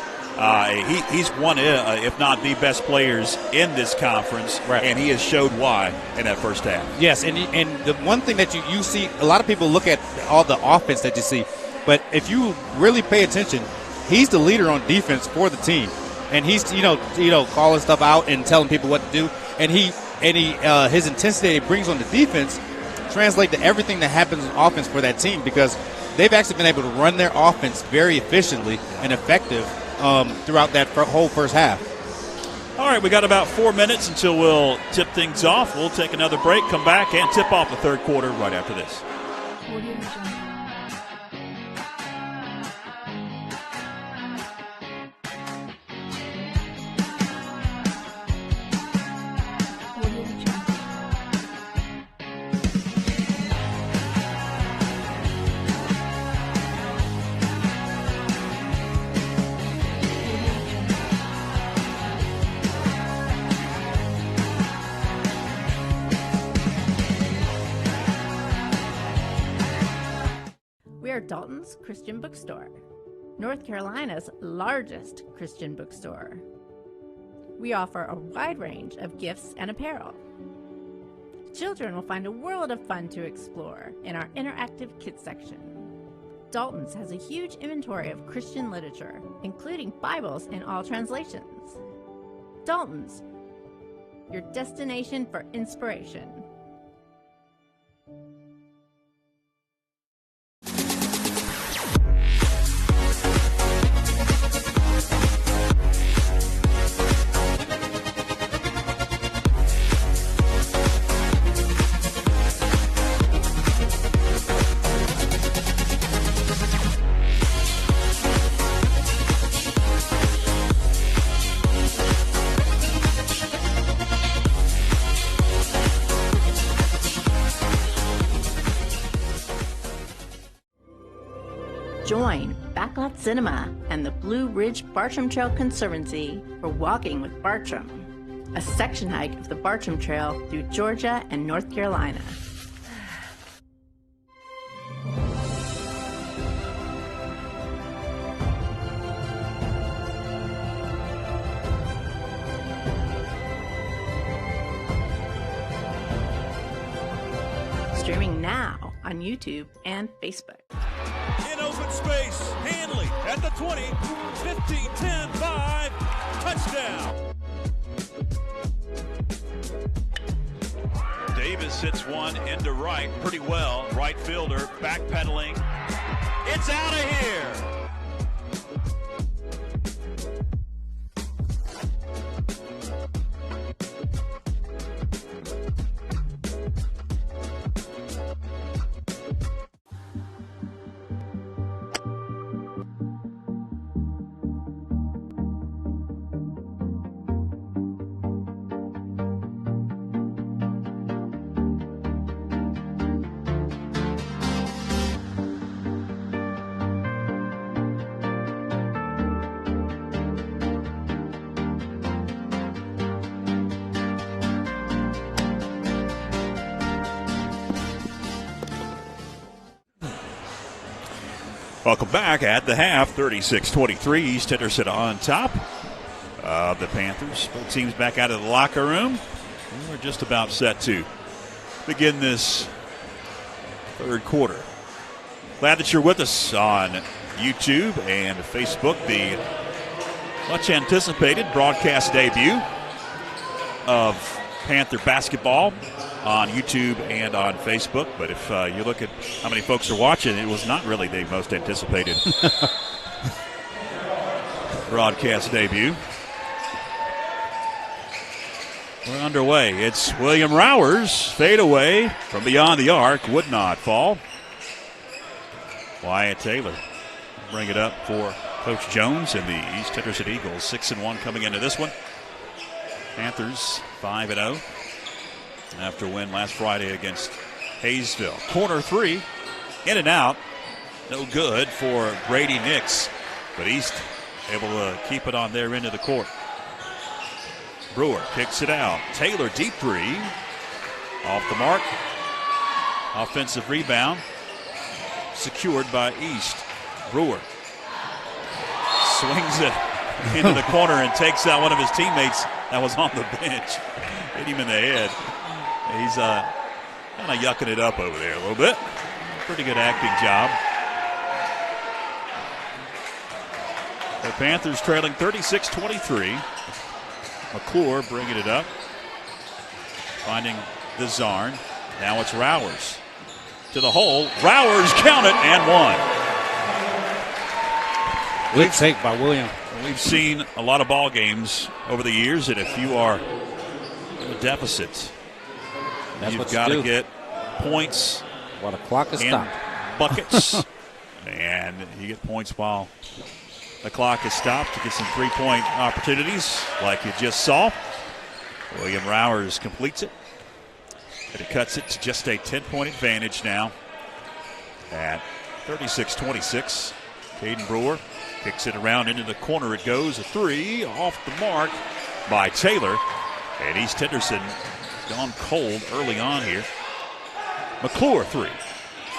He's one, if not the best players in this conference, and he has showed why in that first half. Yes, and the one thing that you see, a lot of people look at all the offense that you see, but if you really pay attention, he's the leader on defense for the team, and he's calling stuff out and telling people what to do, and his intensity that he brings on the defense translate to everything that happens in offense for that team, because they've actually been able to run their offense very efficiently and effective throughout that whole first half. All right, we got about 4 minutes until we'll tip things off. We'll take another break, come back, and tip off the third quarter right after this. We are Dalton's Christian Bookstore, North Carolina's largest Christian bookstore. We offer a wide range of gifts and apparel. Children will find a world of fun to explore in our interactive kids section. Dalton's has a huge inventory of Christian literature, including Bibles in all translations. Dalton's, your destination for inspiration. Join Backlot Cinema and the Blue Ridge Bartram Trail Conservancy for Walking with Bartram, a section hike of the Bartram Trail through Georgia and North Carolina. Streaming now on YouTube and Facebook. In open space, Hanley at the 20, 15, 10, 5, touchdown. Davis hits one into right pretty well. Right fielder backpedaling. It's out of here. Welcome back at the half, 36-23. East Henderson on top of the Panthers. Both teams back out of the locker room. We're just about set to begin this third quarter. Glad that you're with us on YouTube and Facebook. The much anticipated broadcast debut of Panther basketball on YouTube and on Facebook. But if you look at how many folks are watching, it was not really the most anticipated broadcast debut. We're underway. It's William Rowers. Fadeaway from beyond the arc. Would not fall. Wyatt Taylor bring it up for Coach Jones and the East Henderson Eagles. 6-1 coming into this one. Panthers 5-0 after a win last Friday against Hayesville. Corner three, in and out. No good for Brady Nix, but East able to keep it on their end of the court. Brewer kicks it out. Taylor deep three. Off the mark. Offensive rebound. Secured by East. Brewer swings it into the corner and takes out one of his teammates that was on the bench. Hit him in the head. He's kind of yucking it up over there a little bit. Pretty good acting job. The Panthers trailing 36-23. McClure bringing it up. Finding the Zarn. Now it's Rowers. To the hole. Rowers count it and one. Good take by William. We've seen a lot of ball games over the years that if you are in a deficit, you've got to get points while the clock is and stopped. Buckets. And you get points while the clock is stopped to get some three-point opportunities like you just saw. William Rowers completes it. And it cuts it to just a 10-point advantage now at 36-26. Caden Brewer kicks it around into the corner. It goes a three off the mark by Taylor. And East Henderson has gone cold early on here. McClure three.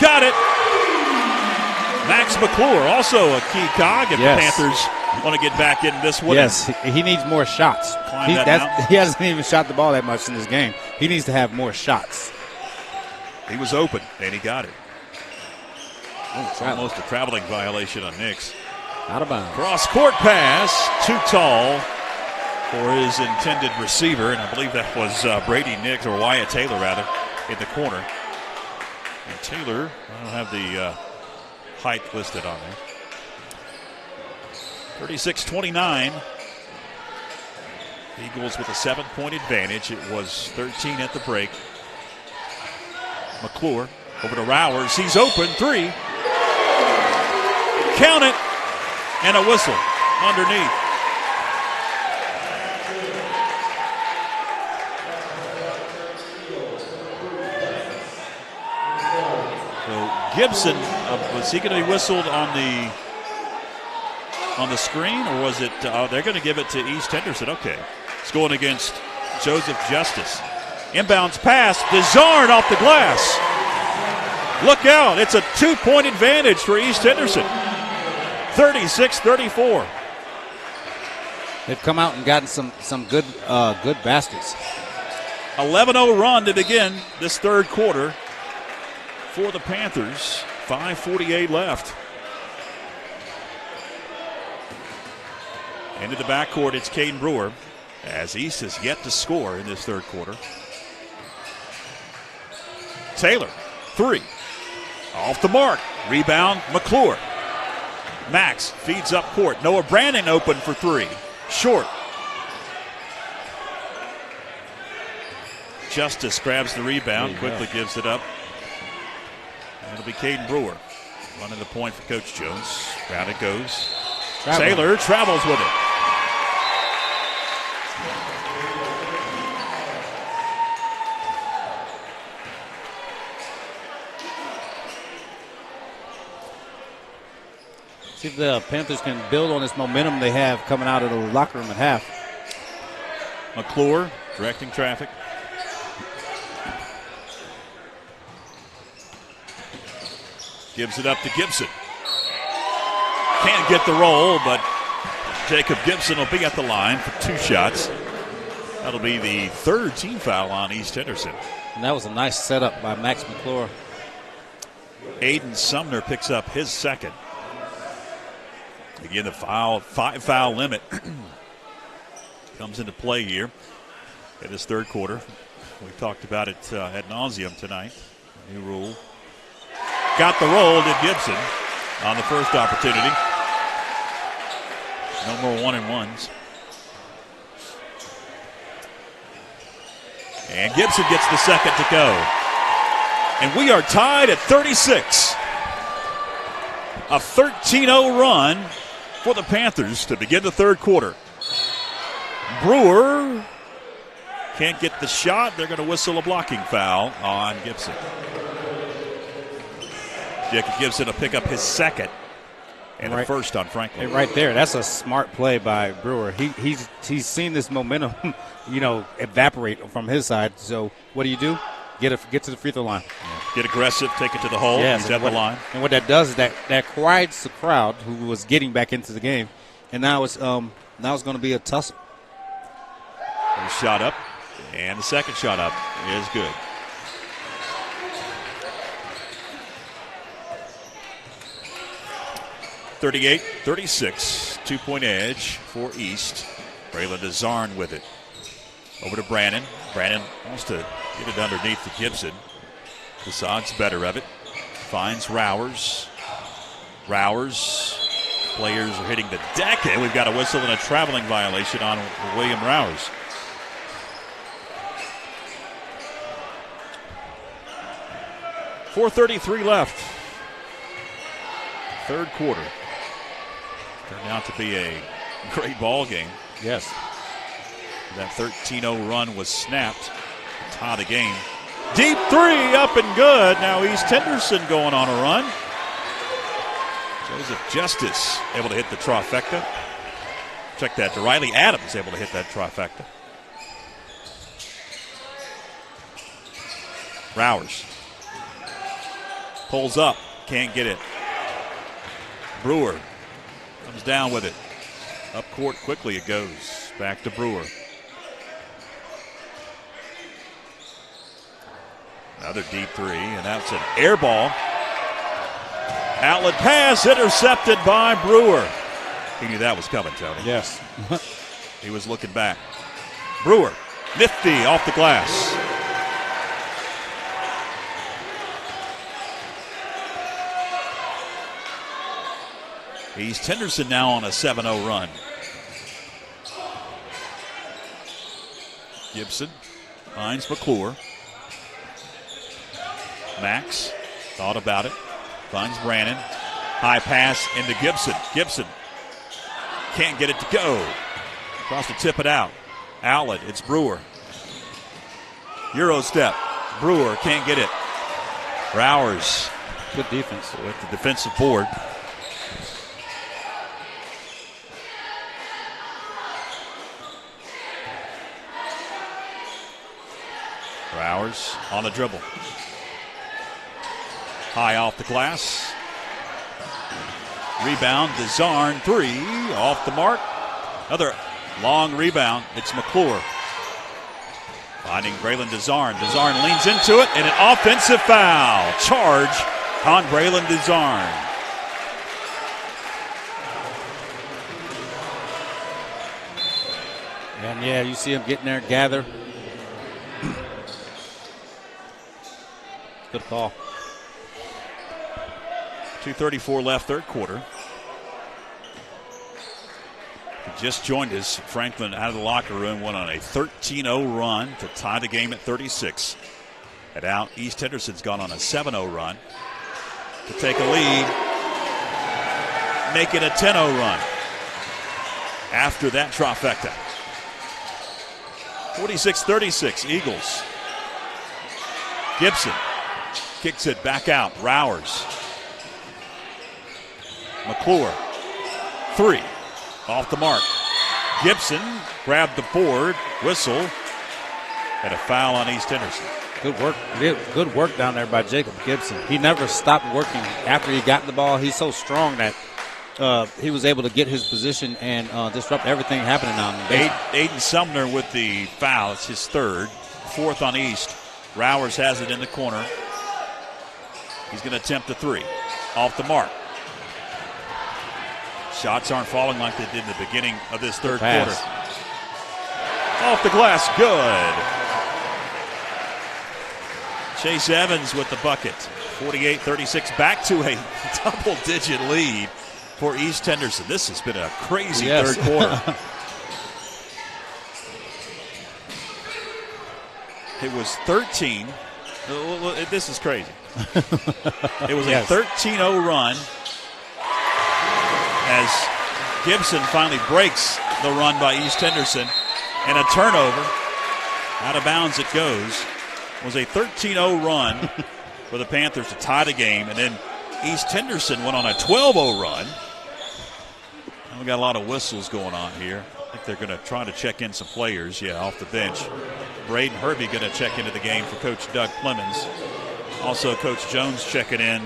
Got it. Max McClure, also a key cog if the Panthers want to get back in this one. Yes, he needs more shots. He hasn't even shot the ball that much in this game. He needs to have more shots. He was open, and he got it. It's almost a traveling violation on Nix. Out of bounds. Cross-court pass, too tall for his intended receiver, and I believe that was Brady Nix, or Wyatt Taylor, rather, in the corner. And Taylor, I don't have the height listed on there. 36-29. Eagles with a 7-point advantage. It was 13 at the break. McClure over to Rowers. He's open. Three. Count it. And a whistle underneath. So Gibson, was he going to be whistled on the screen, or was it? They're going to give it to East Henderson. Okay, it's going against Joseph Justice. Inbounds pass, Desarn off the glass. Look out! It's a 2-point advantage for East Henderson. 36-34. They've come out and gotten some good baskets. 11-0 run to begin this third quarter for the Panthers. 5:48 left. Into the backcourt, it's Caden Brewer, as East has yet to score in this third quarter. Taylor, three. Off the mark. Rebound, McClure. Max feeds up court. Noah Brandon open for three. Short. Justice grabs the rebound, quickly gives it up. And it'll be Caden Brewer running the point for Coach Jones. Down it goes. Taylor travels with it. See if the Panthers can build on this momentum they have coming out of the locker room at half. McClure directing traffic. Gives it up to Gibson. Can't get the roll, but Jacob Gibson will be at the line for two shots. That'll be the third team foul on East Henderson. And that was a nice setup by Max McClure. Aiden Sumner picks up his second. Again, the five-foul limit comes into play here in this third quarter. We talked about it ad nauseum tonight. New rule. Got the roll, did Gibson on the first opportunity. No more 1-and-1s. And Gibson gets the second to go. And we are tied at 36. A 13-0 run for the Panthers to begin the third quarter. Brewer can't get the shot. They're going to whistle a blocking foul on Gibson. Jacob Gibson will pick up his second and the first on Franklin. And right there, that's a smart play by Brewer. He's seen this momentum, evaporate from his side. So what do? Get to the free throw line. Get aggressive, take it to the hole. Yes, he's at the line. And what that does is that quiets the crowd who was getting back into the game. And now it's going to be a tussle. First shot up, and the second shot up is good. (38-36), 2-point edge for East. Braylon Desarn with it. Over to Brandon. Brandon wants to get it underneath to Gibson. Kassad's better of it. Finds Rowers. Rowers Players are hitting the deck, and we've got a whistle and a traveling violation on William Rowers. .433 left. Third quarter. Turned out to be a great ball game. Yes. That 13-0 run was snapped to tie the game. Deep three, up and good. Now East Henderson going on a run. Joseph Justice able to hit the trifecta. Check that. Riley Adams able to hit that trifecta. Rowers pulls up, can't get it. Brewer comes down with it. Up court quickly it goes. Back to Brewer. Another deep three, and that's an air ball. Outlet pass intercepted by Brewer. He knew that was coming, Tony. Yes. He was looking back. Brewer, nifty off the glass. East Henderson now on a 7-0 run. Gibson finds McClure. Max thought about it. Finds Brannon. High pass into Gibson. Gibson can't get it to go. Tries to tip it out. Outlet. It's Brewer. Euro step. Brewer can't get it. Rowers. Good defense. With the defensive board. Rowers on the dribble. High off the glass. Rebound, DeZarn, three, off the mark. Another long rebound, it's McClure. Finding Braylon DeZarn. DeZarn leans into it, and an offensive foul. Charge on Braylon DeZarn. And yeah, you see him getting there, gather. Good call. 2:34 left, third quarter. He just joined us. Franklin out of the locker room, went on a 13-0 run to tie the game at 36. And out, East Henderson's gone on a 7-0 run to take a lead, make it a 10-0 run after that trifecta. 46-36, Eagles. Gibson kicks it back out. Rowers. McClure, three, off the mark. Gibson grabbed the board, whistle, and a foul on East Henderson. Good work. Good work down there by Jacob Gibson. He never stopped working after he got the ball. He's so strong that he was able to get his position and disrupt everything happening on him. Aiden Sumner with the foul. It's his third. Fourth on East. Rowers has it in the corner. He's going to attempt a three. Off the mark. Shots aren't falling like they did in the beginning of this third quarter. Off the glass, good. Chase Evans with the bucket. 48-36, back to a double-digit lead for East Henderson. This has been a crazy third quarter. It was 13. This is crazy. It was a 13-0 run as Gibson finally breaks the run by East Henderson, and a turnover. Out of bounds it goes. It was a 13-0 run for the Panthers to tie the game, and then East Henderson went on a 12-0 run. And we got a lot of whistles going on here. I think they're going to try to check in some players, off the bench. Braden Herbie going to check into the game for Coach Doug Clemens. Also, Coach Jones checking in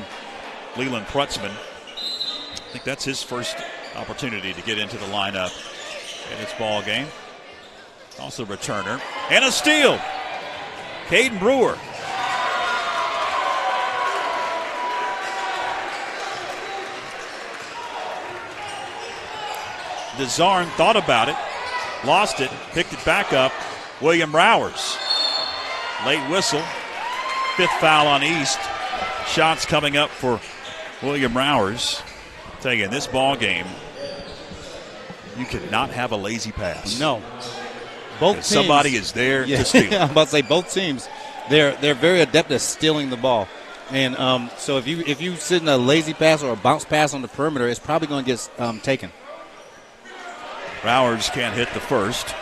Leland Prutzman. I think that's his first opportunity to get into the lineup in this ball game. Also returner. And a steal. Caden Brewer. DeZarn thought about it, lost it, picked it back up. William Rowers. Late whistle. Fifth foul on East. Shots coming up for William Rowers. tell you, in this ball game, you cannot have a lazy pass. No. Both teams, somebody is there to steal. I'm about to say both teams, they're very adept at stealing the ball. And so if you sit in a lazy pass or a bounce pass on the perimeter, it's probably going to get taken. Bowers can't hit the first.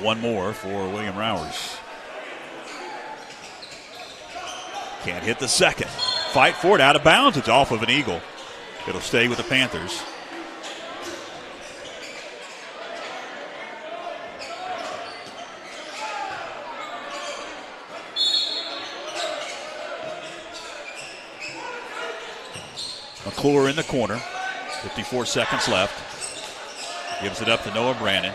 One more for William Rowers. Can't hit the second. Fight for it, out of bounds. It's off of an Eagle. It'll stay with the Panthers. McClure in the corner. 54 seconds left. Gives it up to Noah Brannon.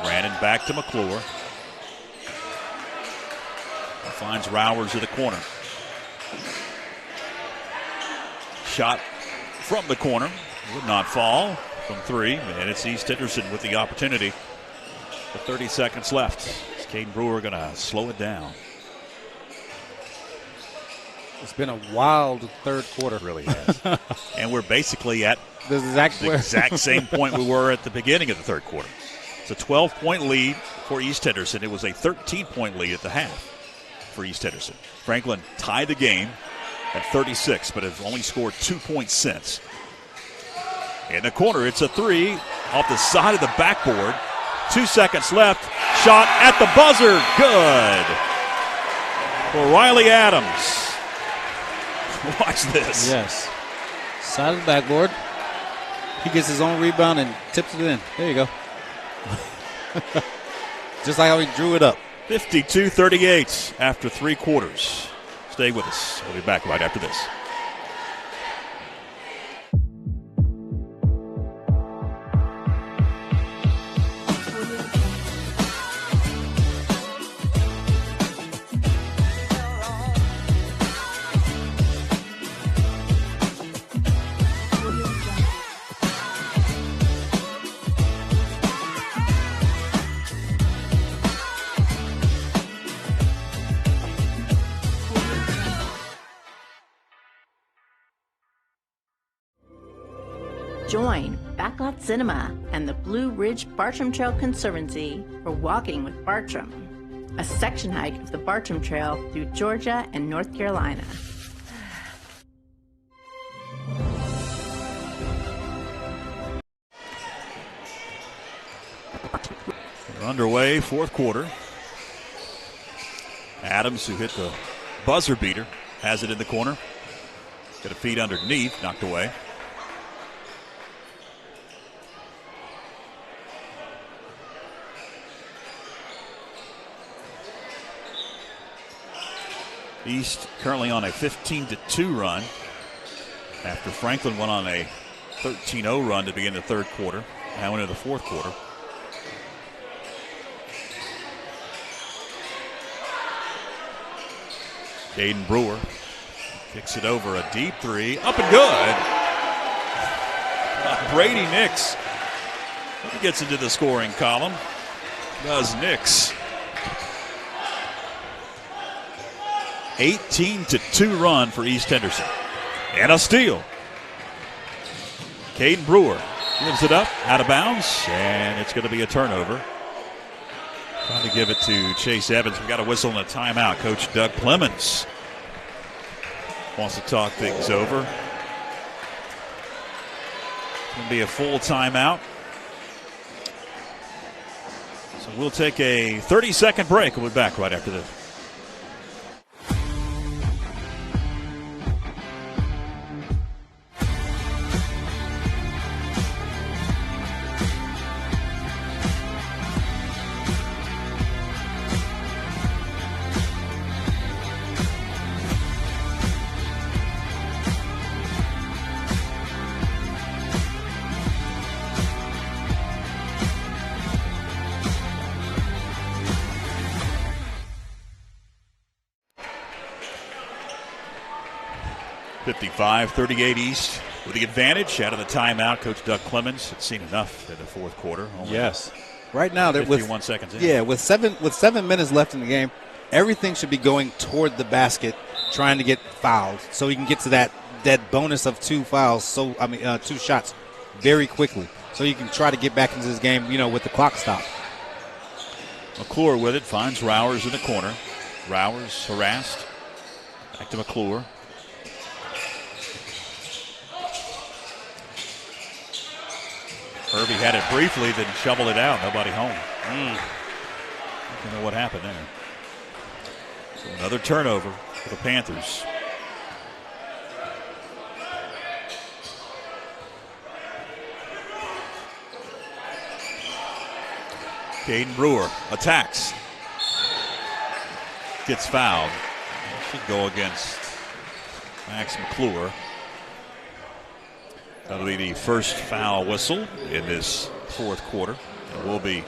Brannon back to McClure. Finds Rowers at the corner. Shot from the corner. Would not fall from three. And it's East Henderson with the opportunity. With 30 seconds left. Is Caden Brewer going to slow it down? It's been a wild third quarter. It really has. And we're basically at the exact same point we were at the beginning of the third quarter. It's a 12-point lead for East Henderson. It was a 13-point lead at the half for East Henderson. Franklin tied the game at 36, but has only scored 2 points since. In the corner, it's a three off the side of the backboard. 2 seconds left. Shot at the buzzer. Good. For Riley Adams. Watch this. Yes. Side of the backboard. He gets his own rebound and tips it in. There you go. Just like how he drew it up. 52-38 after 3 quarters. Stay with us. We'll be back right after this. Join Backlot Cinema and the Blue Ridge Bartram Trail Conservancy for Walking with Bartram, a section hike of the Bartram Trail through Georgia and North Carolina. We're underway, fourth quarter. Adams, who hit the buzzer beater, has it in the corner. Got a feed underneath, knocked away. East currently on a 15-2 run after Franklin went on a 13-0 run to begin the third quarter. Now into the fourth quarter. Caden Brewer kicks it over, a deep three, up and good. Brady Nix. He gets into the scoring column. Does Nix. 18-2 run for East Henderson. And a steal. Caden Brewer gives it up, out of bounds, and it's going to be a turnover. Trying to give it to Chase Evans. We got a whistle and a timeout. Coach Doug Clemens wants to talk things over. It's going to be a full timeout. So we'll take a 30-second break. We'll be back right after this. .38 East. With the advantage out of the timeout, Coach Doug Clemens had seen enough in the fourth quarter. Yes. Right now, 51 seconds in. Yeah, with 7 minutes left in the game, everything should be going toward the basket, trying to get fouled, so he can get to that bonus of 2 fouls. 2 shots very quickly, so you can try to get back into this game, with the clock stopped. McClure with it, finds Rowers in the corner. Rowers harassed. Back to McClure. Herbie had it briefly, then shoveled it out. Nobody home. I don't know what happened there. So another turnover for the Panthers. Caden Brewer attacks. Gets fouled. Should go against Max McClure. That'll be the first foul whistle in this fourth quarter. It will be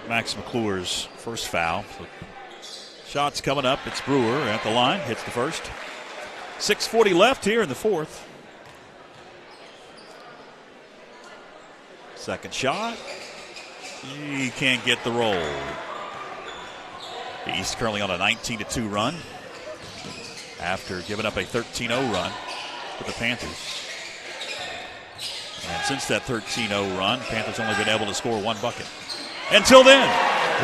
Max McClure's first foul. So shots coming up. It's Brewer at the line. Hits the first. 6:40 left here in the fourth. Second shot. He can't get the roll. The East currently on a 19-2 run after giving up a 13-0 run for the Panthers. And since that 13-0 run, Panthers only been able to score 1 bucket. Until then,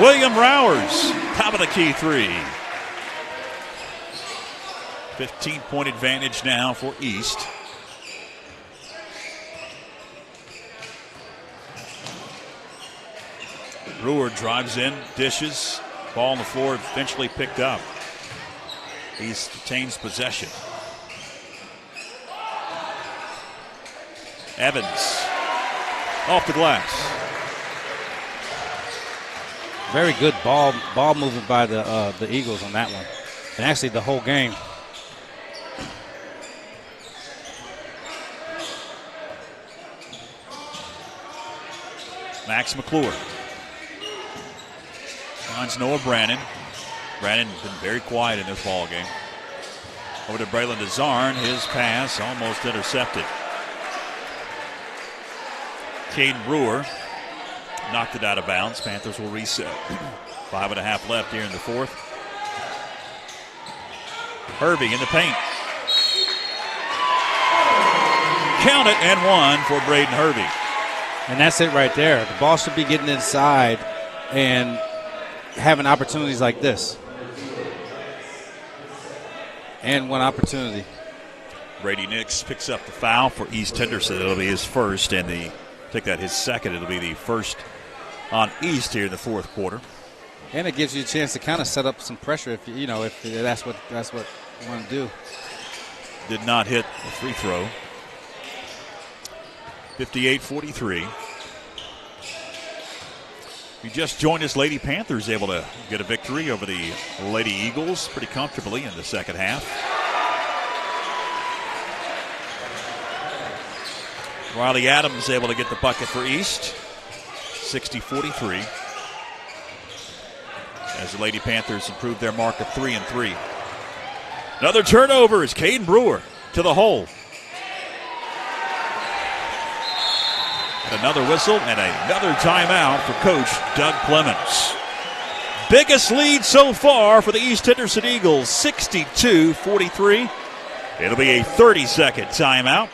William Rowers, top of the key 3. 15-point advantage now for East. Brewer drives in, dishes, ball on the floor, eventually picked up. East retains possession. Evans off the glass. Very good ball movement by the Eagles on that one, and actually the whole game. Max McClure finds Noah Brannon. Brannon been very quiet in this ball game. Over to Braylon DeZarn. His pass almost intercepted. Caden Brewer knocked it out of bounds. Panthers will reset. 5.5 left here in the fourth. Herbie in the paint. Count it, and 1 for Braden Herbie. And that's it right there. The ball should be getting inside and having opportunities like this. And 1 opportunity. Brady Nix picks up the foul for East Henderson. It'll be his first, and his second. It'll be the first on East here in the fourth quarter. And it gives you a chance to kind of set up some pressure if that's what you want to do. Did not hit the free throw. 58-43. You just joined us. Lady Panthers able to get a victory over the Lady Eagles pretty comfortably in the second half. Riley Adams able to get the bucket for East. 60-43. As the Lady Panthers improve their mark of 3-3. Another turnover is Caden Brewer to the hole. Another whistle and another timeout for Coach Doug Clemens. Biggest lead so far for the East Henderson Eagles, 62-43. It'll be a 30-second timeout.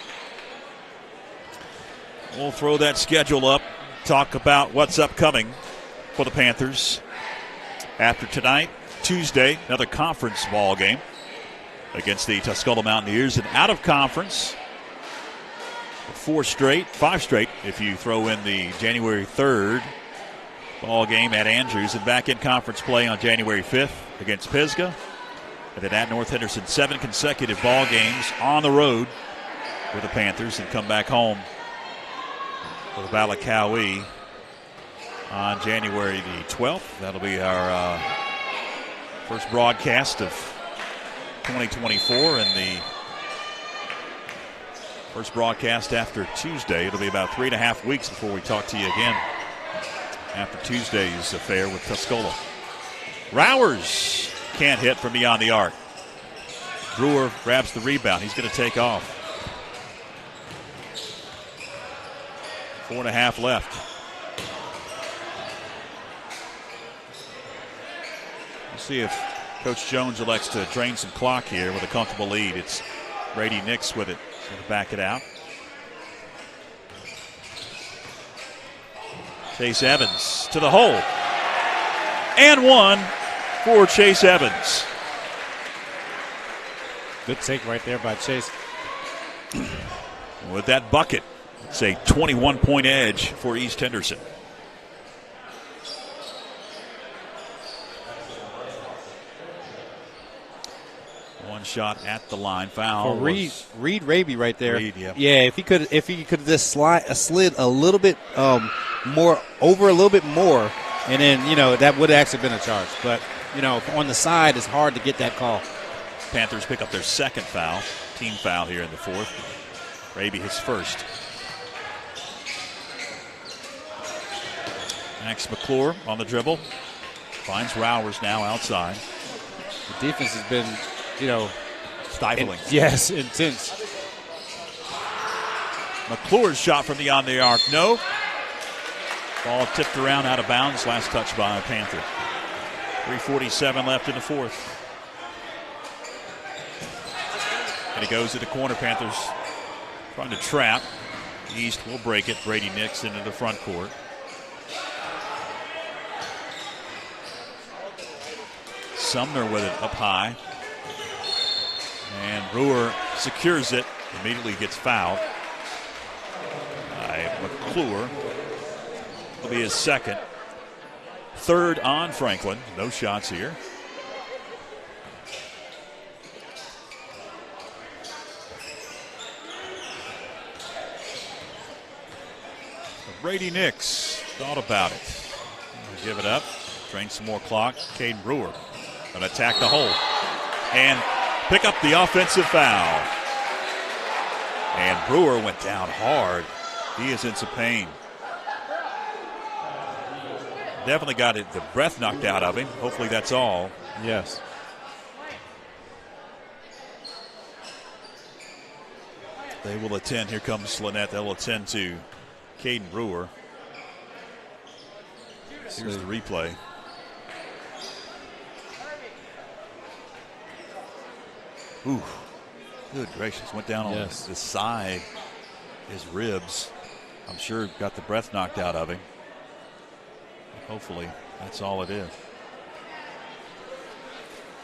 We'll throw that schedule up, talk about what's upcoming for the Panthers. After tonight, Tuesday, another conference ball game against the Tuscola Mountaineers. And out of conference, 5 straight, if you throw in the January 3rd ball game at Andrews, and back in conference play on January 5th against Pisgah. And then at North Henderson, 7 consecutive ball games on the road for the Panthers, and come back home for the Balakowie on January the 12th. That'll be our first broadcast of 2024, and the first broadcast after Tuesday. It'll be about 3.5 weeks before we talk to you again after Tuesday's affair with Tuscola. Rowers can't hit from beyond the arc. Brewer grabs the rebound. He's going to take off. 4.5 left. We'll see if Coach Jones elects to drain some clock here with a comfortable lead. It's Brady Nix with it. Going to back it out. Chase Evans to the hole. And one for Chase Evans. Good take right there by Chase. With that bucket, it's a 21-point edge for East Henderson. One shot at the line. Foul. For Reed Raby right there. Reed, yeah. Yeah, if he could just slid a little bit more over a little bit more, and then that would have actually been a charge. But on the side, it's hard to get that call. Panthers pick up their second foul, team foul here in the fourth. Raby his first. Max McClure on the dribble. Finds Rowers now outside. The defense has been, stifling. Yes, intense. McClure's shot from beyond the arc. No. Ball tipped around out of bounds. Last touch by Panther. 3:47 left in the fourth. And he goes to the corner. Panthers trying to trap. East will break it. Brady Nix into the front court. Sumner with it up high. And Brewer secures it. Immediately gets fouled by McClure. Will be his second. Third on Franklin. No shots here. Brady Nix thought about it. Give it up. Drain some more clock. Caden Brewer going to attack the hole. And pick up the offensive foul. And Brewer went down hard. He is in some pain. Definitely got the breath knocked out of him. Hopefully that's all. Yes. They will attend. Here comes Lynette. They'll attend to Caden Brewer. Here's the replay. Ooh, good gracious. Went down on the side, his ribs. I'm sure got the breath knocked out of him. Hopefully that's all it is.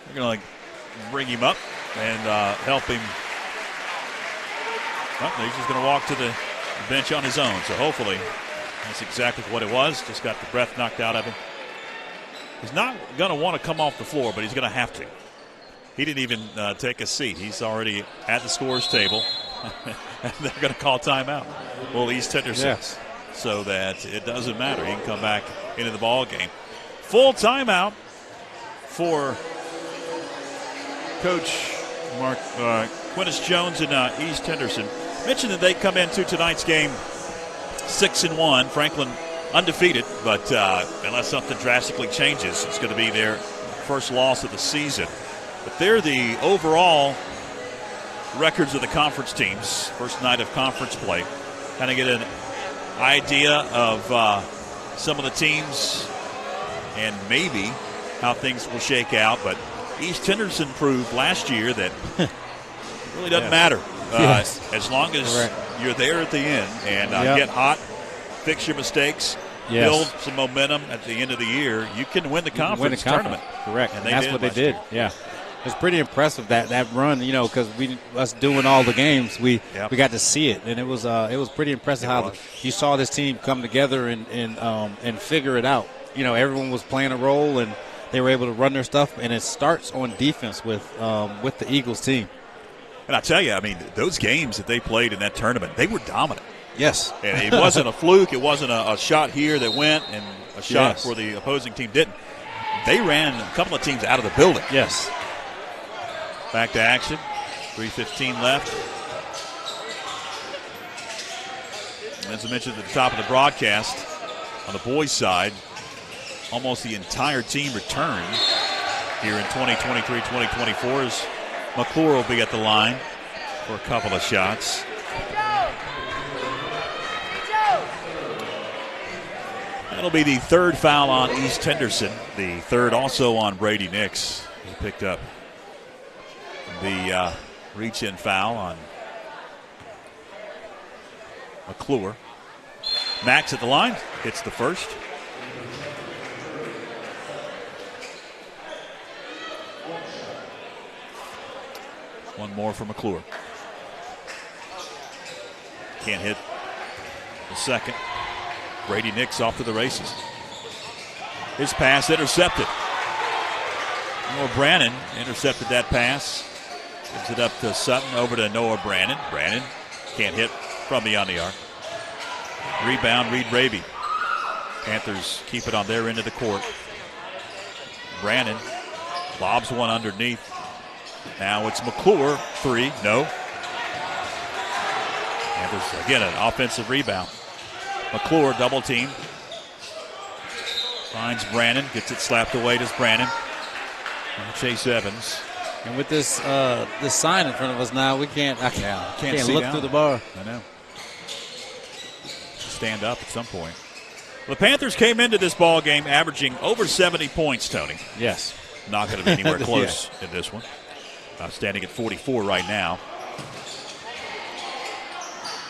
They're going to bring him up and help him. Well, he's just going to walk to the bench on his own. So hopefully that's exactly what it was. Just got the breath knocked out of him. He's not going to want to come off the floor, but he's going to have to. He didn't even take a seat. He's already at the scorer's table. And they're going to call timeout. Well, East Henderson. Yes. So that it doesn't matter. He can come back into the ball game. Full timeout for Coach Quintus Jones and East Henderson. Mentioned that they come into tonight's game 6-1. Franklin undefeated, but unless something drastically changes, it's going to be their first loss of the season. But they're the overall records of the conference teams. First night of conference play. Kind of get an idea of some of the teams and maybe how things will shake out. But East Henderson proved last year that it really doesn't matter. As long as you're there at the end and get hot, fix your mistakes, build some momentum at the end of the year, you can win the conference tournament. Correct. And that's what they did. Yeah. It's pretty impressive that run, because us doing all the games, we got to see it, and it was pretty impressive how you saw this team come together and figure it out. Everyone was playing a role, and they were able to run their stuff, and it starts on defense with the Eagles team. And I tell you, those games that they played in that tournament, they were dominant. Yes. And it wasn't a fluke. It wasn't a shot here that went and a shot for the opposing team didn't. They ran a couple of teams out of the building. Yes. Back to action. 3:15 left. As I mentioned at the top of the broadcast, on the boys' side, almost the entire team returned here in 2023-2024 as McClure will be at the line for a couple of shots. That'll be the third foul on East Henderson. The third also on Brady Nix. He picked up the reach-in foul on McClure. Max at the line. Hits the first. One more for McClure. Can't hit the second. Brady Nix off to the races. His pass intercepted. Noah Brannon intercepted that pass. Gives it up to Sutton, over to Noah Brannon. Brannon can't hit from beyond the arc. Rebound, Reed Raby. Panthers keep it on their end of the court. Brannon lobs one underneath. Now it's McClure, three, no. Panthers, again, an offensive rebound. McClure double team. Finds Brannon, gets it slapped away to Brannon. And Chase Evans. And with this sign in front of us now, we can't look down through the bar. I know. Stand up at some point. The Panthers came into this ball game averaging over 70 points, Tony. Yes. Not going to be anywhere close in this one. Standing at 44 right now.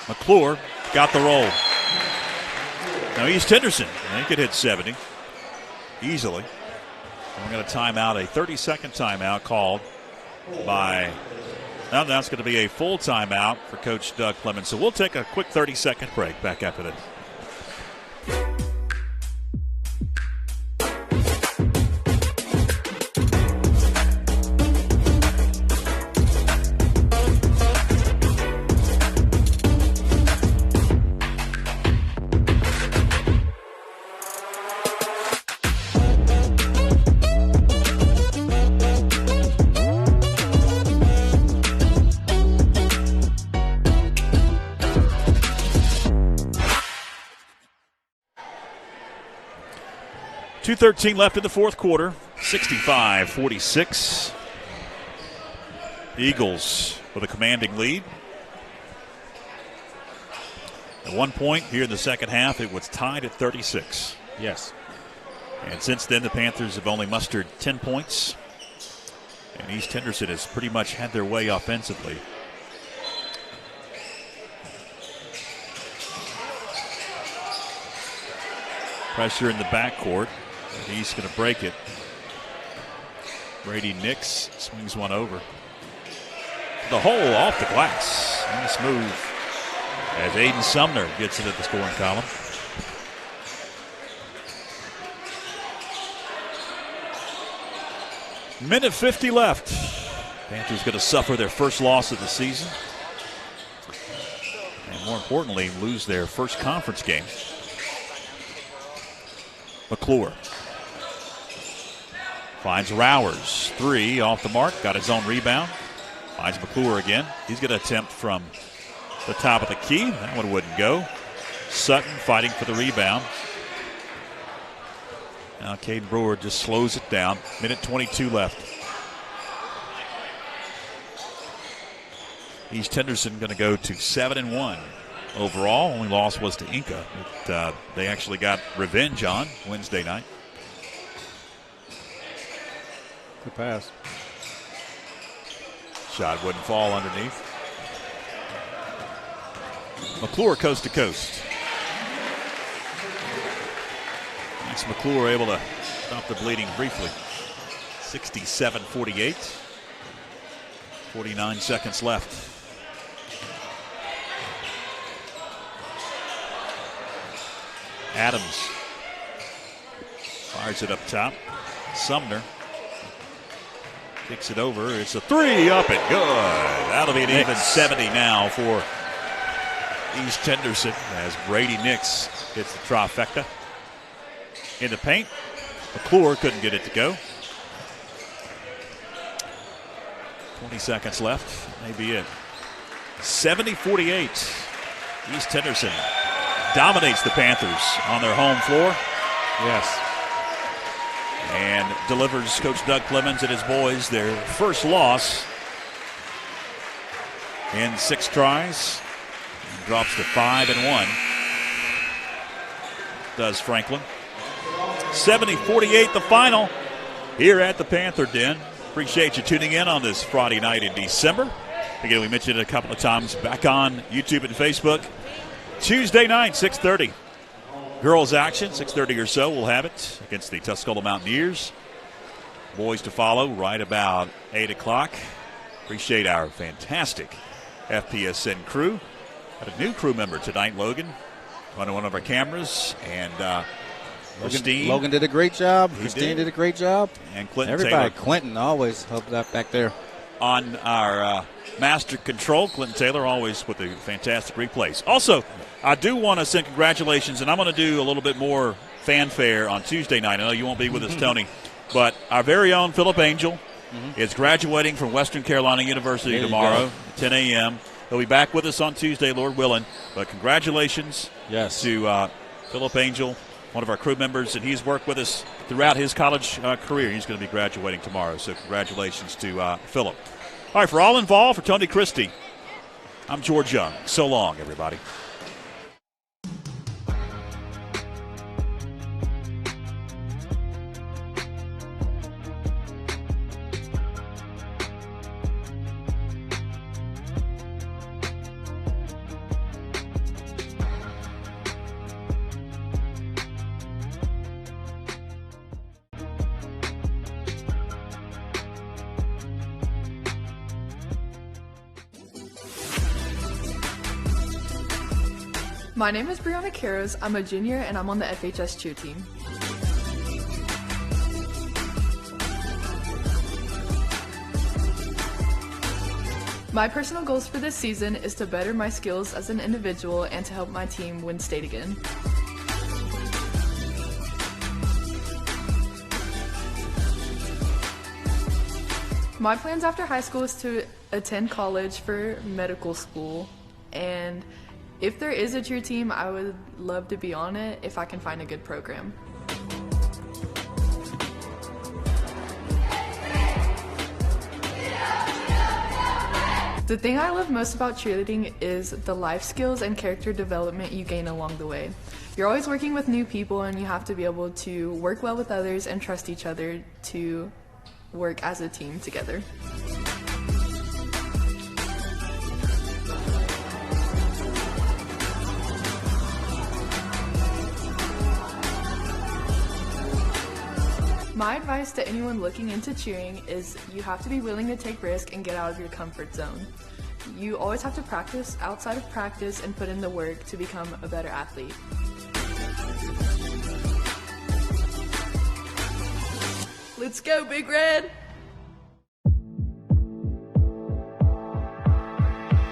McClure got the roll. Now East Henderson, they could hit 70 easily. And we're going to time out, a 30-second timeout called by, now that's going to be a full timeout for Coach Doug Clemens. So we'll take a quick 30-second break back after this. 2:13 left in the fourth quarter. 65-46. Eagles with a commanding lead. At one point here in the second half, it was tied at 36. Yes. And since then, the Panthers have only mustered 10 points. And East Henderson has pretty much had their way offensively. Pressure in the backcourt. He's going to break it. Brady Nix swings one over. The hole off the glass. Nice move as Aiden Sumner gets it at the scoring column. Minute 50 left. Panthers going to suffer their first loss of the season. And more importantly, lose their first conference game. McClure finds Rowers. Three off the mark. Got his own rebound. Finds McClure again. He's going to attempt from the top of the key. That one wouldn't go. Sutton fighting for the rebound. Now Caden Brewer just slows it down. Minute 22 left. East Henderson going to go to 7-1 overall. Only loss was to Inca. They actually got revenge on Wednesday night. Good pass. Shot wouldn't fall underneath. McClure coast to coast. Max McClure able to stop the bleeding briefly. 67-48. 49 seconds left. Adams fires it up top. Sumner kicks it over. It's a three up and good. That'll be an even 70 now for East Henderson as Brady Nix hits the trifecta. In the paint, McClure couldn't get it to go. 20 seconds left. Maybe it. 70-48. East Henderson dominates the Panthers on their home floor. Yes. And delivers Coach Doug Clemens and his boys their first loss in 6 tries. And drops to 5-1. Does Franklin. 70-48 the final here at the Panther Den. Appreciate you tuning in on this Friday night in December. Again, we mentioned it a couple of times back on YouTube and Facebook. Tuesday night, 6:30. Girls action, 6:30 or so, we'll have it against the Tuscola Mountaineers. Boys to follow right about 8 o'clock. Appreciate our fantastic FPSN crew. Got a new crew member tonight, Logan, on one of our cameras. And Christine. Logan did a great job. Christine did a great job. And Clinton Everybody, Taylor. Clinton always helped out back there. On our master control, Clinton Taylor, always with the fantastic replays. Also, I do want to send congratulations, and I'm going to do a little bit more fanfare on Tuesday night. I know you won't be with us, Tony, but our very own Philip Angel is graduating from Western Carolina University tomorrow at 10 a.m. He'll be back with us on Tuesday, Lord willing. But congratulations to Philip Angel, one of our crew members, and he's worked with us throughout his college career. He's going to be graduating tomorrow, so congratulations to Philip. All right, for all involved, for Tony Christie, I'm George Young. So long, everybody. My name is Brianna Caros. I'm a junior and I'm on the FHS cheer team. My personal goals for this season is to better my skills as an individual and to help my team win state again. My plans after high school is to attend college for medical school, and if there is a cheer team, I would love to be on it if I can find a good program. The thing I love most about cheerleading is the life skills and character development you gain along the way. You're always working with new people, and you have to be able to work well with others and trust each other to work as a team together. My advice to anyone looking into cheering is you have to be willing to take risks and get out of your comfort zone. You always have to practice outside of practice and put in the work to become a better athlete. Let's go, Big Red!